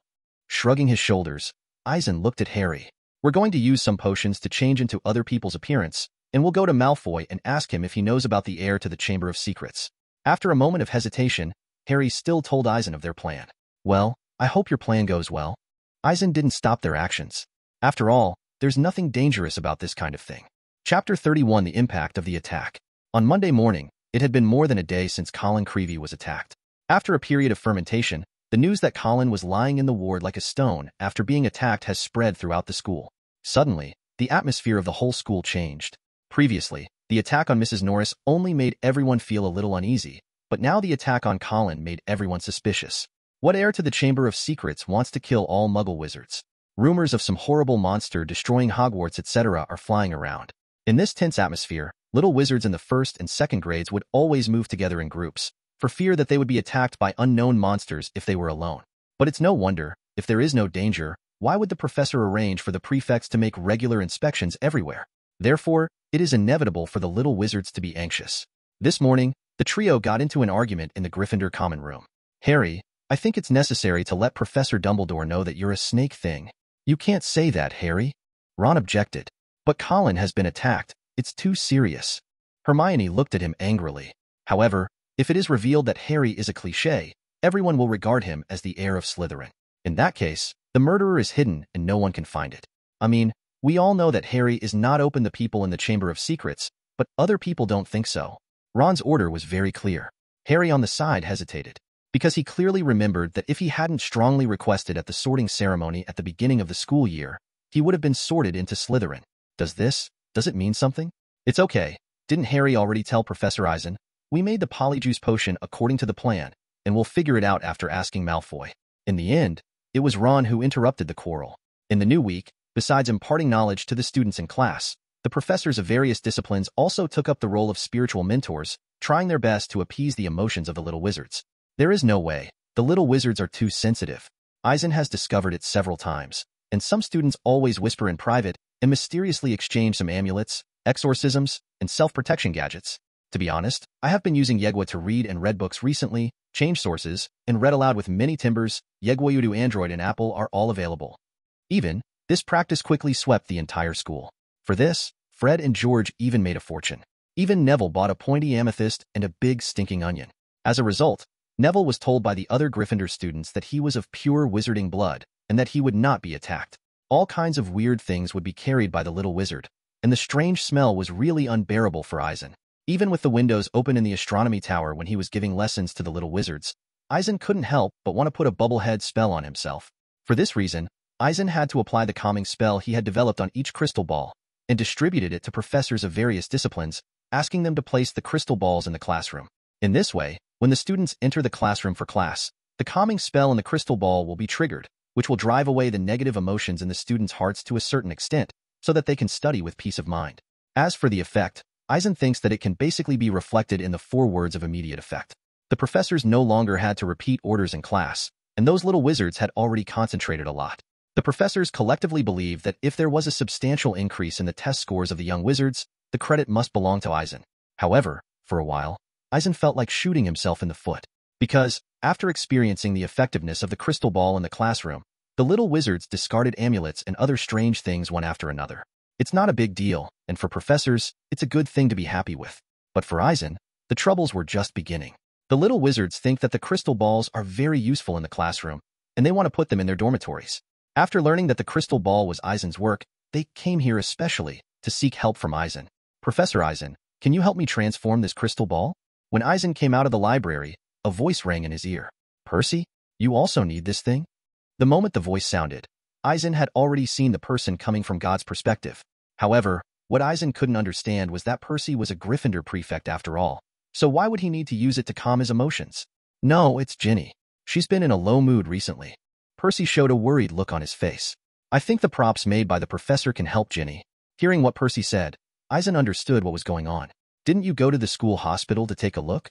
Shrugging his shoulders, Eisen looked at Harry. We're going to use some potions to change into other people's appearance, and we'll go to Malfoy and ask him if he knows about the heir to the Chamber of Secrets. After a moment of hesitation, Harry still told Eisen of their plan. Well, I hope your plan goes well. Eisen didn't stop their actions. After all, there's nothing dangerous about this kind of thing. Chapter 31 The Impact of the Attack. On Monday morning, it had been more than a day since Colin Creevey was attacked. After a period of fermentation, the news that Colin was lying in the ward like a stone after being attacked has spread throughout the school. Suddenly, the atmosphere of the whole school changed. Previously, the attack on Mrs. Norris only made everyone feel a little uneasy, but now the attack on Colin made everyone suspicious. What heir to the Chamber of Secrets wants to kill all Muggle wizards? Rumors of some horrible monster destroying Hogwarts, etc. are flying around. In this tense atmosphere, little wizards in the first and second grades would always move together in groups, for fear that they would be attacked by unknown monsters if they were alone. But it's no wonder, if there is no danger, why would the professor arrange for the prefects to make regular inspections everywhere? Therefore, it is inevitable for the little wizards to be anxious. This morning, the trio got into an argument in the Gryffindor common room. Harry, I think it's necessary to let Professor Dumbledore know that you're a snake thing. You can't say that, Harry. Ron objected. But Colin has been attacked. It's too serious. Hermione looked at him angrily. However, if it is revealed that Harry is a cliché, everyone will regard him as the heir of Slytherin. In that case, the murderer is hidden and no one can find it. I mean, we all know that Harry is not open to people in the Chamber of Secrets, but other people don't think so. Ron's order was very clear. Harry on the side hesitated, because he clearly remembered that if he hadn't strongly requested at the sorting ceremony at the beginning of the school year, he would have been sorted into Slytherin. Does it mean something? It's okay. Didn't Harry already tell Professor Eisen? We made the polyjuice potion according to the plan, and we'll figure it out after asking Malfoy. In the end, it was Ron who interrupted the quarrel. In the new week, besides imparting knowledge to the students in class, the professors of various disciplines also took up the role of spiritual mentors, trying their best to appease the emotions of the little wizards. There is no way. The little wizards are too sensitive. Eisen has discovered it several times, and some students always whisper in private and mysteriously exchange some amulets, exorcisms, and self-protection gadgets. To be honest, I have been using Yegwa to read and read books recently, change sources, and read aloud with many timbers. Yegwa Udo Android and Apple are all available. Even, this practice quickly swept the entire school. For this, Fred and George even made a fortune. Even Neville bought a pointy amethyst and a big stinking onion. As a result, Neville was told by the other Gryffindor students that he was of pure wizarding blood and that he would not be attacked. All kinds of weird things would be carried by the little wizard, and the strange smell was really unbearable for Eisen. Even with the windows open in the astronomy tower when he was giving lessons to the little wizards, Eisen couldn't help but want to put a bubblehead spell on himself. For this reason, Eisen had to apply the calming spell he had developed on each crystal ball and distributed it to professors of various disciplines, asking them to place the crystal balls in the classroom. In this way, when the students enter the classroom for class, the calming spell in the crystal ball will be triggered, which will drive away the negative emotions in the students' hearts to a certain extent, so that they can study with peace of mind. As for the effect, Eisen thinks that it can basically be reflected in the 4 words of immediate effect. The professors no longer had to repeat orders in class, and those little wizards had already concentrated a lot. The professors collectively believed that if there was a substantial increase in the test scores of the young wizards, the credit must belong to Eisen. However, for a while, Eisen felt like shooting himself in the foot. Because, after experiencing the effectiveness of the crystal ball in the classroom, the little wizards discarded amulets and other strange things one after another. It's not a big deal, and for professors, it's a good thing to be happy with. But for Eisen, the troubles were just beginning. The little wizards think that the crystal balls are very useful in the classroom, and they want to put them in their dormitories. After learning that the crystal ball was Eisen's work, they came here especially to seek help from Eisen. Professor Eisen, can you help me transform this crystal ball? When Eisen came out of the library, a voice rang in his ear. Percy, you also need this thing? The moment the voice sounded, Eisen had already seen the person coming from God's perspective. However, what Eisen couldn't understand was that Percy was a Gryffindor prefect after all. So why would he need to use it to calm his emotions? No, it's Ginny. She's been in a low mood recently. Percy showed a worried look on his face. I think the props made by the professor can help Ginny. Hearing what Percy said, Eisen understood what was going on. Didn't you go to the school hospital to take a look?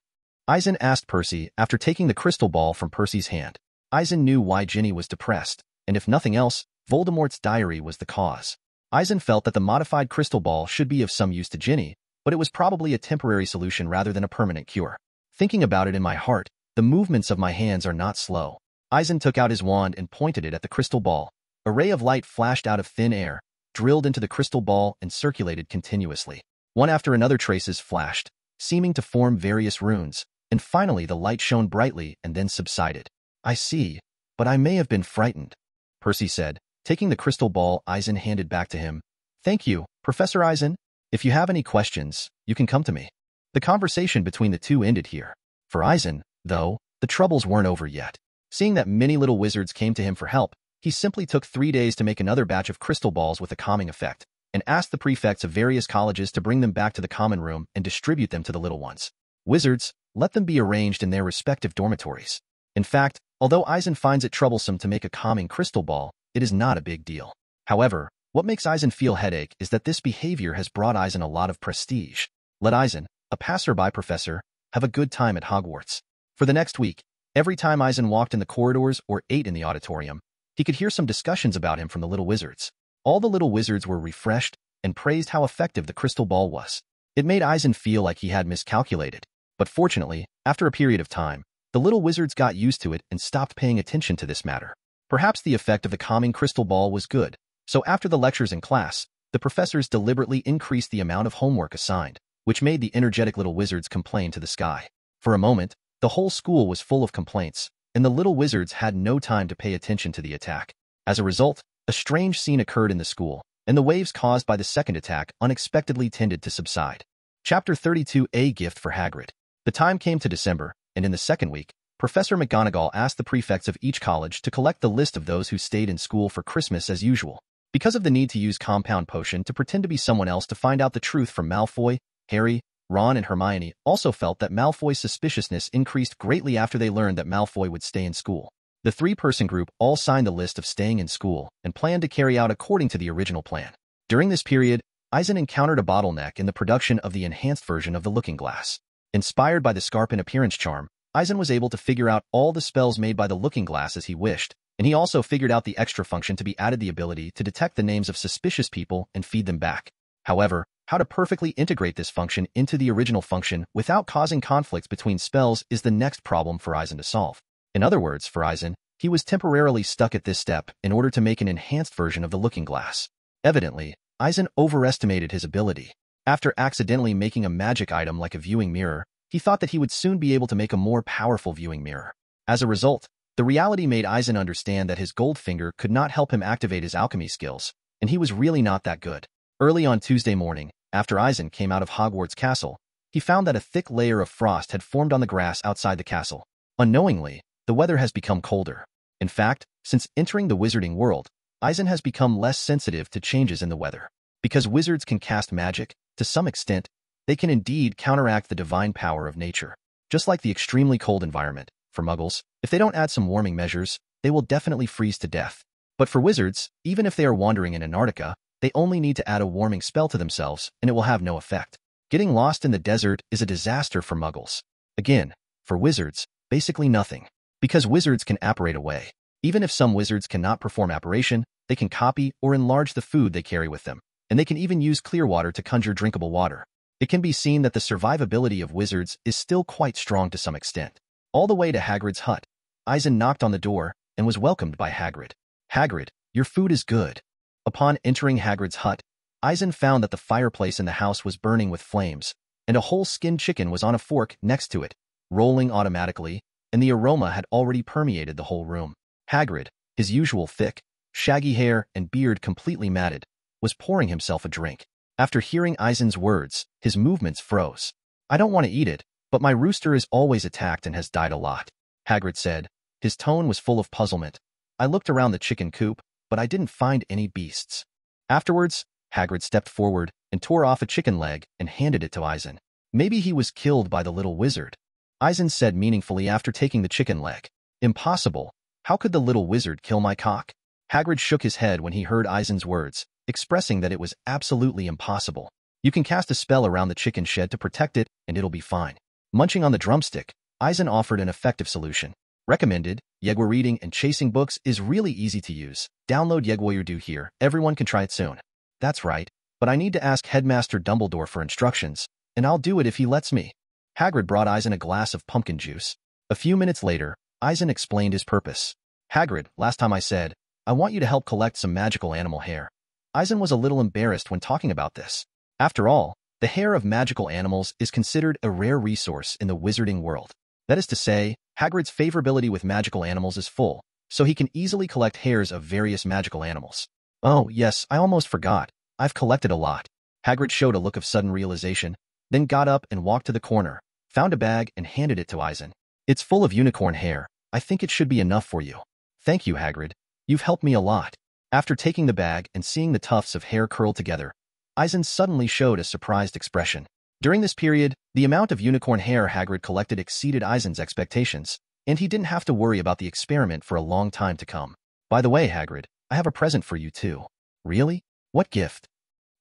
Eisen asked Percy after taking the crystal ball from Percy's hand. Eisen knew why Ginny was depressed, and if nothing else, Voldemort's diary was the cause. Eisen felt that the modified crystal ball should be of some use to Ginny, but it was probably a temporary solution rather than a permanent cure. Thinking about it in my heart, the movements of my hands are not slow. Eisen took out his wand and pointed it at the crystal ball. A ray of light flashed out of thin air, drilled into the crystal ball and circulated continuously. One after another traces flashed, seeming to form various runes, and finally the light shone brightly and then subsided. I see, but I may have been frightened, Percy said, taking the crystal ball Eisen handed back to him. Thank you, Professor Eisen. If you have any questions, you can come to me. The conversation between the two ended here. For Eisen, though, the troubles weren't over yet. Seeing that many little wizards came to him for help, he simply took 3 days to make another batch of crystal balls with a calming effect, and asked the prefects of various colleges to bring them back to the common room and distribute them to the little ones. Wizards, let them be arranged in their respective dormitories. In fact, although Eisen finds it troublesome to make a calming crystal ball, it is not a big deal. However, what makes Eisen feel headache is that this behavior has brought Eisen a lot of prestige. Let Eisen, a passerby professor, have a good time at Hogwarts. For the next week, every time Eisen walked in the corridors or ate in the auditorium, he could hear some discussions about him from the little wizards. All the little wizards were refreshed and praised how effective the crystal ball was. It made Eisen feel like he had miscalculated. But fortunately, after a period of time, the little wizards got used to it and stopped paying attention to this matter. Perhaps the effect of the calming crystal ball was good, so after the lectures in class, the professors deliberately increased the amount of homework assigned, which made the energetic little wizards complain to the sky. For a moment, the whole school was full of complaints, and the little wizards had no time to pay attention to the attack. As a result, a strange scene occurred in the school, and the waves caused by the second attack unexpectedly tended to subside. Chapter 32: A Gift for Hagrid. The time came to December, and in the second week, Professor McGonagall asked the prefects of each college to collect the list of those who stayed in school for Christmas as usual. Because of the need to use compound potion to pretend to be someone else to find out the truth from Malfoy, Harry, Ron and Hermione also felt that Malfoy's suspiciousness increased greatly after they learned that Malfoy would stay in school. The 3-person group all signed the list of staying in school and planned to carry out according to the original plan. During this period, Eisen encountered a bottleneck in the production of the enhanced version of the Looking Glass. Inspired by the Scarpin appearance charm, Eisen was able to figure out all the spells made by the looking glass as he wished, and he also figured out the extra function to be added, the ability to detect the names of suspicious people and feed them back. However, how to perfectly integrate this function into the original function without causing conflicts between spells is the next problem for Eisen to solve. In other words, for Eisen, he was temporarily stuck at this step in order to make an enhanced version of the looking glass. Evidently, Eisen overestimated his ability. After accidentally making a magic item like a viewing mirror, he thought that he would soon be able to make a more powerful viewing mirror. As a result, the reality made Eisen understand that his gold finger could not help him activate his alchemy skills, and he was really not that good. Early on Tuesday morning, after Eisen came out of Hogwarts Castle, he found that a thick layer of frost had formed on the grass outside the castle. Unknowingly, the weather has become colder. In fact, since entering the wizarding world, Eisen has become less sensitive to changes in the weather. Because wizards can cast magic, to some extent, they can indeed counteract the divine power of nature. Just like the extremely cold environment, for muggles, if they don't add some warming measures, they will definitely freeze to death. But for wizards, even if they are wandering in Antarctica, they only need to add a warming spell to themselves and it will have no effect. Getting lost in the desert is a disaster for muggles. Again, for wizards, basically nothing. Because wizards can apparate away. Even if some wizards cannot perform apparition, they can copy or enlarge the food they carry with them, and they can even use clear water to conjure drinkable water. It can be seen that the survivability of wizards is still quite strong to some extent. All the way to Hagrid's hut, Eisen knocked on the door and was welcomed by Hagrid. "Hagrid, your food is good." Upon entering Hagrid's hut, Eisen found that the fireplace in the house was burning with flames, and a whole skinned chicken was on a fork next to it, rolling automatically, and the aroma had already permeated the whole room. Hagrid, his usual thick, shaggy hair and beard completely matted, was pouring himself a drink. After hearing Eisen's words, his movements froze. "I don't want to eat it, but my rooster is always attacked and has died a lot," Hagrid said. His tone was full of puzzlement. "I looked around the chicken coop, but I didn't find any beasts." Afterwards, Hagrid stepped forward and tore off a chicken leg and handed it to Eisen. "Maybe he was killed by the little wizard," Eisen said meaningfully after taking the chicken leg. "Impossible. How could the little wizard kill my cock?" Hagrid shook his head when he heard Eisen's words, expressing that it was absolutely impossible. "You can cast a spell around the chicken shed to protect it, and it'll be fine." Munching on the drumstick, Eisen offered an effective solution. Recommended, Yegwa reading and chasing books is really easy to use. Download Yegwa here. Everyone can try it soon. "That's right, but I need to ask Headmaster Dumbledore for instructions, and I'll do it if he lets me." Hagrid brought Eisen a glass of pumpkin juice. A few minutes later, Eisen explained his purpose. "Hagrid, last time I said, I want you to help collect some magical animal hair." Eisen was a little embarrassed when talking about this. After all, the hair of magical animals is considered a rare resource in the wizarding world. That is to say, Hagrid's favorability with magical animals is full, so he can easily collect hairs of various magical animals. "Oh, yes, I almost forgot. I've collected a lot." Hagrid showed a look of sudden realization, then got up and walked to the corner, found a bag and handed it to Eisen. "It's full of unicorn hair. I think it should be enough for you." "Thank you, Hagrid. You've helped me a lot." After taking the bag and seeing the tufts of hair curled together, Eisen suddenly showed a surprised expression. During this period, the amount of unicorn hair Hagrid collected exceeded Eisen's expectations, and he didn't have to worry about the experiment for a long time to come. "By the way, Hagrid, I have a present for you too." "Really? What gift?"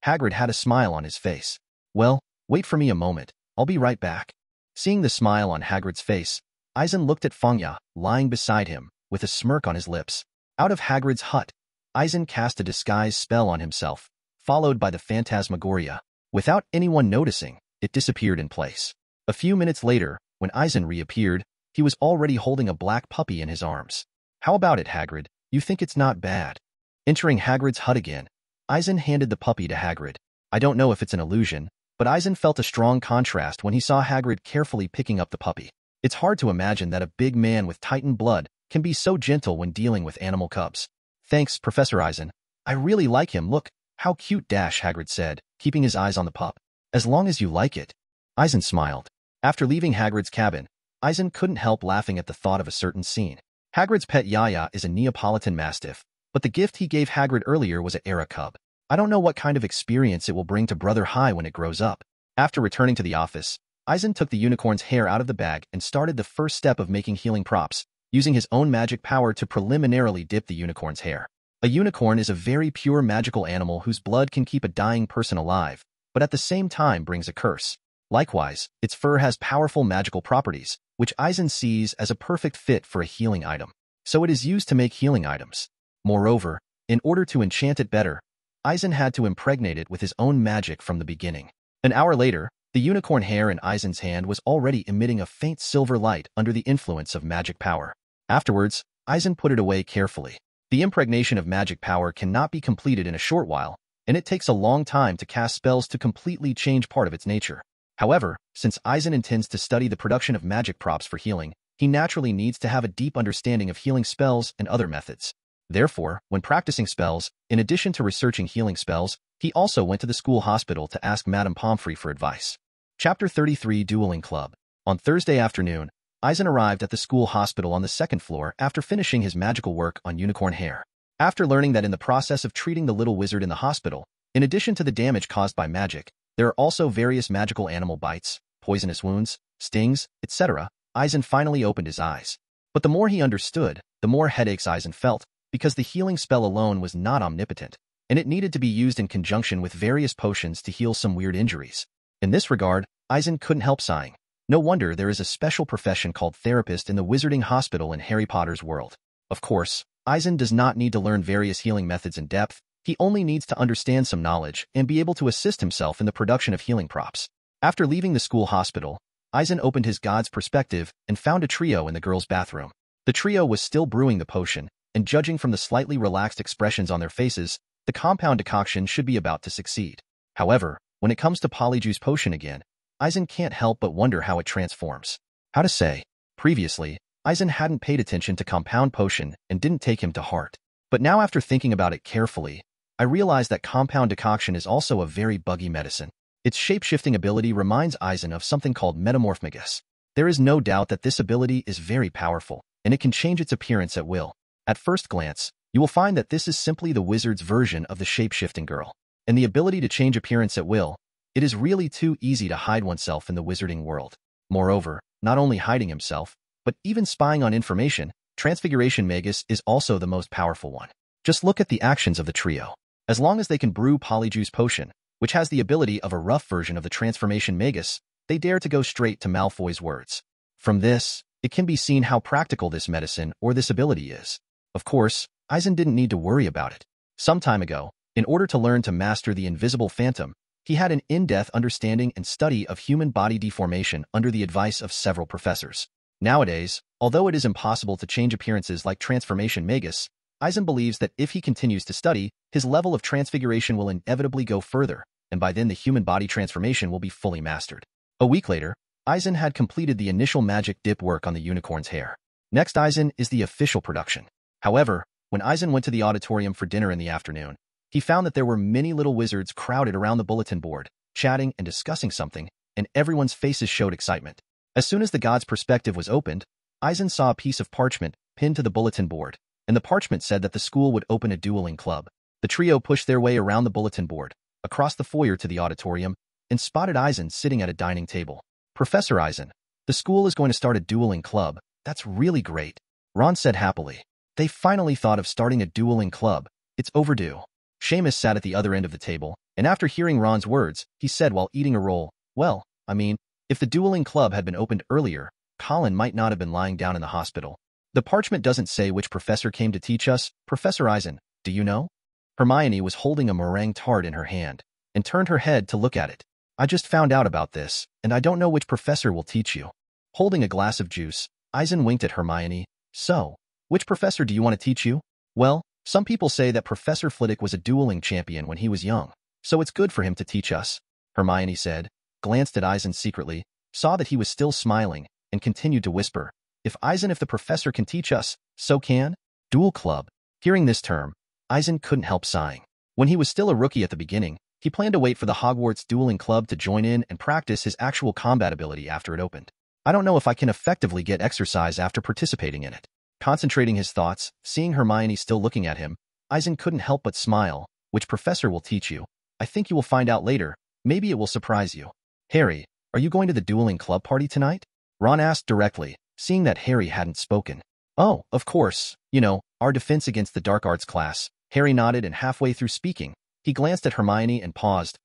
Hagrid had a smile on his face. "Well, wait for me a moment. I'll be right back." Seeing the smile on Hagrid's face, Eisen looked at Fangya, lying beside him, with a smirk on his lips. Out of Hagrid's hut, Eisen cast a disguise spell on himself, followed by the phantasmagoria. Without anyone noticing, it disappeared in place. A few minutes later, when Eisen reappeared, he was already holding a black puppy in his arms. "How about it, Hagrid? You think it's not bad?" Entering Hagrid's hut again, Eisen handed the puppy to Hagrid. I don't know if it's an illusion, but Eisen felt a strong contrast when he saw Hagrid carefully picking up the puppy. It's hard to imagine that a big man with Titan blood can be so gentle when dealing with animal cubs. "Thanks, Professor Eisen. I really like him. Look, how cute," Hagrid said, keeping his eyes on the pup. "As long as you like it." Eisen smiled. After leaving Hagrid's cabin, Eisen couldn't help laughing at the thought of a certain scene. Hagrid's pet Yaya is a Neapolitan Mastiff, but the gift he gave Hagrid earlier was an Era cub. I don't know what kind of experience it will bring to Brother High when it grows up. After returning to the office, Eisen took the unicorn's hair out of the bag and started the first step of making healing props, using his own magic power to preliminarily dip the unicorn's hair. A unicorn is a very pure magical animal whose blood can keep a dying person alive, but at the same time brings a curse. Likewise, its fur has powerful magical properties, which Eisen sees as a perfect fit for a healing item. So it is used to make healing items. Moreover, in order to enchant it better, Eisen had to impregnate it with his own magic from the beginning. An hour later, the unicorn hair in Eisen's hand was already emitting a faint silver light under the influence of magic power. Afterwards, Eisen put it away carefully. The impregnation of magic power cannot be completed in a short while, and it takes a long time to cast spells to completely change part of its nature. However, since Eisen intends to study the production of magic props for healing, he naturally needs to have a deep understanding of healing spells and other methods. Therefore, when practicing spells, in addition to researching healing spells, he also went to the school hospital to ask Madame Pomfrey for advice. Chapter 33 Dueling Club. On Thursday afternoon, Eisen arrived at the school hospital on the second floor after finishing his magical work on unicorn hair. After learning that in the process of treating the little wizard in the hospital, in addition to the damage caused by magic, there are also various magical animal bites, poisonous wounds, stings, etc., Eisen finally opened his eyes. But the more he understood, the more headaches Eisen felt, because the healing spell alone was not omnipotent, and it needed to be used in conjunction with various potions to heal some weird injuries. In this regard, Eisen couldn't help sighing. No wonder there is a special profession called therapist in the wizarding hospital in Harry Potter's world. Of course, Eisen does not need to learn various healing methods in depth, he only needs to understand some knowledge and be able to assist himself in the production of healing props. After leaving the school hospital, Eisen opened his god's perspective and found a trio in the girls' bathroom. The trio was still brewing the potion, and judging from the slightly relaxed expressions on their faces, the compound decoction should be about to succeed. However, when it comes to Polyjuice potion again, Eisen can't help but wonder how it transforms. How to say? Previously, Eisen hadn't paid attention to compound potion and didn't take him to heart. But now after thinking about it carefully, I realize that compound decoction is also a very buggy medicine. Its shape-shifting ability reminds Eisen of something called metamorphmagus. There is no doubt that this ability is very powerful, and it can change its appearance at will. At first glance, you will find that this is simply the wizard's version of the shape-shifting girl. And the ability to change appearance at will, it is really too easy to hide oneself in the wizarding world. Moreover, not only hiding himself, but even spying on information, Transfiguration Magus is also the most powerful one. Just look at the actions of the trio. As long as they can brew Polyjuice potion, which has the ability of a rough version of the Transformation Magus, they dare to go straight to Malfoy's words. From this, it can be seen how practical this medicine or this ability is. Of course, Eisen didn't need to worry about it. Some time ago, in order to learn to master the invisible phantom, he had an in-depth understanding and study of human body deformation under the advice of several professors. Nowadays, although it is impossible to change appearances like Transformation Magus, Eisen believes that if he continues to study, his level of transfiguration will inevitably go further, and by then the human body transformation will be fully mastered. A week later, Eisen had completed the initial magic dip work on the unicorn's hair. Next Eisen is the official production. However, when Eisen went to the auditorium for dinner in the afternoon, he found that there were many little wizards crowded around the bulletin board, chatting and discussing something, and everyone's faces showed excitement. As soon as the god's perspective was opened, Eisen saw a piece of parchment pinned to the bulletin board, and the parchment said that the school would open a dueling club. The trio pushed their way around the bulletin board, across the foyer to the auditorium, and spotted Eisen sitting at a dining table. Professor Eisen, the school is going to start a dueling club. That's really great, Ron said happily. They finally thought of starting a dueling club. It's overdue. Seamus sat at the other end of the table, and after hearing Ron's words, he said while eating a roll, well, I mean, if the dueling club had been opened earlier, Colin might not have been lying down in the hospital. The parchment doesn't say which professor came to teach us. Professor Eisen, do you know? Hermione was holding a meringue tart in her hand, and turned her head to look at it. I just found out about this, and I don't know which professor will teach you. Holding a glass of juice, Eisen winked at Hermione. So, which professor do you want to teach you? Well, some people say that Professor Flitwick was a dueling champion when he was young, so it's good for him to teach us, Hermione said, glanced at Eisen secretly, saw that he was still smiling, and continued to whisper, if the professor can teach us, so can Duel Club. Hearing this term, Eisen couldn't help sighing. When he was still a rookie at the beginning, he planned to wait for the Hogwarts Dueling Club to join in and practice his actual combat ability after it opened. I don't know if I can effectively get exercise after participating in it. Concentrating his thoughts, seeing Hermione still looking at him, Eisen couldn't help but smile. Which professor will teach you? I think you will find out later. Maybe it will surprise you. Harry, are you going to the dueling club party tonight? Ron asked directly, seeing that Harry hadn't spoken. Oh, of course. You know, our defense against the dark arts class. Harry nodded, and halfway through speaking, he glanced at Hermione and paused.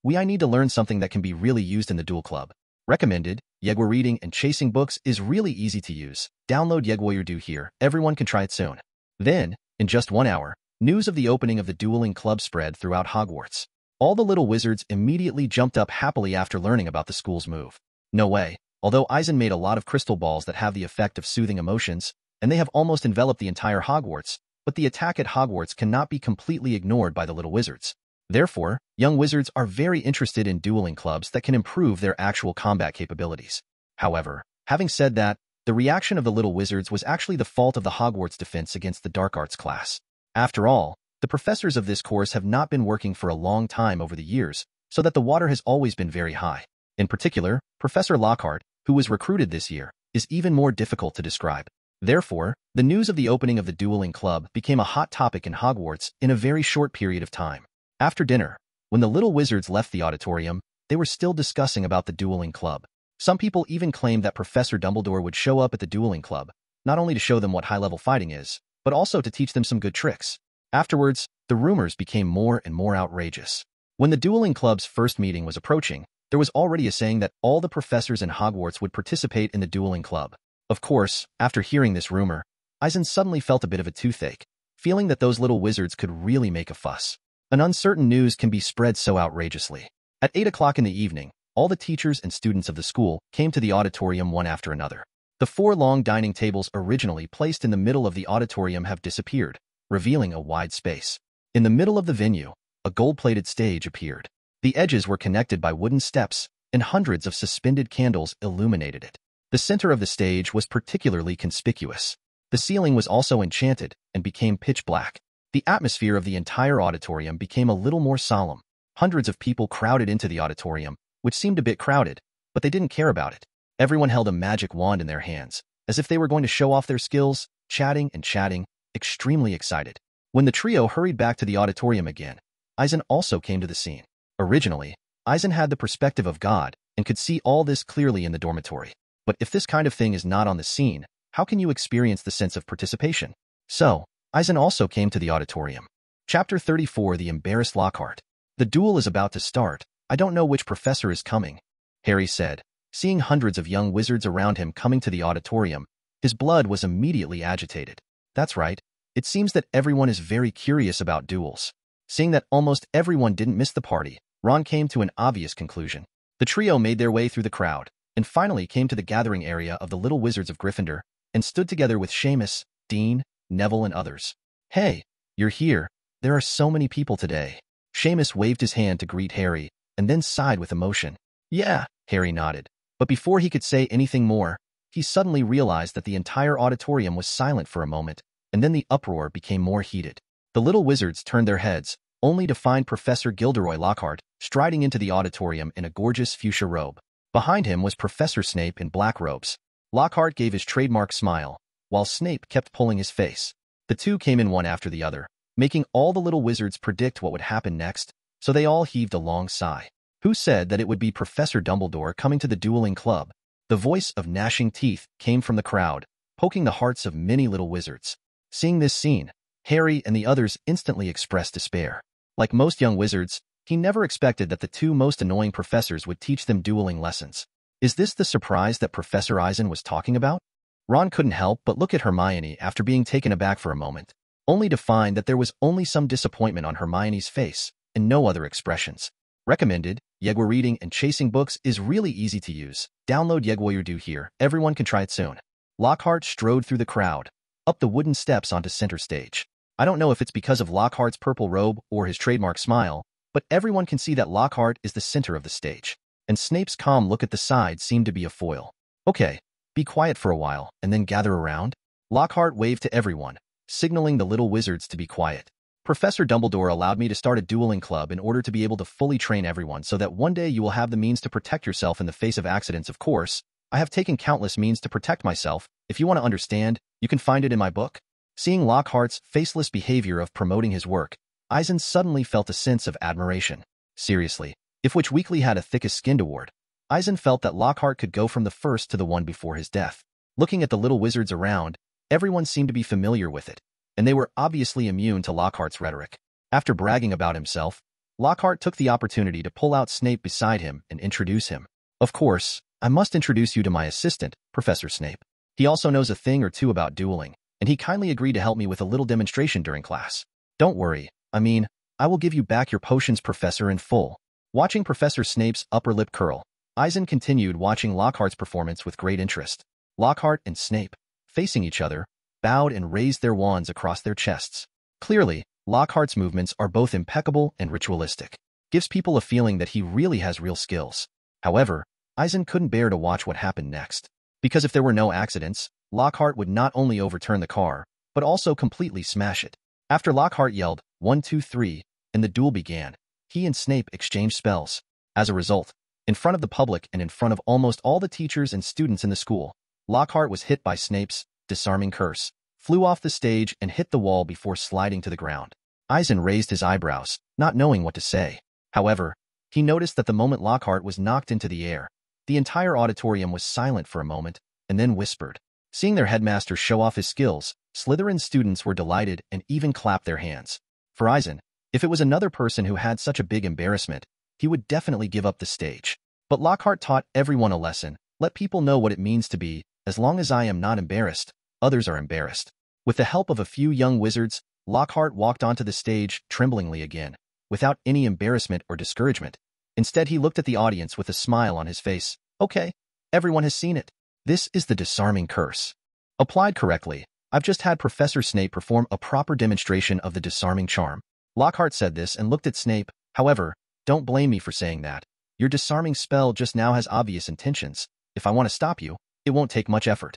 I need to learn something that can be really used in the duel club. Recommended, Yegwa reading and chasing books is really easy to use. Download Yegwa do here. Everyone can try it soon. Then, in just 1 hour, news of the opening of the dueling club spread throughout Hogwarts. All the little wizards immediately jumped up happily after learning about the school's move. No way. Although Eisen made a lot of crystal balls that have the effect of soothing emotions, and they have almost enveloped the entire Hogwarts, but the attack at Hogwarts cannot be completely ignored by the little wizards. Therefore, young wizards are very interested in dueling clubs that can improve their actual combat capabilities. However, having said that, the reaction of the little wizards was actually the fault of the Hogwarts defense against the dark arts class. After all, the professors of this course have not been working for a long time over the years, so that the water has always been very high. In particular, Professor Lockhart, who was recruited this year, is even more difficult to describe. Therefore, the news of the opening of the dueling club became a hot topic in Hogwarts in a very short period of time. After dinner, when the little wizards left the auditorium, they were still discussing about the dueling club. Some people even claimed that Professor Dumbledore would show up at the dueling club, not only to show them what high-level fighting is, but also to teach them some good tricks. Afterwards, the rumors became more and more outrageous. When the dueling club's first meeting was approaching, there was already a saying that all the professors in Hogwarts would participate in the dueling club. Of course, after hearing this rumor, Eisen suddenly felt a bit of a toothache, feeling that those little wizards could really make a fuss. An uncertain news can be spread so outrageously. At 8 o'clock in the evening, all the teachers and students of the school came to the auditorium one after another. The 4 long dining tables originally placed in the middle of the auditorium have disappeared, revealing a wide space. In the middle of the venue, a gold-plated stage appeared. The edges were connected by wooden steps, and hundreds of suspended candles illuminated it. The center of the stage was particularly conspicuous. The ceiling was also enchanted and became pitch black. The atmosphere of the entire auditorium became a little more solemn. Hundreds of people crowded into the auditorium, which seemed a bit crowded, but they didn't care about it. Everyone held a magic wand in their hands, as if they were going to show off their skills, chatting and chatting, extremely excited. When the trio hurried back to the auditorium again, Eisen also came to the scene. Originally, Eisen had the perspective of God and could see all this clearly in the dormitory. But if this kind of thing is not on the scene, how can you experience the sense of participation? So, Eisen also came to the auditorium. Chapter 34 The Embarrassed Lockhart. The duel is about to start. I don't know which professor is coming, Harry said. Seeing hundreds of young wizards around him coming to the auditorium, his blood was immediately agitated. That's right. It seems that everyone is very curious about duels. Seeing that almost everyone didn't miss the party, Ron came to an obvious conclusion. The trio made their way through the crowd, and finally came to the gathering area of the little wizards of Gryffindor, and stood together with Seamus, Dean, Neville, and others. Hey, you're here. There are so many people today. Seamus waved his hand to greet Harry, and then sighed with emotion. Yeah, Harry nodded. But before he could say anything more, he suddenly realized that the entire auditorium was silent for a moment, and then the uproar became more heated. The little wizards turned their heads, only to find Professor Gilderoy Lockhart striding into the auditorium in a gorgeous fuchsia robe. Behind him was Professor Snape in black robes. Lockhart gave his trademark smile, while Snape kept pulling his face. The two came in one after the other, making all the little wizards predict what would happen next, so they all heaved a long sigh. Who said that it would be Professor Dumbledore coming to the dueling club? The voice of gnashing teeth came from the crowd, poking the hearts of many little wizards. Seeing this scene, Harry and the others instantly expressed despair. Like most young wizards, he never expected that the two most annoying professors would teach them dueling lessons. Is this the surprise that Professor Eisen was talking about? Ron couldn't help but look at Hermione after being taken aback for a moment, only to find that there was only some disappointment on Hermione's face and no other expressions. Recommended, Yegwa reading and chasing books is really easy to use. Download Yegwa do here. Everyone can try it soon. Lockhart strode through the crowd, up the wooden steps onto center stage. I don't know if it's because of Lockhart's purple robe or his trademark smile, but everyone can see that Lockhart is the center of the stage, and Snape's calm look at the side seemed to be a foil. Okay, be quiet for a while, and then gather around. Lockhart waved to everyone, signaling the little wizards to be quiet. Professor Dumbledore allowed me to start a dueling club in order to be able to fully train everyone so that one day you will have the means to protect yourself in the face of accidents. Of course, I have taken countless means to protect myself. If you want to understand, you can find it in my book. Seeing Lockhart's faceless behavior of promoting his work, Eisen suddenly felt a sense of admiration. Seriously, if Witch Weekly had a thickest-skinned award, Eisen felt that Lockhart could go from the first to the one before his death. Looking at the little wizards around, everyone seemed to be familiar with it, and they were obviously immune to Lockhart's rhetoric. After bragging about himself, Lockhart took the opportunity to pull out Snape beside him and introduce him. Of course, I must introduce you to my assistant, Professor Snape. He also knows a thing or two about dueling, and he kindly agreed to help me with a little demonstration during class. Don't worry, I will give you back your potions, Professor, in full. Watching Professor Snape's upper lip curl, Eisen continued watching Lockhart's performance with great interest. Lockhart and Snape, facing each other, bowed and raised their wands across their chests. Clearly, Lockhart's movements are both impeccable and ritualistic. Gives people a feeling that he really has real skills. However, Eisen couldn't bear to watch what happened next. Because if there were no accidents, Lockhart would not only overturn the car, but also completely smash it. After Lockhart yelled, 1, 2, 3, and the duel began, he and Snape exchanged spells. As a result, in front of the public and in front of almost all the teachers and students in the school, Lockhart was hit by Snape's disarming curse, flew off the stage and hit the wall before sliding to the ground. Eisen raised his eyebrows, not knowing what to say. However, he noticed that the moment Lockhart was knocked into the air, the entire auditorium was silent for a moment, and then whispered. Seeing their headmaster show off his skills, Slytherin students were delighted and even clapped their hands. For Eisen, if it was another person who had such a big embarrassment, he would definitely give up the stage. But Lockhart taught everyone a lesson. Let people know what it means to be, as long as I am not embarrassed, others are embarrassed. With the help of a few young wizards, Lockhart walked onto the stage tremblingly again, without any embarrassment or discouragement. Instead, he looked at the audience with a smile on his face. Okay, everyone has seen it. This is the disarming curse. Applied correctly, I've just had Professor Snape perform a proper demonstration of the disarming charm. Lockhart said this and looked at Snape. However, don't blame me for saying that. Your disarming spell just now has obvious intentions. If I want to stop you, it won't take much effort.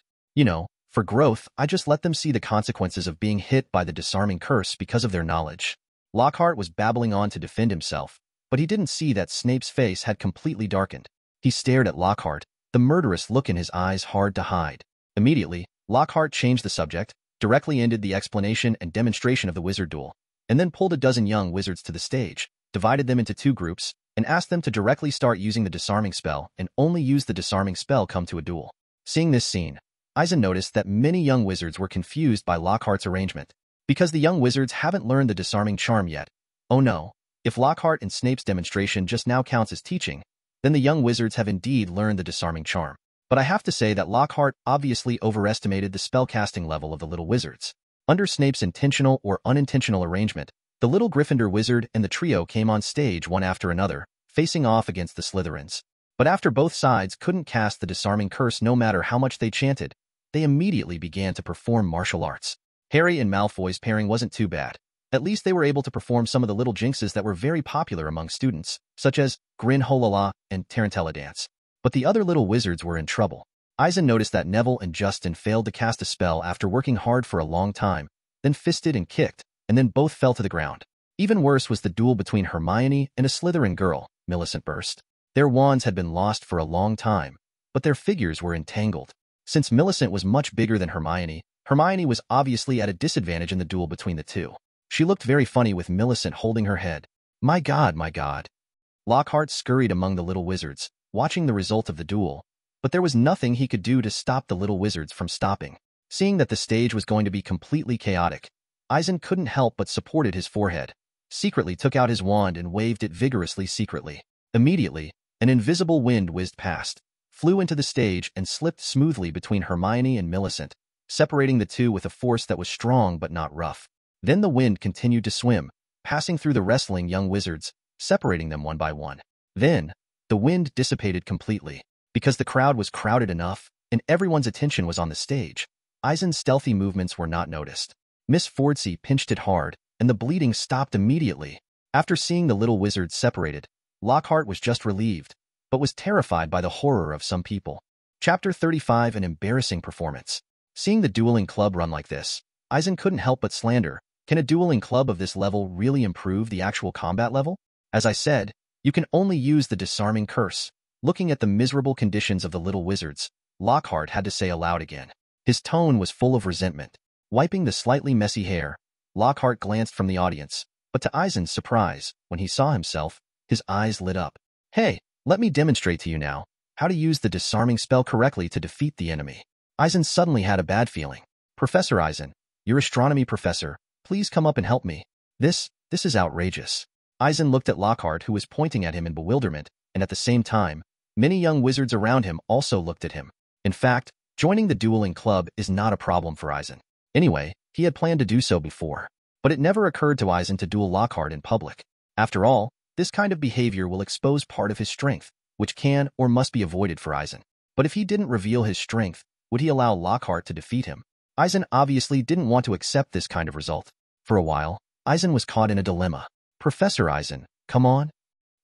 For growth, I just let them see the consequences of being hit by the disarming curse because of their knowledge. Lockhart was babbling on to defend himself, but he didn't see that Snape's face had completely darkened. He stared at Lockhart, the murderous look in his eyes hard to hide. Immediately, Lockhart changed the subject, directly ended the explanation and demonstration of the wizard duel, and then pulled a dozen young wizards to the stage, divided them into 2 groups, and asked them to directly start using the disarming spell and only use the disarming spell come to a duel. Seeing this scene, Eisen noticed that many young wizards were confused by Lockhart's arrangement. Because the young wizards haven't learned the disarming charm yet. Oh no, if Lockhart and Snape's demonstration just now counts as teaching, then the young wizards have indeed learned the disarming charm. But I have to say that Lockhart obviously overestimated the spellcasting level of the little wizards. Under Snape's intentional or unintentional arrangement, the little Gryffindor wizard and the trio came on stage one after another, facing off against the Slytherins. But after both sides couldn't cast the disarming curse no matter how much they chanted, they immediately began to perform martial arts. Harry and Malfoy's pairing wasn't too bad. At least they were able to perform some of the little jinxes that were very popular among students, such as Grin Holala and Tarantella Dance. But the other little wizards were in trouble. Eisen noticed that Neville and Justin failed to cast a spell after working hard for a long time, then fisted and kicked, and then both fell to the ground. Even worse was the duel between Hermione and a Slytherin girl, Millicent Burst. Their wands had been lost for a long time, but their figures were entangled. Since Millicent was much bigger than Hermione, Hermione was obviously at a disadvantage in the duel between the two. She looked very funny with Millicent holding her head. My God, my God. Lockhart scurried among the little wizards, watching the result of the duel, but there was nothing he could do to stop the little wizards from stopping. Seeing that the stage was going to be completely chaotic, Eisen couldn't help but supported his forehead, secretly took out his wand and waved it vigorously secretly. Immediately, an invisible wind whizzed past, flew into the stage and slipped smoothly between Hermione and Millicent, separating the two with a force that was strong but not rough. Then the wind continued to swim, passing through the wrestling young wizards, separating them one by one. Then, the wind dissipated completely. Because the crowd was crowded enough, and everyone's attention was on the stage, Eisen's stealthy movements were not noticed. Miss Fordsey pinched it hard, and the bleeding stopped immediately. After seeing the little wizards separated, Lockhart was just relieved, but was terrified by the horror of some people. Chapter 35: An Embarrassing Performance. Seeing the dueling club run like this, Eisen couldn't help but slander, can a dueling club of this level really improve the actual combat level? As I said, you can only use the disarming curse. Looking at the miserable conditions of the little wizards, Lockhart had to say aloud again. His tone was full of resentment. Wiping the slightly messy hair, Lockhart glanced from the audience, but to Eisen's surprise, when he saw himself, his eyes lit up. Hey, let me demonstrate to you now how to use the disarming spell correctly to defeat the enemy. Eisen suddenly had a bad feeling. Professor Eisen, your astronomy professor, please come up and help me. This is outrageous. Eisen looked at Lockhart, who was pointing at him in bewilderment, and at the same time, many young wizards around him also looked at him. In fact, joining the dueling club is not a problem for Eisen. Anyway, he had planned to do so before. But it never occurred to Eisen to duel Lockhart in public. After all, this kind of behavior will expose part of his strength, which can or must be avoided for Eisen. But if he didn't reveal his strength, would he allow Lockhart to defeat him? Eisen obviously didn't want to accept this kind of result. For a while, Eisen was caught in a dilemma. Professor Eisen, come on.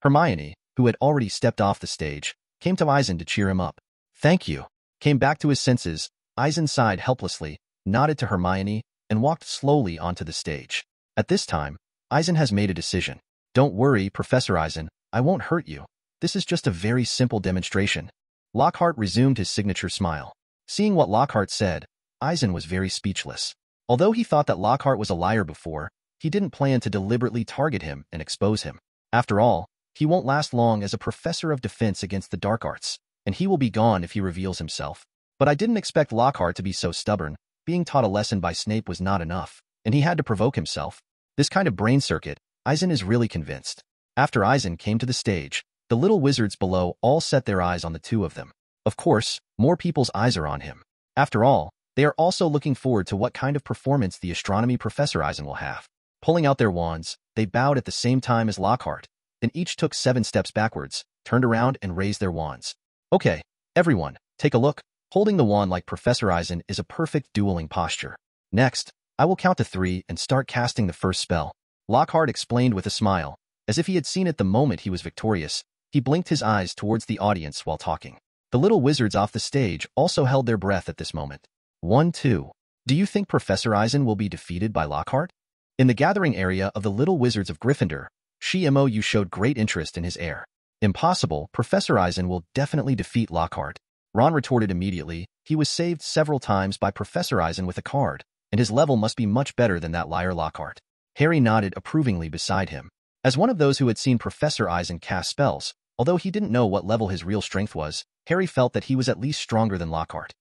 Hermione, who had already stepped off the stage, came to Eisen to cheer him up. Thank you. Came back to his senses, Eisen sighed helplessly, nodded to Hermione, and walked slowly onto the stage. At this time, Eisen has made a decision. Don't worry, Professor Eisen, I won't hurt you. This is just a very simple demonstration. Lockhart resumed his signature smile. Seeing what Lockhart said, Eisen was very speechless. Although he thought that Lockhart was a liar before, he didn't plan to deliberately target him and expose him. After all, he won't last long as a professor of defense against the dark arts, and he will be gone if he reveals himself. But I didn't expect Lockhart to be so stubborn. Being taught a lesson by Snape was not enough, and he had to provoke himself. This kind of brain circuit, Eisen is really convinced. After Eisen came to the stage, the little wizards below all set their eyes on the two of them. Of course, more people's eyes are on him. After all, they are also looking forward to what kind of performance the astronomy Professor Eisen will have. Pulling out their wands, they bowed at the same time as Lockhart, then each took 7 steps backwards, turned around and raised their wands. Okay, everyone, take a look. Holding the wand like Professor Eisen is a perfect dueling posture. Next, I will count to 3 and start casting the first spell. Lockhart explained with a smile. As if he had seen it the moment he was victorious, he blinked his eyes towards the audience while talking. The little wizards off the stage also held their breath at this moment. 1, 2. Do you think Professor Eisen will be defeated by Lockhart? In the gathering area of the little wizards of Gryffindor, Shi-Mo showed great interest in his heir. Impossible, Professor Eisen will definitely defeat Lockhart. Ron retorted immediately. He was saved several times by Professor Eisen with a card, and his level must be much better than that liar Lockhart. Harry nodded approvingly beside him. As one of those who had seen Professor Eisen cast spells, although he didn't know what level his real strength was, Harry felt that he was at least stronger than Lockhart.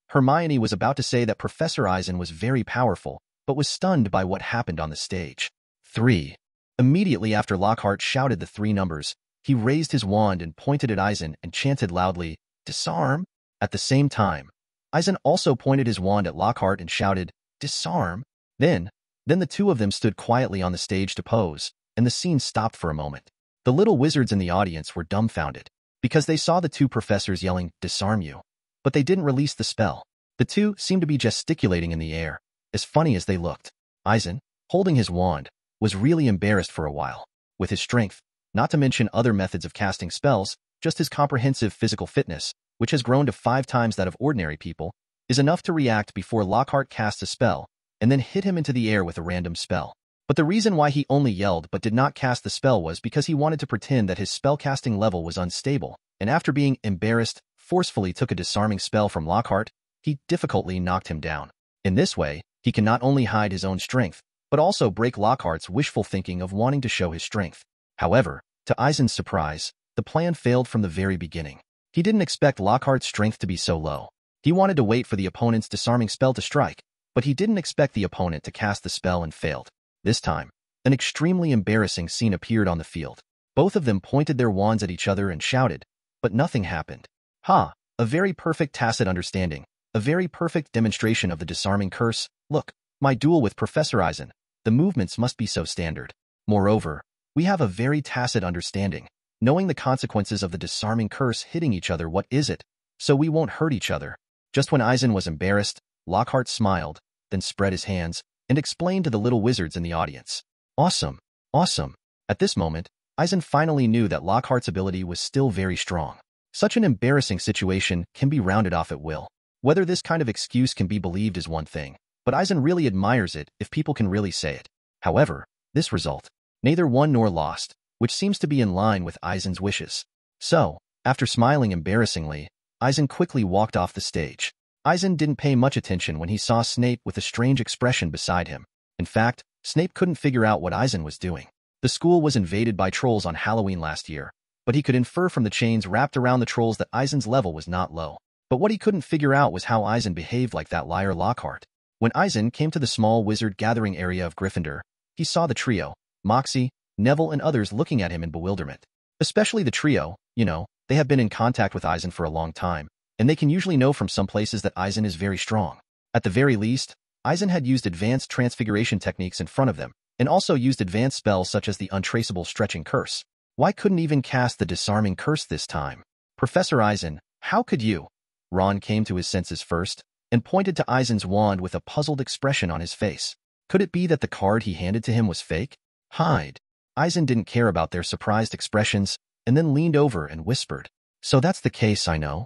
Hermione was about to say that Professor Eisen was very powerful, but was stunned by what happened on the stage. 3. Immediately after Lockhart shouted the 3 numbers, he raised his wand and pointed at Eisen and chanted loudly, Disarm! At the same time, Eisen also pointed his wand at Lockhart and shouted, Disarm! Then the two of them stood quietly on the stage to pose, and the scene stopped for a moment. The little wizards in the audience were dumbfounded, because they saw the two professors yelling, Disarm you. But they didn't release the spell. The two seemed to be gesticulating in the air, as funny as they looked. Eisen, holding his wand, was really embarrassed for a while. With his strength, not to mention other methods of casting spells, just his comprehensive physical fitness, which has grown to 5 times that of ordinary people, is enough to react before Lockhart casts a spell, and then hit him into the air with a random spell. But the reason why he only yelled but did not cast the spell was because he wanted to pretend that his spellcasting level was unstable, and after being embarrassed, forcefully took a disarming spell from Lockhart, he difficultly knocked him down. In this way, he can not only hide his own strength, but also break Lockhart's wishful thinking of wanting to show his strength. However, to Eisen's surprise, the plan failed from the very beginning. He didn't expect Lockhart's strength to be so low. He wanted to wait for the opponent's disarming spell to strike, but he didn't expect the opponent to cast the spell and failed. This time, an extremely embarrassing scene appeared on the field. Both of them pointed their wands at each other and shouted, but nothing happened. Ha! A very perfect tacit understanding, a very perfect demonstration of the disarming curse. Look, my duel with Professor Eisen. The movements must be so standard. Moreover, we have a very tacit understanding, knowing the consequences of the disarming curse hitting each other. What is it? So we won't hurt each other. Just when Eisen was embarrassed, Lockhart smiled, then spread his hands, and explained to the little wizards in the audience. Awesome, awesome. At this moment, Eisen finally knew that Lockhart's ability was still very strong. Such an embarrassing situation can be rounded off at will. Whether this kind of excuse can be believed is one thing, but Eisen really admires it if people can really say it. However, this result, neither won nor lost, which seems to be in line with Eisen's wishes. So, after smiling embarrassingly, Eisen quickly walked off the stage. Eisen didn't pay much attention when he saw Snape with a strange expression beside him. In fact, Snape couldn't figure out what Eisen was doing. The school was invaded by trolls on Halloween last year, but he could infer from the chains wrapped around the trolls that Eisen's level was not low. But what he couldn't figure out was how Eisen behaved like that liar Lockhart. When Eisen came to the small wizard gathering area of Gryffindor, he saw the trio, Moxie, Neville and others looking at him in bewilderment. Especially the trio, they have been in contact with Eisen for a long time, and they can usually know from some places that Eisen is very strong. At the very least, Eisen had used advanced transfiguration techniques in front of them, and also used advanced spells such as the untraceable stretching curse. Why couldn't even cast the disarming curse this time? Professor Eisen, how could you? Ron came to his senses first, and pointed to Eisen's wand with a puzzled expression on his face. Could it be that the card he handed to him was fake? Hide. Eisen didn't care about their surprised expressions, and then leaned over and whispered. So that's the case, I know.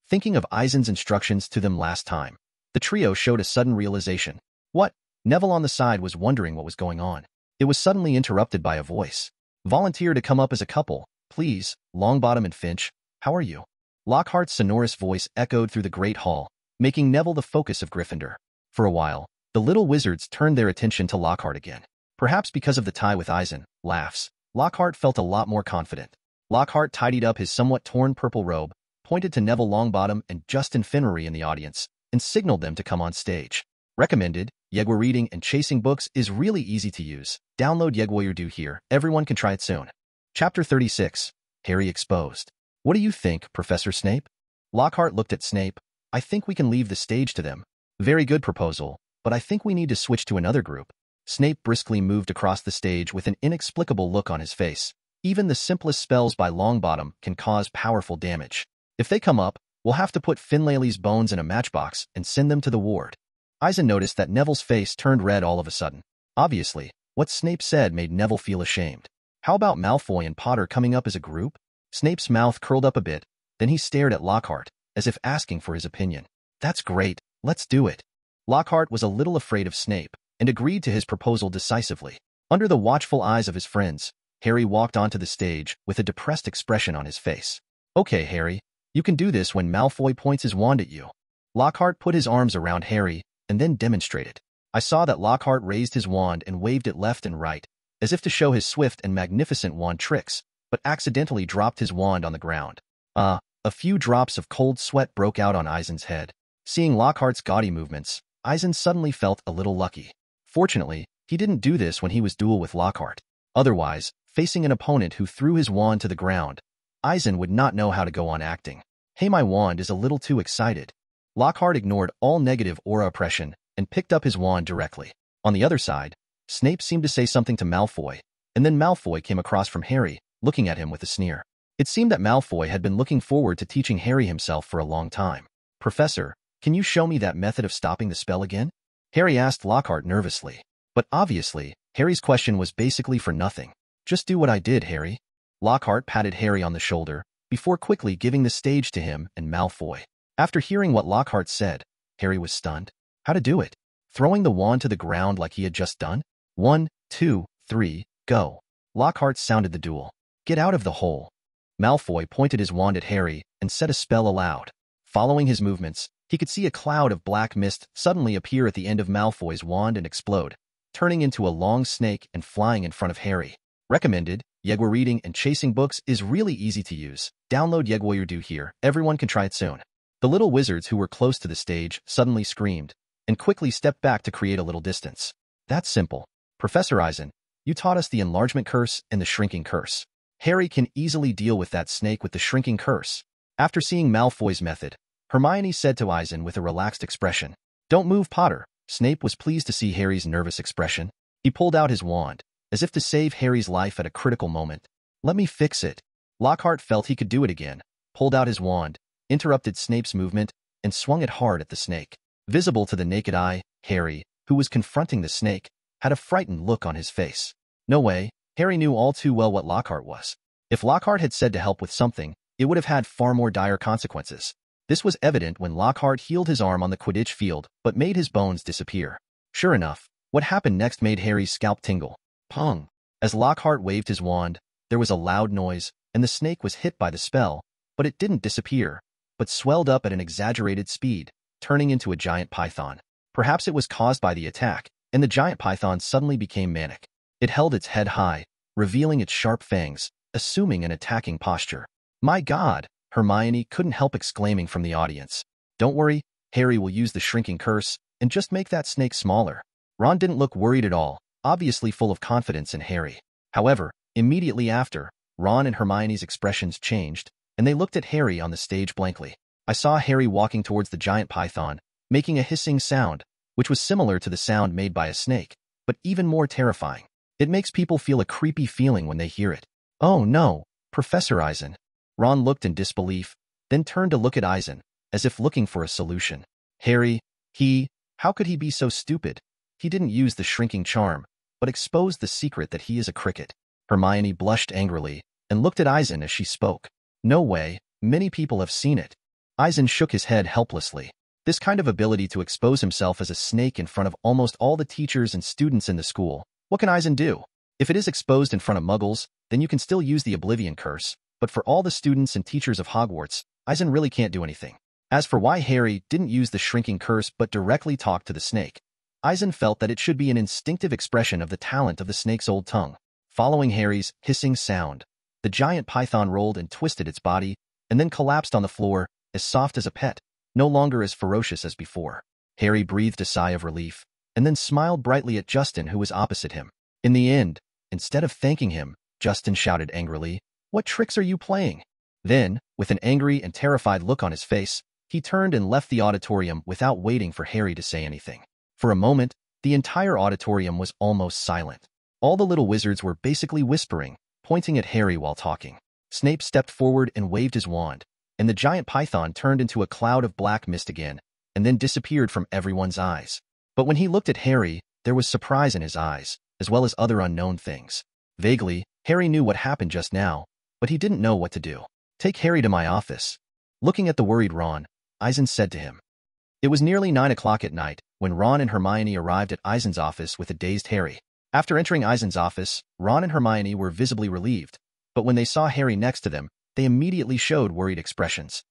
Thinking of Eisen's instructions to them last time, the trio showed a sudden realization. What? Neville on the side was wondering what was going on. It was suddenly interrupted by a voice. Volunteer to come up as a couple, please, Longbottom and Finch. How are you? Lockhart's sonorous voice echoed through the great hall, making Neville the focus of Gryffindor. For a while, the little wizards turned their attention to Lockhart again. Perhaps because of the tie with Eisen, laughs, Lockhart felt a lot more confident. Lockhart tidied up his somewhat torn purple robe, pointed to Neville Longbottom and Justin Finnery in the audience, and signaled them to come on stage. Recommended, Yegwa reading and chasing books is really easy to use. Download Yegwa here, everyone can try it soon. Chapter 36, Harry Exposed. What do you think, Professor Snape? Lockhart looked at Snape. I think we can leave the stage to them. Very good proposal, but I think we need to switch to another group. Snape briskly moved across the stage with an inexplicable look on his face. Even the simplest spells by Longbottom can cause powerful damage. If they come up, we'll have to put Finlay's bones in a matchbox and send them to the ward. Eisen noticed that Neville's face turned red all of a sudden. Obviously, what Snape said made Neville feel ashamed. How about Malfoy and Potter coming up as a group? Snape's mouth curled up a bit, then he stared at Lockhart, as if asking for his opinion. That's great, let's do it. Lockhart was a little afraid of Snape, and agreed to his proposal decisively. Under the watchful eyes of his friends, Harry walked onto the stage with a depressed expression on his face. Okay, Harry, you can do this when Malfoy points his wand at you. Lockhart put his arms around Harry, and then demonstrated. I saw that Lockhart raised his wand and waved it left and right, as if to show his swift and magnificent wand tricks, but accidentally dropped his wand on the ground. A few drops of cold sweat broke out on Eisen's head. Seeing Lockhart's gaudy movements, Eisen suddenly felt a little lucky. Fortunately, he didn't do this when he was duel with Lockhart. Otherwise, facing an opponent who threw his wand to the ground, Eisen would not know how to go on acting. Hey, my wand is a little too excited. Lockhart ignored all negative aura oppression and picked up his wand directly. On the other side, Snape seemed to say something to Malfoy, and then Malfoy came across from Harry, looking at him with a sneer. It seemed that Malfoy had been looking forward to teaching Harry himself for a long time. Professor, can you show me that method of stopping the spell again? Harry asked Lockhart nervously. But obviously, Harry's question was basically for nothing. Just do what I did, Harry. Lockhart patted Harry on the shoulder, before quickly giving the stage to him and Malfoy. After hearing what Lockhart said, Harry was stunned. How to do it? Throwing the wand to the ground like he had just done? 1, 2, 3, go. Lockhart sounded the duel. Get out of the hole. Malfoy pointed his wand at Harry and said a spell aloud. Following his movements, he could see a cloud of black mist suddenly appear at the end of Malfoy's wand and explode, turning into a long snake and flying in front of Harry. Recommended, Yegwa reading and chasing books is really easy to use. Download Yegwa here, everyone can try it soon. The little wizards who were close to the stage suddenly screamed, and quickly stepped back to create a little distance. That's simple. Professor Eisen, you taught us the enlargement curse and the shrinking curse. Harry can easily deal with that snake with the shrinking curse. After seeing Malfoy's method, Hermione said to Eisen with a relaxed expression, Don't move, Potter. Snape was pleased to see Harry's nervous expression. He pulled out his wand, as if to save Harry's life at a critical moment. Let me fix it. Lockhart felt he could do it again, pulled out his wand, interrupted Snape's movement, and swung it hard at the snake. Visible to the naked eye, Harry, who was confronting the snake, had a frightened look on his face. No way, Harry knew all too well what Lockhart was. If Lockhart had said to help with something, it would have had far more dire consequences. This was evident when Lockhart healed his arm on the Quidditch field, but made his bones disappear. Sure enough, what happened next made Harry's scalp tingle. Pong! As Lockhart waved his wand, there was a loud noise, and the snake was hit by the spell, but it didn't disappear, but swelled up at an exaggerated speed, turning into a giant python. Perhaps it was caused by the attack, and the giant python suddenly became manic. It held its head high, revealing its sharp fangs, assuming an attacking posture. My God! Hermione couldn't help exclaiming from the audience. Don't worry, Harry will use the shrinking curse, and just make that snake smaller. Ron didn't look worried at all, obviously full of confidence in Harry. However, Immediately after, Ron and Hermione's expressions changed, and they looked at Harry on the stage blankly. I saw Harry walking towards the giant python, making a hissing sound, which was similar to the sound made by a snake, but even more terrifying. It makes people feel a creepy feeling when they hear it. Oh no, Professor Eisen. Ron looked in disbelief, then turned to look at Eisen, as if looking for a solution. Harry, how could he be so stupid? He didn't use the shrinking charm, but exposed the secret that he is a cricket. Hermione blushed angrily, and looked at Eisen as she spoke. No way, many people have seen it. Eisen shook his head helplessly. This kind of ability to expose himself as a snake in front of almost all the teachers and students in the school, what can Eisen do? If it is exposed in front of muggles, then you can still use the Oblivion Curse, but for all the students and teachers of Hogwarts, Eisen really can't do anything. As for why Harry didn't use the shrinking curse but directly talked to the snake, Eisen felt that it should be an instinctive expression of the talent of the snake's old tongue. Following Harry's hissing sound, the giant python rolled and twisted its body, and then collapsed on the floor, as soft as a pet, no longer as ferocious as before. Harry breathed a sigh of relief, and then smiled brightly at Justin, who was opposite him. In the end, instead of thanking him, Justin shouted angrily, "What tricks are you playing?" Then, with an angry and terrified look on his face, he turned and left the auditorium without waiting for Harry to say anything. For a moment, the entire auditorium was almost silent. All the little wizards were basically whispering, pointing at Harry while talking. Snape stepped forward and waved his wand, and the giant python turned into a cloud of black mist again, and then disappeared from everyone's eyes. But when he looked at Harry, there was surprise in his eyes, as well as other unknown things. Vaguely, Harry knew what happened just now, but he didn't know what to do. "Take Harry to my office." Looking at the worried Ron, Eisen said to him. It was nearly 9 o'clock at night when Ron and Hermione arrived at Eisen's office with a dazed Harry. After entering Eisen's office, Ron and Hermione were visibly relieved, but when they saw Harry next to them, they immediately showed worried expressions.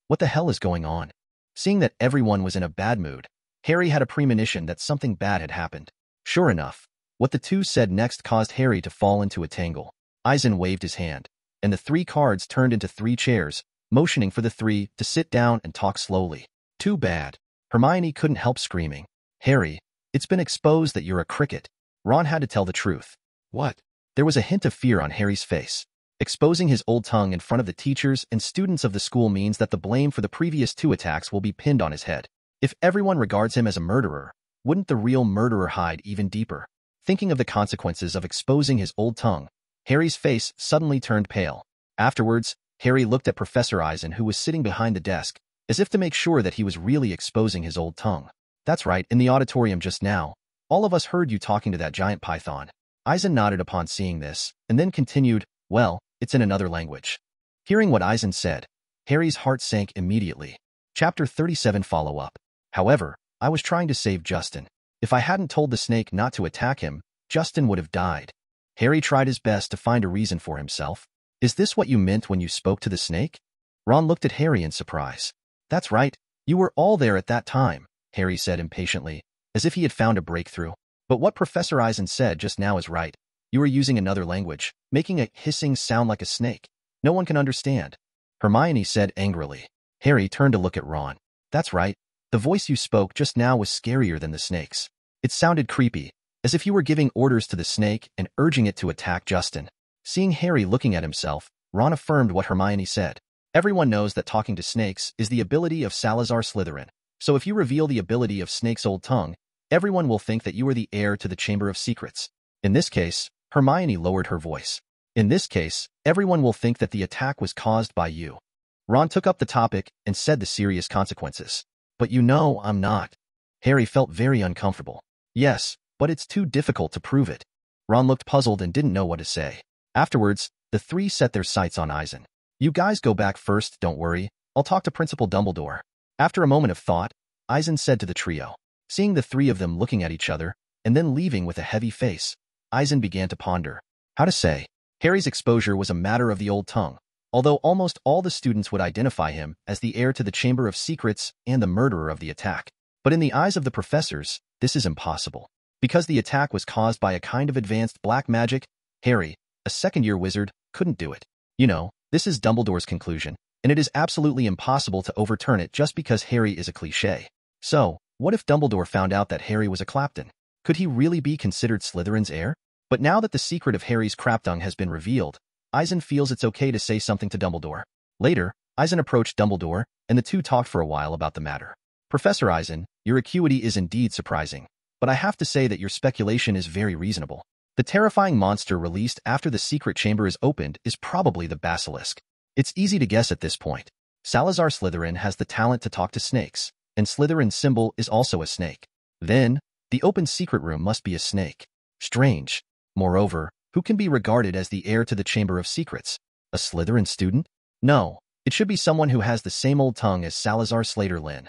What the hell is going on? Seeing that everyone was in a bad mood, Harry had a premonition that something bad had happened. Sure enough, what the two said next caused Harry to fall into a tangle. Eisen waved his hand, and the 3 cards turned into 3 chairs, motioning for the 3 to sit down and talk slowly. Too bad. Hermione couldn't help screaming. "Harry, it's been exposed that you're a cricket." Ron had to tell the truth. What? There was a hint of fear on Harry's face. Exposing his old tongue in front of the teachers and students of the school means that the blame for the previous 2 attacks will be pinned on his head. If everyone regards him as a murderer, wouldn't the real murderer hide even deeper? Thinking of the consequences of exposing his old tongue, Harry's face suddenly turned pale. Afterwards, Harry looked at Professor Eisen, who was sitting behind the desk, as if to make sure that he was really exposing his old tongue. "That's right, in the auditorium just now, all of us heard you talking to that giant python." Eisen nodded upon seeing this, and then continued, "Well, it's in another language." Hearing what Eisen said, Harry's heart sank immediately. Chapter 37 Follow-up. "However, I was trying to save Justin. If I hadn't told the snake not to attack him, Justin would have died." Harry tried his best to find a reason for himself. "Is this what you meant when you spoke to the snake?" Ron looked at Harry in surprise. "That's right, you were all there at that time," Harry said impatiently, as if he had found a breakthrough. "But what Professor Eisen said just now is right. You were using another language, making a hissing sound like a snake. No one can understand," Hermione said angrily. Harry turned to look at Ron. "That's right. The voice you spoke just now was scarier than the snake's. It sounded creepy, as if you were giving orders to the snake and urging it to attack Justin." Seeing Harry looking at himself, Ron affirmed what Hermione said. "Everyone knows that talking to snakes is the ability of Salazar Slytherin, so if you reveal the ability of Snake's old tongue, everyone will think that you are the heir to the Chamber of Secrets. In this case," Hermione lowered her voice, "in this case, everyone will think that the attack was caused by you." Ron took up the topic and said the serious consequences. "But you know I'm not." Harry felt very uncomfortable. "Yes, but it's too difficult to prove it." Ron looked puzzled and didn't know what to say. Afterwards, the 3 set their sights on Eisen. "You guys go back first, don't worry. I'll talk to Principal Dumbledore." After a moment of thought, Eisen said to the trio. Seeing the 3 of them looking at each other, and then leaving with a heavy face, Eisen began to ponder. How to say? Harry's exposure was a matter of the old tongue, although almost all the students would identify him as the heir to the Chamber of Secrets and the murderer of the attack. But in the eyes of the professors, this is impossible. Because the attack was caused by a kind of advanced black magic, Harry, a second-year wizard, couldn't do it. You know, this is Dumbledore's conclusion, and it is absolutely impossible to overturn it just because Harry is a cliché. So, what if Dumbledore found out that Harry was a Clapton? Could he really be considered Slytherin's heir? But now that the secret of Harry's crapdung has been revealed, Eisen feels it's okay to say something to Dumbledore. Later, Eisen approached Dumbledore, and the two talked for a while about the matter. Professor Eisen, your acuity is indeed surprising, but I have to say that your speculation is very reasonable. The terrifying monster released after the secret chamber is opened is probably the basilisk. It's easy to guess at this point. Salazar Slytherin has the talent to talk to snakes, and Slytherin's symbol is also a snake. Then, the open secret room must be a snake. Strange. Moreover, who can be regarded as the heir to the Chamber of Secrets? A Slytherin student? No, it should be someone who has the same old tongue as Salazar Slytherin.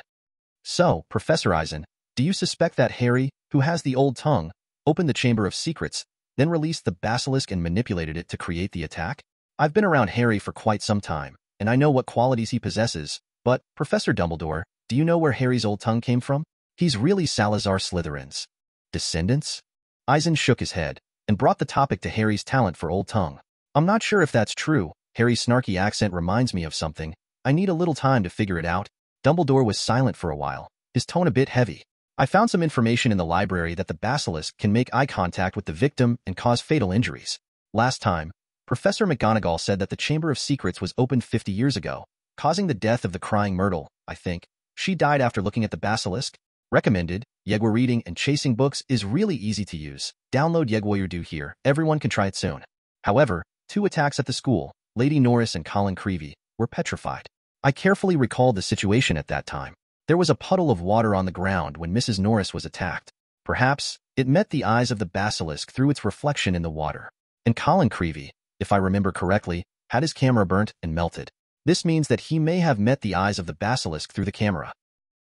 So, Professor Eisen, do you suspect that Harry, who has the old tongue, opened the Chamber of Secrets, then released the basilisk and manipulated it to create the attack? I've been around Harry for quite some time, and I know what qualities he possesses, but, Professor Dumbledore, do you know where Harry's old tongue came from? He's really Salazar Slytherin's descendants? Eisen shook his head, and brought the topic to Harry's talent for old tongue. I'm not sure if that's true. Harry's snarky accent reminds me of something. I need a little time to figure it out. Dumbledore was silent for a while, his tone a bit heavy. I found some information in the library that the basilisk can make eye contact with the victim and cause fatal injuries. Last time, Professor McGonagall said that the Chamber of Secrets was opened 50 years ago, causing the death of the crying Myrtle, I think. She died after looking at the basilisk. Recommended. Yegwa reading and chasing books is really easy to use. Download Yegwa here. Everyone can try it soon. However, 2 attacks at the school, Lady Norris and Colin Creevey, were petrified. I carefully recalled the situation at that time. There was a puddle of water on the ground when Mrs. Norris was attacked. Perhaps, it met the eyes of the basilisk through its reflection in the water. And Colin Creevey, if I remember correctly, had his camera burnt and melted. This means that he may have met the eyes of the basilisk through the camera.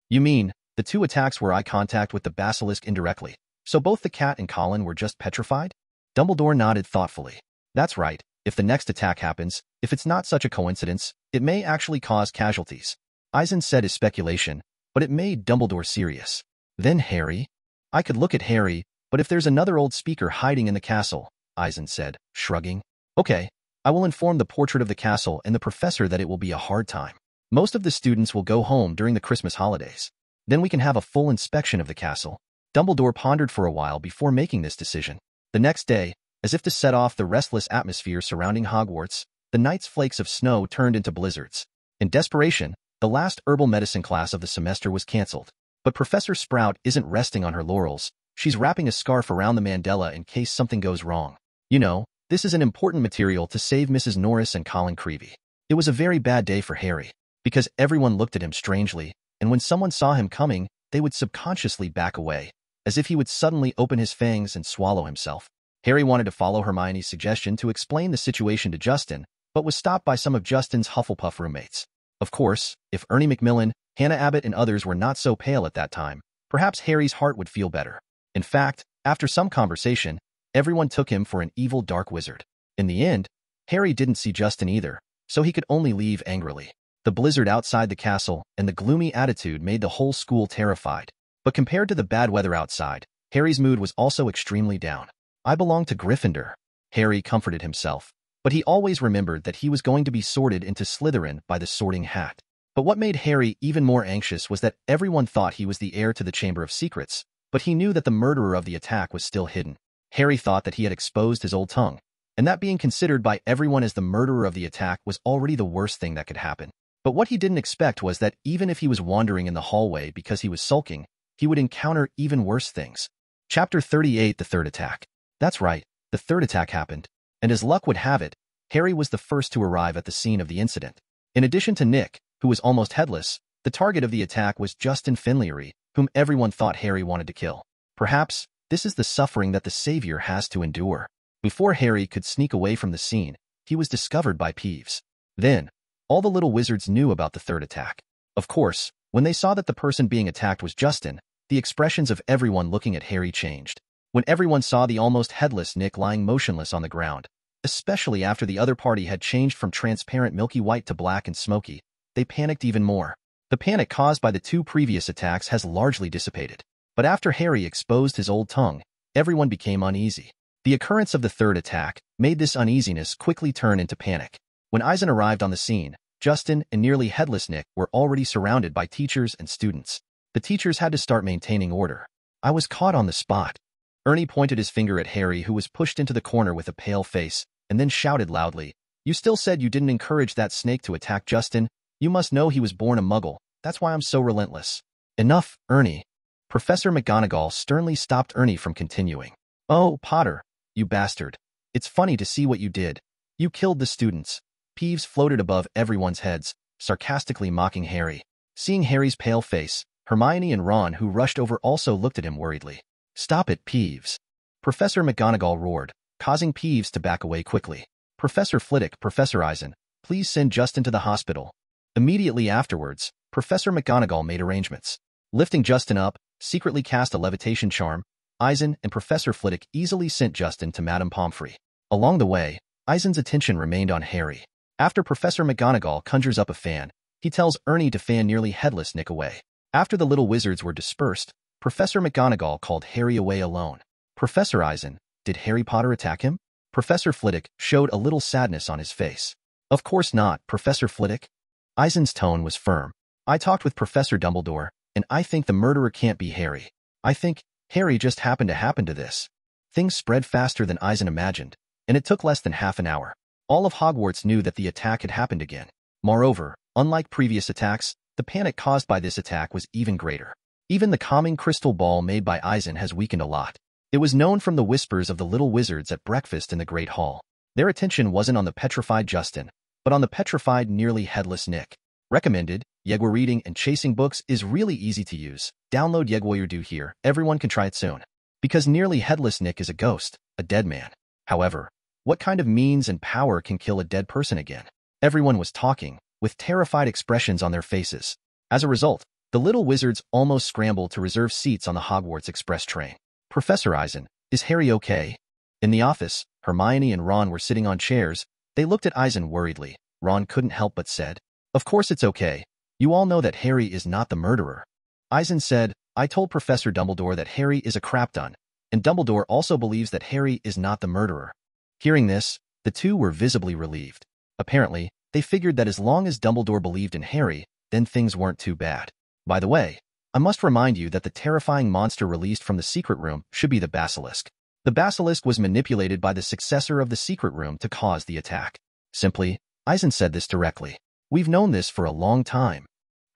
You mean, the 2 attacks were eye contact with the basilisk indirectly, so both the cat and Colin were just petrified? Dumbledore nodded thoughtfully. That's right. If the next attack happens, if it's not such a coincidence, it may actually cause casualties. Eisen said his speculation, but it made Dumbledore serious. Then Harry? I could look at Harry, but if there's another old speaker hiding in the castle, Eisen said, shrugging. Okay, I will inform the portrait of the castle and the professor that it will be a hard time. Most of the students will go home during the Christmas holidays. Then we can have a full inspection of the castle. Dumbledore pondered for a while before making this decision. The next day, as if to set off the restless atmosphere surrounding Hogwarts, the night's flakes of snow turned into blizzards. In desperation, the last herbal medicine class of the semester was cancelled. But Professor Sprout isn't resting on her laurels. She's wrapping a scarf around the mandala in case something goes wrong. You know, this is an important material to save Mrs. Norris and Colin Creevey. It was a very bad day for Harry, because everyone looked at him strangely, and when someone saw him coming, they would subconsciously back away, as if he would suddenly open his fangs and swallow himself. Harry wanted to follow Hermione's suggestion to explain the situation to Justin, but was stopped by some of Justin's Hufflepuff roommates. Of course, if Ernie Macmillan, Hannah Abbott, and others were not so pale at that time, perhaps Harry's heart would feel better. In fact, after some conversation, everyone took him for an evil dark wizard. In the end, Harry didn't see Justin either, so he could only leave angrily. The blizzard outside the castle and the gloomy attitude made the whole school terrified. But compared to the bad weather outside, Harry's mood was also extremely down. I belong to Gryffindor, Harry comforted himself, but he always remembered that he was going to be sorted into Slytherin by the sorting hat. But what made Harry even more anxious was that everyone thought he was the heir to the Chamber of Secrets, but he knew that the murderer of the attack was still hidden. Harry thought that he had exposed his old tongue, and that being considered by everyone as the murderer of the attack was already the worst thing that could happen. But what he didn't expect was that even if he was wandering in the hallway because he was sulking, he would encounter even worse things. Chapter 38: The Third Attack. That's right, the third attack happened, and as luck would have it, Harry was the first to arrive at the scene of the incident. In addition to Nick, who was almost headless, the target of the attack was Justin Finleyry, whom everyone thought Harry wanted to kill. Perhaps, this is the suffering that the Savior has to endure. Before Harry could sneak away from the scene, he was discovered by Peeves. Then, all the little wizards knew about the third attack. Of course, when they saw that the person being attacked was Justin, the expressions of everyone looking at Harry changed. When everyone saw the almost headless Nick lying motionless on the ground, especially after the other party had changed from transparent milky white to black and smoky, they panicked even more. The panic caused by the 2 previous attacks has largely dissipated. But after Harry exposed his old tongue, everyone became uneasy. The occurrence of the third attack made this uneasiness quickly turn into panic. When Eisen arrived on the scene, Justin and nearly headless Nick were already surrounded by teachers and students. The teachers had to start maintaining order. I was caught on the spot. Ernie pointed his finger at Harry, who was pushed into the corner with a pale face, and then shouted loudly, "You still said you didn't encourage that snake to attack Justin. You must know he was born a muggle. That's why I'm so relentless." "Enough, Ernie." Professor McGonagall sternly stopped Ernie from continuing. "Oh, Potter, you bastard. It's funny to see what you did. You killed the students." Peeves floated above everyone's heads, sarcastically mocking Harry. Seeing Harry's pale face, Hermione and Ron, who rushed over, also looked at him worriedly. "Stop it, Peeves." Professor McGonagall roared, causing Peeves to back away quickly. "Professor Flitwick, Professor Eisen, please send Justin to the hospital." Immediately afterwards, Professor McGonagall made arrangements. Lifting Justin up, secretly cast a levitation charm. Eisen and Professor Flitwick easily sent Justin to Madame Pomfrey. Along the way, Eisen's attention remained on Harry. After Professor McGonagall conjures up a fan, he tells Ernie to fan nearly headless Nick away. After the little wizards were dispersed, Professor McGonagall called Harry away alone. "Professor Eisen, did Harry Potter attack him?" Professor Flitwick showed a little sadness on his face. "Of course not, Professor Flitwick." Eisen's tone was firm. "I talked with Professor Dumbledore, and I think the murderer can't be Harry. I think Harry just happened to happen to this." Things spread faster than Eisen imagined, and it took less than half an hour. All of Hogwarts knew that the attack had happened again. Moreover, unlike previous attacks, the panic caused by this attack was even greater. Even the calming crystal ball made by Eisen has weakened a lot. It was known from the whispers of the little wizards at breakfast in the Great Hall. Their attention wasn't on the petrified Justin, but on the petrified, nearly headless Nick. Recommended, Yegwa reading and chasing books is really easy to use. Download Yegwa here. Everyone can try it soon. Because nearly headless Nick is a ghost, a dead man. However, what kind of means and power can kill a dead person again? Everyone was talking, with terrified expressions on their faces. As a result, the little wizards almost scrambled to reserve seats on the Hogwarts Express train. "Professor Eisen, is Harry okay?" In the office, Hermione and Ron were sitting on chairs. They looked at Eisen worriedly. Ron couldn't help but said, "Of course it's okay. You all know that Harry is not the murderer." Eisen said, "I told Professor Dumbledore that Harry is a crapton, and Dumbledore also believes that Harry is not the murderer." Hearing this, the two were visibly relieved. Apparently, they figured that as long as Dumbledore believed in Harry, then things weren't too bad. By the way, I must remind you that the terrifying monster released from the secret room should be the basilisk. The basilisk was manipulated by the successor of the secret room to cause the attack. Simply, Eisen said this directly. "We've known this for a long time,"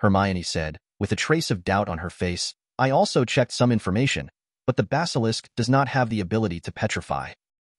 Hermione said, with a trace of doubt on her face. "I also checked some information, but the basilisk does not have the ability to petrify.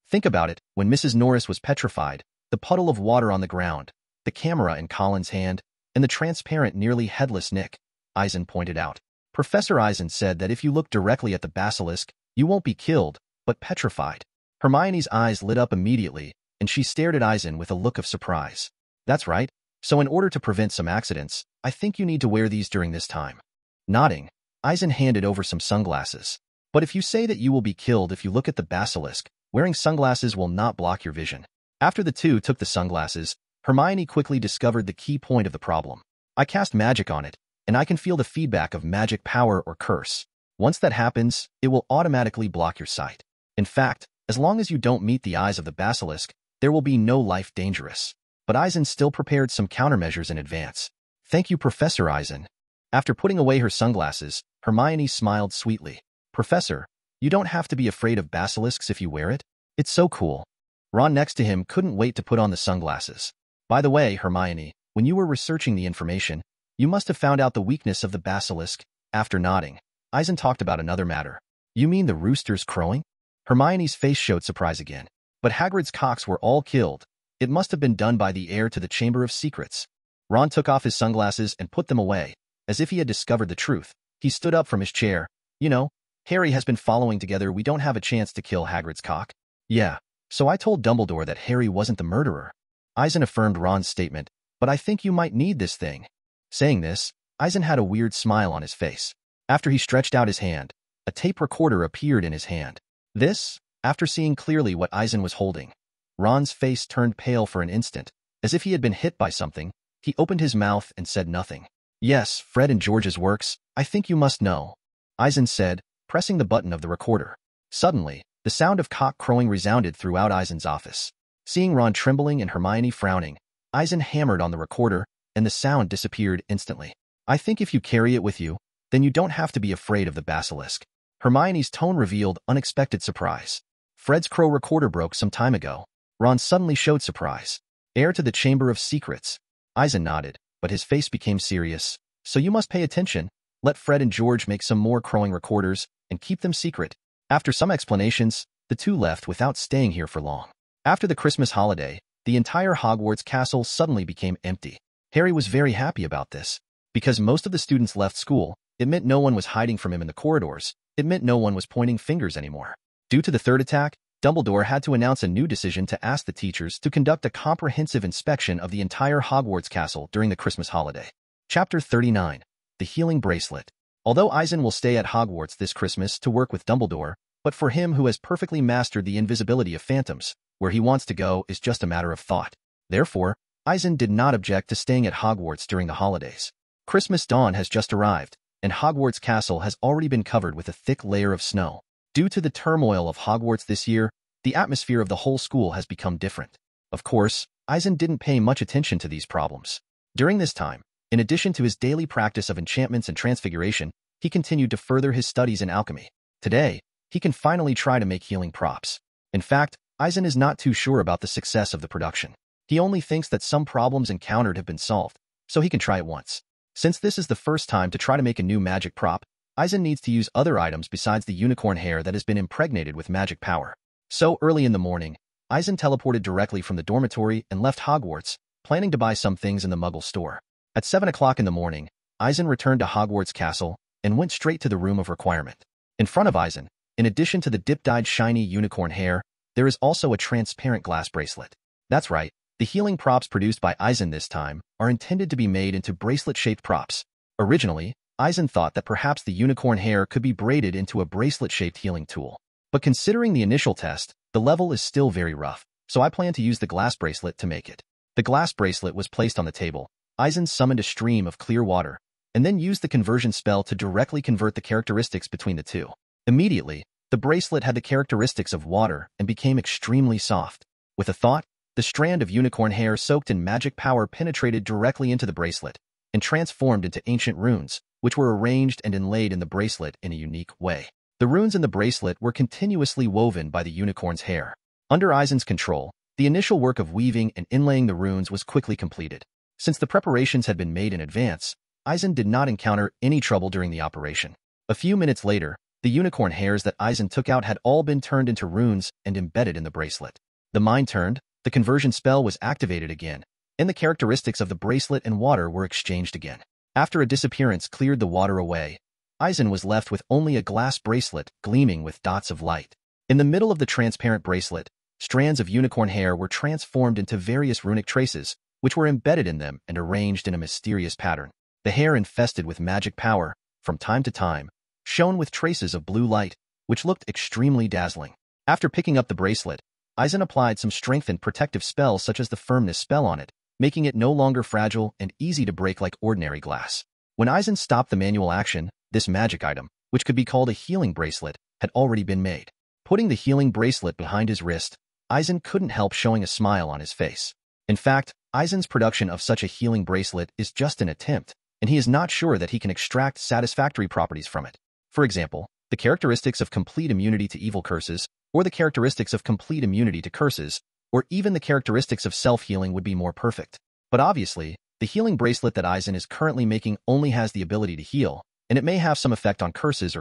Think about it, when Mrs. Norris was petrified, the puddle of water on the ground, the camera in Colin's hand, and the transparent, nearly headless Nick," Eisen pointed out. Professor Eisen said that if you look directly at the basilisk, you won't be killed, but petrified. Hermione's eyes lit up immediately, and she stared at Eisen with a look of surprise. "That's right. So in order to prevent some accidents, I think you need to wear these during this time." Nodding, Eisen handed over some sunglasses. "But if you say that you will be killed if you look at the basilisk, wearing sunglasses will not block your vision." After the two took the sunglasses, Hermione quickly discovered the key point of the problem. "I cast magic on it, and I can feel the feedback of magic power or curse. Once that happens, it will automatically block your sight. In fact, as long as you don't meet the eyes of the basilisk, there will be no life dangerous." But Eisen still prepared some countermeasures in advance. "Thank you, Professor Eisen." After putting away her sunglasses, Hermione smiled sweetly. "Professor, you don't have to be afraid of basilisks if you wear it. It's so cool." Ron next to him couldn't wait to put on the sunglasses. "By the way, Hermione, when you were researching the information, you must have found out the weakness of the basilisk." After nodding, Eisen talked about another matter. "You mean the roosters crowing?" Hermione's face showed surprise again. "But Hagrid's cocks were all killed. It must have been done by the heir to the Chamber of Secrets." Ron took off his sunglasses and put them away. As if he had discovered the truth, he stood up from his chair. "You know, Harry has been following together. We don't have a chance to kill Hagrid's cock." "Yeah, so I told Dumbledore that Harry wasn't the murderer." Eisen affirmed Ron's statement, "But I think you might need this thing." Saying this, Eisen had a weird smile on his face. After he stretched out his hand, a tape recorder appeared in his hand. This, after seeing clearly what Eisen was holding. Ron's face turned pale for an instant, as if he had been hit by something. He opened his mouth and said nothing. "Yes, Fred and George's works, I think you must know," Eisen said, pressing the button of the recorder. Suddenly, the sound of cock crowing resounded throughout Eisen's office. Seeing Ron trembling and Hermione frowning, Eisen hammered on the recorder, and the sound disappeared instantly. "I think if you carry it with you, then you don't have to be afraid of the basilisk." Hermione's tone revealed unexpected surprise. Fred's crow recorder broke some time ago. Ron suddenly showed surprise. Heir to the Chamber of Secrets. Eisen nodded, but his face became serious. So you must pay attention. Let Fred and George make some more crowing recorders and keep them secret. After some explanations, the two left without staying here for long. After the Christmas holiday, the entire Hogwarts castle suddenly became empty. Harry was very happy about this. Because most of the students left school, it meant no one was hiding from him in the corridors. It meant no one was pointing fingers anymore. Due to the third attack, Dumbledore had to announce a new decision to ask the teachers to conduct a comprehensive inspection of the entire Hogwarts castle during the Christmas holiday. Chapter 39. The Healing Bracelet. Although Eisen will stay at Hogwarts this Christmas to work with Dumbledore, but for him who has perfectly mastered the invisibility of phantoms, where he wants to go is just a matter of thought. Therefore, Eisen did not object to staying at Hogwarts during the holidays. Christmas dawn has just arrived, and Hogwarts Castle has already been covered with a thick layer of snow. Due to the turmoil of Hogwarts this year, the atmosphere of the whole school has become different. Of course, Eisen didn't pay much attention to these problems. During this time, in addition to his daily practice of enchantments and transfiguration, he continued to further his studies in alchemy. Today, he can finally try to make healing props. In fact, Eisen is not too sure about the success of the production. He only thinks that some problems encountered have been solved, so he can try it once. Since this is the first time to try to make a new magic prop, Eisen needs to use other items besides the unicorn hair that has been impregnated with magic power. So early in the morning, Eisen teleported directly from the dormitory and left Hogwarts, planning to buy some things in the Muggle store. At 7 o'clock in the morning, Eisen returned to Hogwarts Castle and went straight to the room of requirement. In front of Eisen, in addition to the dip-dyed shiny unicorn hair, there is also a transparent glass bracelet. That's right, the healing props produced by Eisen this time are intended to be made into bracelet-shaped props. Originally, Eisen thought that perhaps the unicorn hair could be braided into a bracelet-shaped healing tool. But considering the initial test, the level is still very rough, so I plan to use the glass bracelet to make it. The glass bracelet was placed on the table. Eisen summoned a stream of clear water, and then used the conversion spell to directly convert the characteristics between the two. Immediately, the bracelet had the characteristics of water and became extremely soft. With a thought, the strand of unicorn hair soaked in magic power penetrated directly into the bracelet and transformed into ancient runes, which were arranged and inlaid in the bracelet in a unique way. The runes in the bracelet were continuously woven by the unicorn's hair. Under Eisen's control, the initial work of weaving and inlaying the runes was quickly completed. Since the preparations had been made in advance, Eisen did not encounter any trouble during the operation. A few minutes later, the unicorn hairs that Eisen took out had all been turned into runes and embedded in the bracelet. The mind turned, the conversion spell was activated again, and the characteristics of the bracelet and water were exchanged again. After a disappearance cleared the water away, Eisen was left with only a glass bracelet gleaming with dots of light. In the middle of the transparent bracelet, strands of unicorn hair were transformed into various runic traces, which were embedded in them and arranged in a mysterious pattern. The hair infested with magic power, from time to time, shone with traces of blue light, which looked extremely dazzling. After picking up the bracelet, Eisen applied some strengthened protective spells such as the firmness spell on it, making it no longer fragile and easy to break like ordinary glass. When Eisen stopped the manual action, this magic item, which could be called a healing bracelet, had already been made. Putting the healing bracelet behind his wrist, Eisen couldn't help showing a smile on his face. In fact, Eisen's production of such a healing bracelet is just an attempt, and he is not sure that he can extract satisfactory properties from it. For example, the characteristics of complete immunity to evil curses, or the characteristics of complete immunity to curses, or even the characteristics of self-healing would be more perfect. But obviously, the healing bracelet that Eisen is currently making only has the ability to heal, and it may have some effect on curses,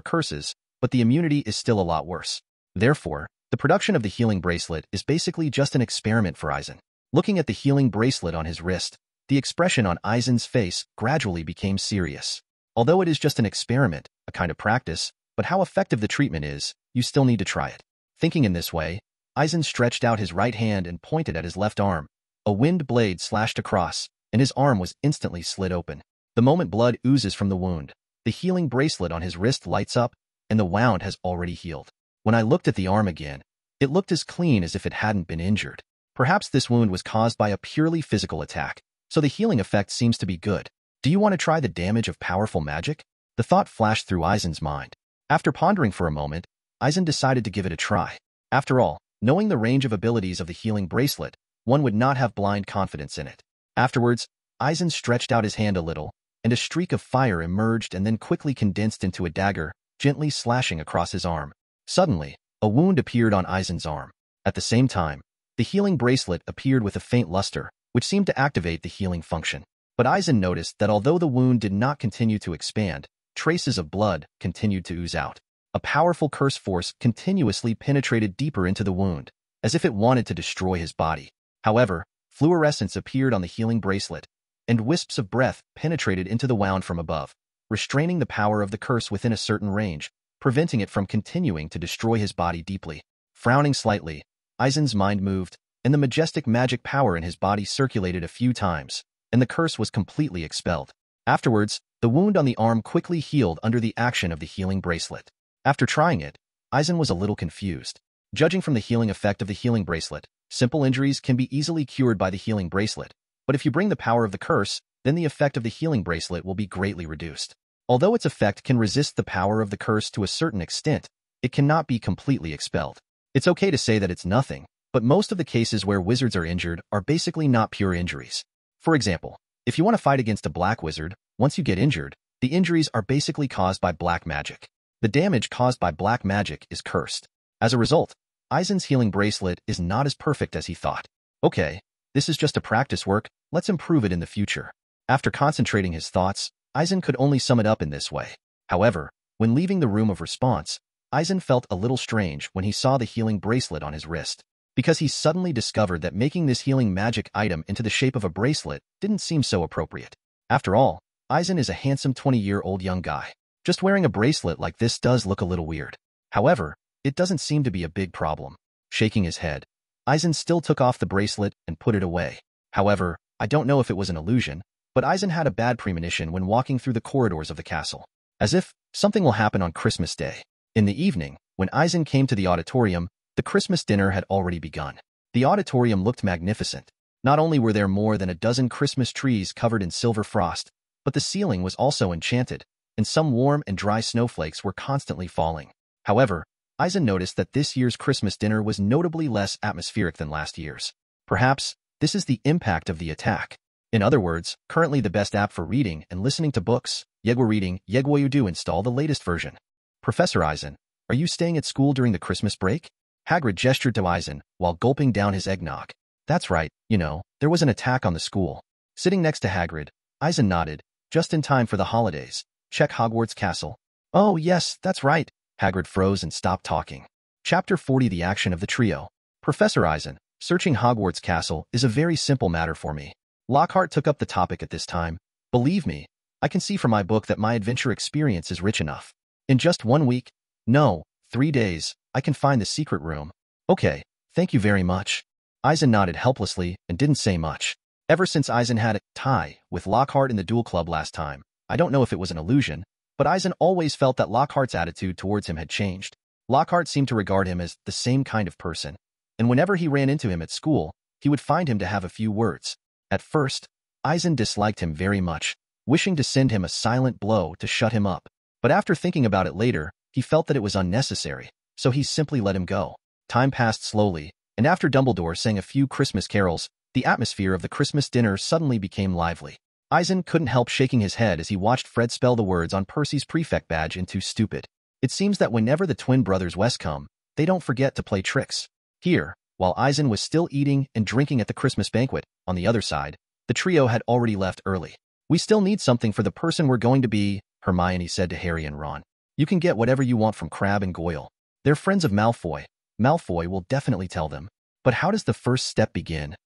but the immunity is still a lot worse. Therefore, the production of the healing bracelet is basically just an experiment for Eisen. Looking at the healing bracelet on his wrist, the expression on Eisen's face gradually became serious. Although it is just an experiment, a kind of practice, but how effective the treatment is, you still need to try it. Thinking in this way, Eisen stretched out his right hand and pointed at his left arm. A wind blade slashed across, and his arm was instantly slit open. The moment blood oozes from the wound, the healing bracelet on his wrist lights up, and the wound has already healed. When I looked at the arm again, it looked as clean as if it hadn't been injured. Perhaps this wound was caused by a purely physical attack, so the healing effect seems to be good. Do you want to try the damage of powerful magic? The thought flashed through Eisen's mind. After pondering for a moment, Eisen decided to give it a try. After all, knowing the range of abilities of the healing bracelet, one would not have blind confidence in it. Afterwards, Eisen stretched out his hand a little, and a streak of fire emerged and then quickly condensed into a dagger, gently slashing across his arm. Suddenly, a wound appeared on Eisen's arm. At the same time, the healing bracelet appeared with a faint luster, which seemed to activate the healing function. But Eisen noticed that although the wound did not continue to expand, traces of blood continued to ooze out. A powerful curse force continuously penetrated deeper into the wound, as if it wanted to destroy his body. However, fluorescence appeared on the healing bracelet, and wisps of breath penetrated into the wound from above, restraining the power of the curse within a certain range, preventing it from continuing to destroy his body deeply. Frowning slightly, Eisen's mind moved, and the majestic magic power in his body circulated a few times, and the curse was completely expelled. Afterwards, the wound on the arm quickly healed under the action of the healing bracelet. After trying it, Eisen was a little confused. Judging from the healing effect of the healing bracelet, simple injuries can be easily cured by the healing bracelet, but if you bring the power of the curse, then the effect of the healing bracelet will be greatly reduced. Although its effect can resist the power of the curse to a certain extent, it cannot be completely expelled. It's okay to say that it's nothing, but most of the cases where wizards are injured are basically not pure injuries. For example, if you want to fight against a black wizard, once you get injured, the injuries are basically caused by black magic. The damage caused by black magic is cursed. As a result, Eisen's healing bracelet is not as perfect as he thought. Okay, this is just a practice work, let's improve it in the future. After concentrating his thoughts, Eisen could only sum it up in this way. However, when leaving the room of response, Eisen felt a little strange when he saw the healing bracelet on his wrist, because he suddenly discovered that making this healing magic item into the shape of a bracelet didn't seem so appropriate. After all, Eisen is a handsome 20-year-old young guy. Just wearing a bracelet like this does look a little weird. However, it doesn't seem to be a big problem. Shaking his head, Eisen still took off the bracelet and put it away. However, I don't know if it was an illusion, but Eisen had a bad premonition when walking through the corridors of the castle. As if something will happen on Christmas Day. In the evening, when Eisen came to the auditorium, the Christmas dinner had already begun. The auditorium looked magnificent. Not only were there more than a dozen Christmas trees covered in silver frost, but the ceiling was also enchanted, and some warm and dry snowflakes were constantly falling. However, Eisen noticed that this year's Christmas dinner was notably less atmospheric than last year's. Perhaps, this is the impact of the attack. In other words, currently the best app for reading and listening to books, Yegwa Reading, Yegwa do install the latest version. Professor Eisen, are you staying at school during the Christmas break? Hagrid gestured to Eisen while gulping down his eggnog. That's right, there was an attack on the school. Sitting next to Hagrid, Eisen nodded, just in time for the holidays. Check Hogwarts Castle. Oh yes, that's right. Hagrid froze and stopped talking. Chapter 40 The Action of the Trio. Professor Eisen, searching Hogwarts Castle is a very simple matter for me. Lockhart took up the topic at this time. Believe me, I can see from my book that my adventure experience is rich enough. In just 1 week, no, 3 days, I can find the secret room. Okay, thank you very much. Eisen nodded helplessly and didn't say much. Ever since Eisen had a tie with Lockhart in the duel club last time, I don't know if it was an illusion, but Eisen always felt that Lockhart's attitude towards him had changed. Lockhart seemed to regard him as the same kind of person, and whenever he ran into him at school, he would find him to have a few words. At first, Eisen disliked him very much, wishing to send him a silent blow to shut him up. But after thinking about it later, he felt that it was unnecessary, so he simply let him go. Time passed slowly, and after Dumbledore sang a few Christmas carols, the atmosphere of the Christmas dinner suddenly became lively. Eisen couldn't help shaking his head as he watched Fred spell the words on Percy's prefect badge into stupid. It seems that whenever the twin brothers West come, they don't forget to play tricks. Here, while Eisen was still eating and drinking at the Christmas banquet, on the other side, the trio had already left early. We still need something for the person we're going to be, Hermione said to Harry and Ron. You can get whatever you want from Crabbe and Goyle. They're friends of Malfoy. Malfoy will definitely tell them. But how does the first step begin?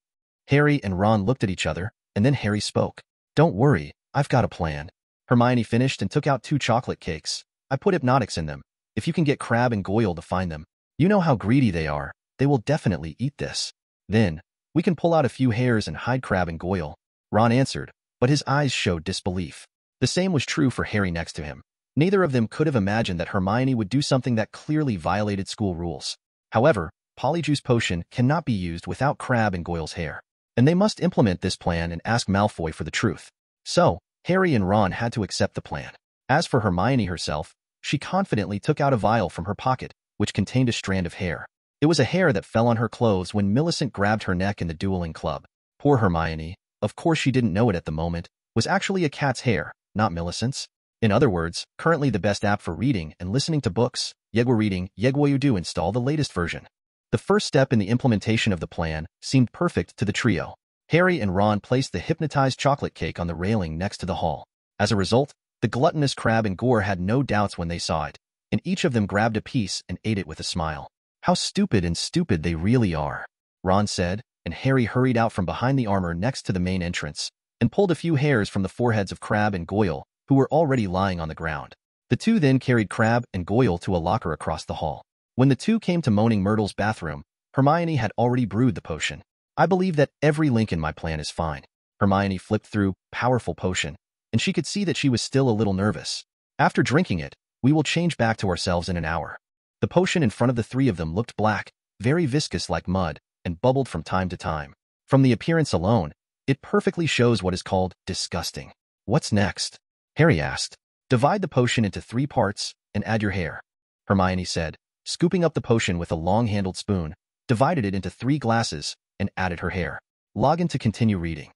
Harry and Ron looked at each other, and then Harry spoke. Don't worry, I've got a plan. Hermione finished and took out 2 chocolate cakes. I put hypnotics in them. If you can get Crabbe and Goyle to find them, you know how greedy they are. They will definitely eat this. Then, we can pull out a few hairs and hide Crabbe and Goyle. Ron answered, but his eyes showed disbelief. The same was true for Harry next to him. Neither of them could have imagined that Hermione would do something that clearly violated school rules. However, Polyjuice Potion cannot be used without Crabbe and Goyle's hair, and they must implement this plan and ask Malfoy for the truth. So, Harry and Ron had to accept the plan. As for Hermione herself, she confidently took out a vial from her pocket, which contained a strand of hair. It was a hair that fell on her clothes when Millicent grabbed her neck in the dueling club. Poor Hermione, of course she didn't know it at the moment, was actually a cat's hair, not Millicent's. In other words, currently the best app for reading and listening to books. Yegwa reading, Yegwa do install the latest version. The first step in the implementation of the plan seemed perfect to the trio. Harry and Ron placed the hypnotized chocolate cake on the railing next to the hall. As a result, the gluttonous Crabbe and Gore had no doubts when they saw it, and each of them grabbed a piece and ate it with a smile. How stupid they really are, Ron said, and Harry hurried out from behind the armor next to the main entrance and pulled a few hairs from the foreheads of Crabbe and Goyle, who were already lying on the ground. The two then carried Crabbe and Goyle to a locker across the hall. When the two came to Moaning Myrtle's bathroom, Hermione had already brewed the potion. I believe that every link in my plan is fine. Hermione flipped through Powerful Potion, and she could see that she was still a little nervous. After drinking it, we will change back to ourselves in an hour. The potion in front of the three of them looked black, very viscous like mud, and bubbled from time to time. From the appearance alone, it perfectly shows what is called disgusting. What's next? Harry asked. Divide the potion into 3 parts and add your hair, Hermione said, scooping up the potion with a long-handled spoon, divided it into 3 glasses, and added her hair. Log in to continue reading.